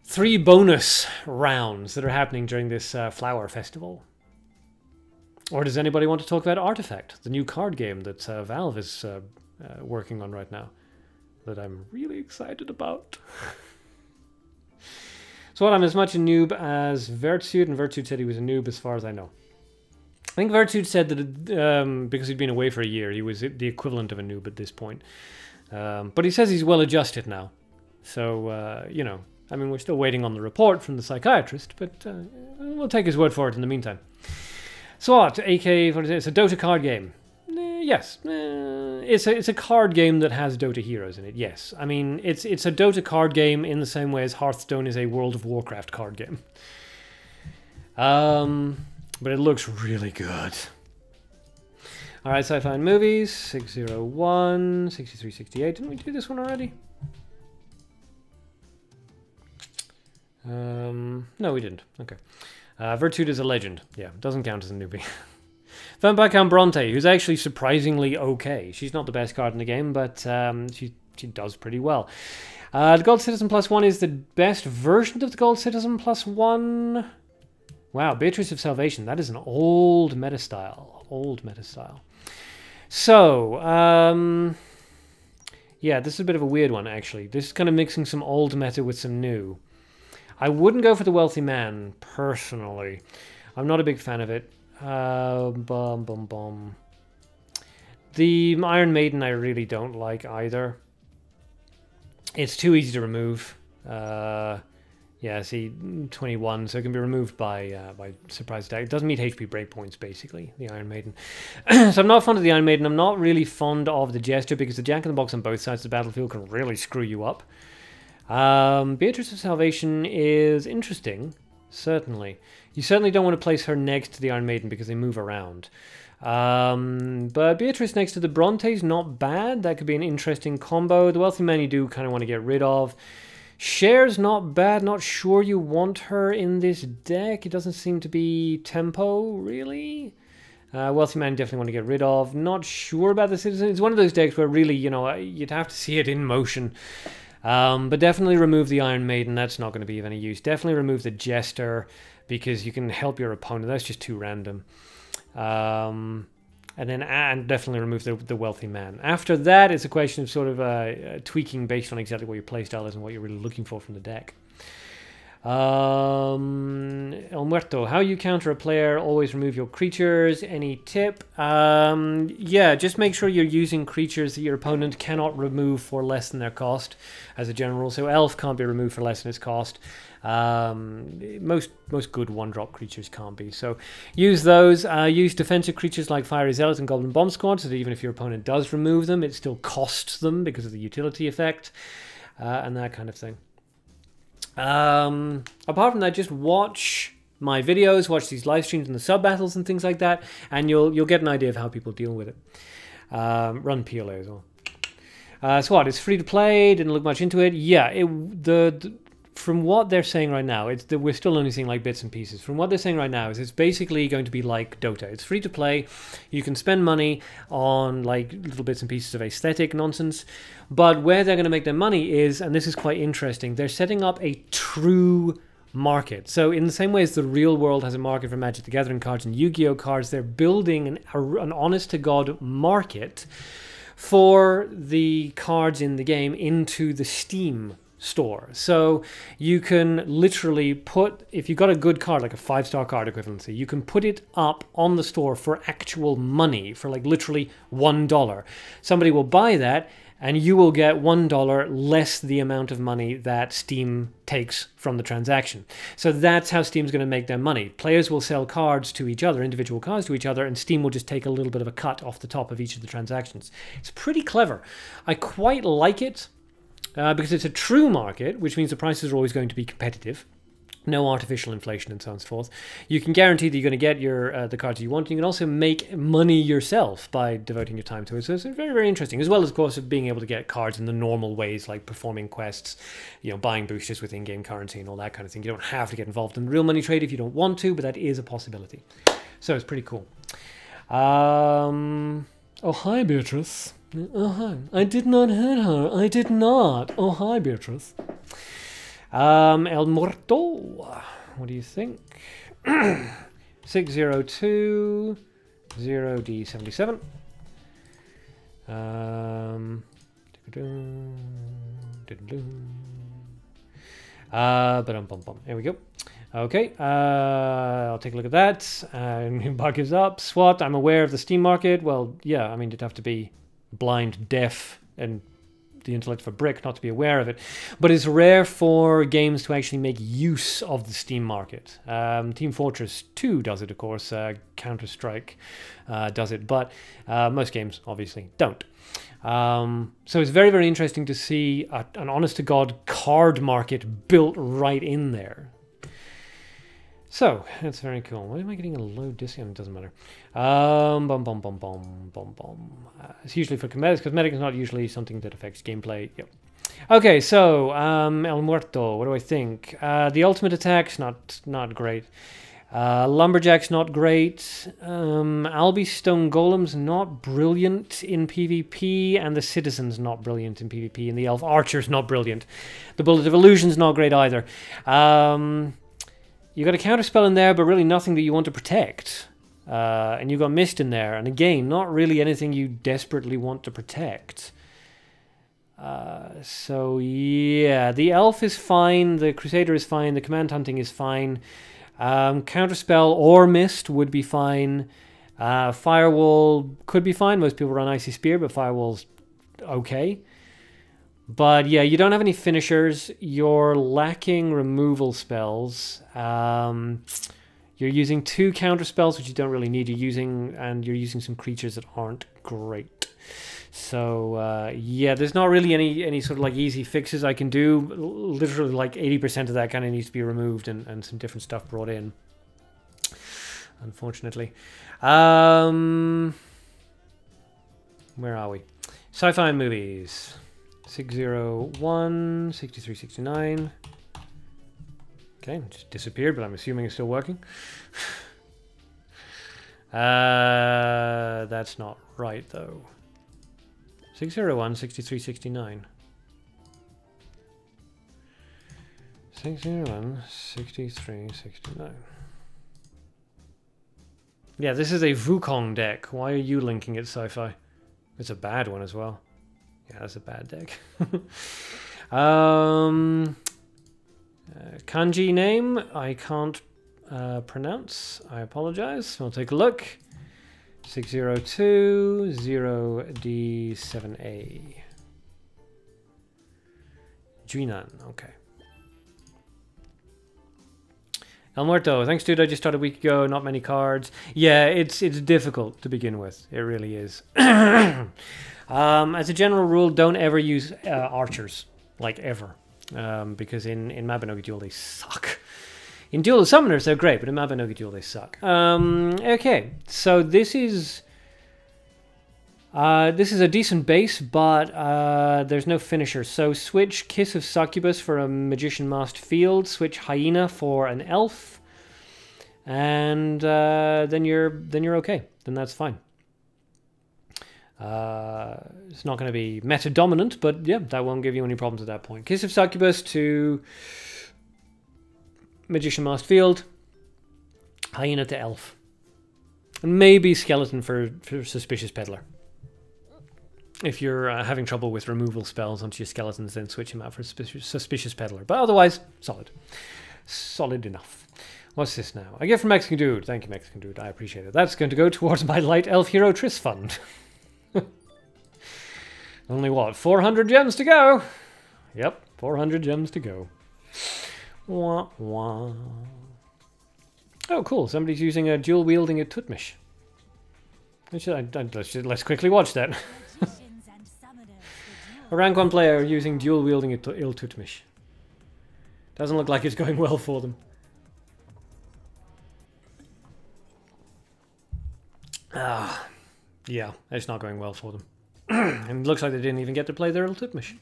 A: 3 bonus rounds that are happening during this Flower Festival? Or does anybody want to talk about Artifact, the new card game that Valve is working on right now? That I'm really excited about. So I'm as much a noob as Vertsuit, and Vertsuit said he was a noob as far as I know. I think Vertsuit said that because he'd been away for a year, he was the equivalent of a noob at this point. But he says he's well adjusted now. So, you know, I mean, we're still waiting on the report from the psychiatrist, but we'll take his word for it in the meantime. SWAT, aka, what is it? It's a Dota card game. Yes, it's a card game that has Dota heroes in it. Yes, I mean it's a Dota card game in the same way as Hearthstone is a World of Warcraft card game. But it looks really good. All right, sci-fi and movies 601, 6368. Didn't we do this one already? No, we didn't. Okay. Vertude is a legend. Yeah, doesn't count as a newbie. Vampire Count Bronte, who's actually surprisingly okay. She's not the best card in the game, but she does pretty well. The Gold Citizen +1 is the best version of the Gold Citizen +1. Wow, Beatrice of Salvation. That is an old meta style. Old meta style. So, yeah, this is a bit of a weird one, actually. This is kind of mixing some old meta with some new. I wouldn't go for the Wealthy Man, personally. I'm not a big fan of it. The Iron Maiden I really don't like either. It's too easy to remove. Yeah, see, 21, so it can be removed by surprise attack. It doesn't meet HP breakpoints, basically, the Iron Maiden. So I'm not fond of the Iron Maiden. I'm not really fond of the Jester, because the Jack-in-the-Box on both sides of the battlefield can really screw you up. Beatrice of Salvation is interesting, certainly. You certainly don't want to place her next to the Iron Maiden because they move around. But Beatrice next to the Bronte's not bad. That could be an interesting combo. The Wealthy Man you do kind of want to get rid of. Cher's not bad. Not sure you want her in this deck. It doesn't seem to be tempo, really. Wealthy Man definitely want to get rid of. Not sure about the Citizen. It's one of those decks where really, you know, you'd have to see it in motion. But definitely remove the Iron Maiden. That's not going to be of any use. Definitely remove the Jester, because you can help your opponent. That's just too random. And definitely remove the Wealthy Man. After that, it's a question of sort of tweaking based on exactly what your playstyle is and what you're really looking for from the deck. El Muerto, how you counter a player, always remove your creatures. Any tip? Yeah, just make sure you're using creatures that your opponent cannot remove for less than their cost, as a general rule. So Elf can't be removed for less than its cost. Most good one-drop creatures can't be. So use those. Use defensive creatures like Fiery Zealot and Goblin Bomb Squad, so that even if your opponent does remove them, it still costs them because of the utility effect, and that kind of thing. Apart from that, just watch my videos, watch these live streams and the sub battles and things like that, and you'll get an idea of how people deal with it. Run PLA as well. So what? It's free to play. Didn't look much into it. Yeah, from what they're saying right now, we're still only seeing like bits and pieces. From what they're saying right now is it's basically going to be like Dota. It's free to play. You can spend money on like little bits and pieces of aesthetic nonsense. But where they're going to make their money is, and this is quite interesting, they're setting up a true market. So in the same way as the real world has a market for Magic the Gathering cards and Yu-Gi-Oh cards, they're building an honest-to-God market for the cards in the game into the Steam store. So you can literally put, if you've got a good card, like a 5-star card equivalency, you can put it up on the store for actual money, for like literally $1. Somebody will buy that, and you will get $1 less the amount of money that Steam takes from the transaction. So that's how Steam's going to make their money. Players will sell cards to each other, individual cards to each other, and Steam will just take a little bit of a cut off the top of each of the transactions. It's pretty clever. I quite like it. because it's a true market, which means the prices are always going to be competitive. No artificial inflation and so on and so forth. You can guarantee that you're going to get your the cards you want. You can also make money yourself by devoting your time to it. So it's very, very interesting. As well as, of course, being able to get cards in the normal ways, like performing quests, you know, buying boosters with in-game currency and all that kind of thing. You don't have to get involved in the real money trade if you don't want to, but that is a possibility. So it's pretty cool. Oh, hi, Beatrice. Oh, hi. I did not hit her. I did not. Oh, hi, Beatrice. El Muerto, what do you think? 602 0D77. Here we go. Okay, I'll take a look at that. Bart gives up. SWAT, I'm aware of the Steam market. Well, yeah, I mean, you'd have to be blind, deaf, and the intellect for brick not to be aware of it, but it's rare for games to actually make use of the Steam market. Team Fortress 2 does it, of course. Counter-Strike does it, but most games obviously don't. So it's very, very interesting to see an honest-to-God card market built right in there. So that's very cool. Why am I getting a low discount? It doesn't matter. It's usually for cosmetics. Cosmetic is not usually something that affects gameplay. Yep. Okay, so El Muerto. What do I think? The ultimate attack's not great. Lumberjack's not great. Albi Stone Golem's not brilliant in PvP, and the Citizen's not brilliant in PvP, and the Elf Archer's not brilliant. The Bullet of Illusion's not great either. You got a counterspell in there, but really nothing that you want to protect. And you got Mist in there, and again, not really anything you desperately want to protect. So yeah, the Elf is fine, the Crusader is fine, the Command Hunting is fine. Counterspell or Mist would be fine. Firewall could be fine. Most people run Icy Spear, but Firewall's okay. But yeah, you don't have any finishers. You're lacking removal spells. You're using 2 counter spells, which you don't really need. You're using some creatures that aren't great. So yeah, there's not really any sort of like easy fixes I can do. Literally, like 80% of that kind of needs to be removed and some different stuff brought in. Unfortunately, where are we? Sci-fi movies. 601, 6369. Okay, just disappeared, but I'm assuming it's still working. That's not right, though. 601, 6369. 601, 6369. Yeah, this is a Wukong deck. Why are you linking it, Sci-Fi? It's a bad one as well. Yeah, that's a bad deck. Kanji name I can't pronounce. I apologize. We'll take a look. 602 0D7A. Juinan. Okay. El Muerto, thanks dude, I just started a week ago, not many cards. Yeah, it's difficult to begin with. It really is. As a general rule, don't ever use archers, like ever, because in Mabinogi Duel they suck. In Duel of Summoners they're great, but in Mabinogi Duel they suck. Okay, so this is a decent base, but there's no finisher. So switch Kiss of Succubus for a Magician Masked Field, switch Hyena for an Elf, and then you're okay. Then that's fine. It's not going to be meta dominant, but yeah, that won't give you any problems at that point. Kiss of Succubus to Magician Masked Field, Hyena to Elf, and maybe Skeleton for Suspicious Peddler. If you're having trouble with removal spells onto your skeletons, then switch him out for Suspicious Peddler. But otherwise, solid. Solid enough. What's this now? I get from Mexican Dude. Thank you, Mexican Dude. I appreciate it. That's going to go towards my Light Elf Hero Triss Fund. Only what? 400 gems to go. Yep, 400 gems to go. Wah, wah. Oh, cool. Somebody's using a dual wielding a Tutmish. Let's quickly watch that. A rank 1 player using dual wielding Iltutmish. Doesn't look like it's going well for them. Yeah, it's not going well for them. And it looks like they didn't even get to play their Iltutmish.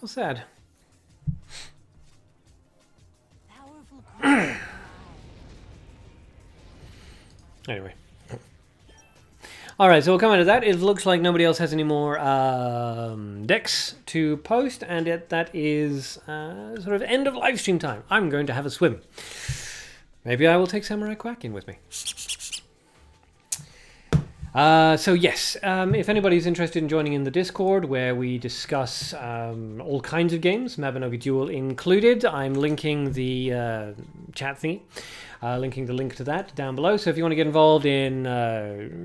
A: How sad. Anyway. Alright, so we'll come out of that. It looks like nobody else has any more decks to post, and that is sort of end of live stream time. I'm going to have a swim. Maybe I will take Samurai Quack in with me. So yes, if anybody's interested in joining in the Discord where we discuss all kinds of games, Mabinogi Duel included, I'm linking the chat thingy, linking the link to that down below. So if you want to get involved in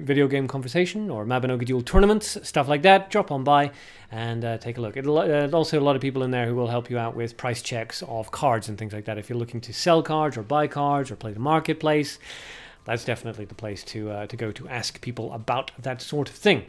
A: video game conversation or Mabinogi Duel tournaments, stuff like that, drop on by and take a look. There's also a lot of people in there who will help you out with price checks of cards and things like that. If you're looking to sell cards or buy cards or play the marketplace, that's definitely the place to go to ask people about that sort of thing.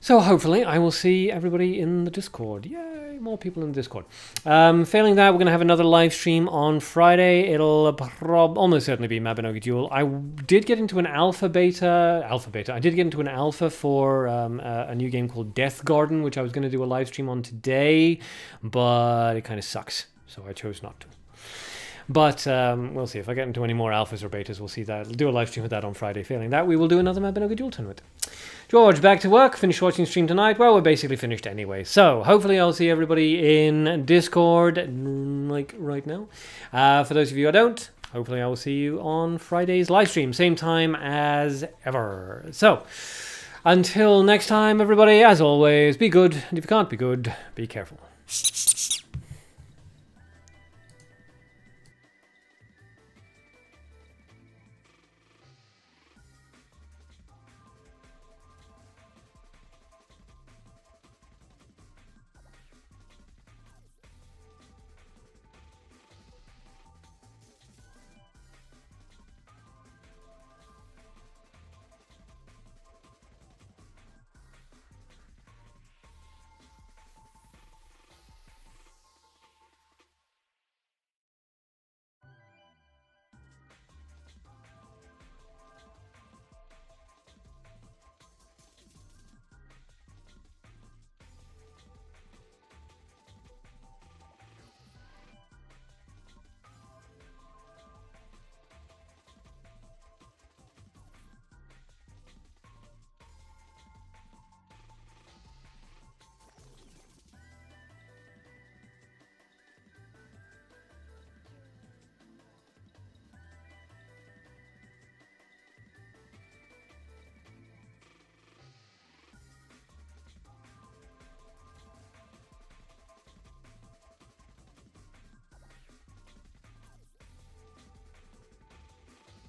A: So hopefully I will see everybody in the Discord. Yay, more people in the Discord. Failing that, we're going to have another live stream on Friday. It'll almost certainly be Mabinogi Duel. I did get into an beta. I did get into an alpha for a new game called Death Garden, which I was going to do a live stream on today, but it kind of sucks, so I chose not to. But we'll see. If I get into any more alphas or betas, we'll see that. We'll do a live stream with that on Friday. Failing that, we will do another Mabinogi Duel tournament. George, back to work. Finished watching stream tonight. Well, we're basically finished anyway. So hopefully I'll see everybody in Discord, like right now. For those of you I don't, hopefully I will see you on Friday's live stream. Same time as ever. So until next time, everybody, as always, be good. And if you can't be good, be careful.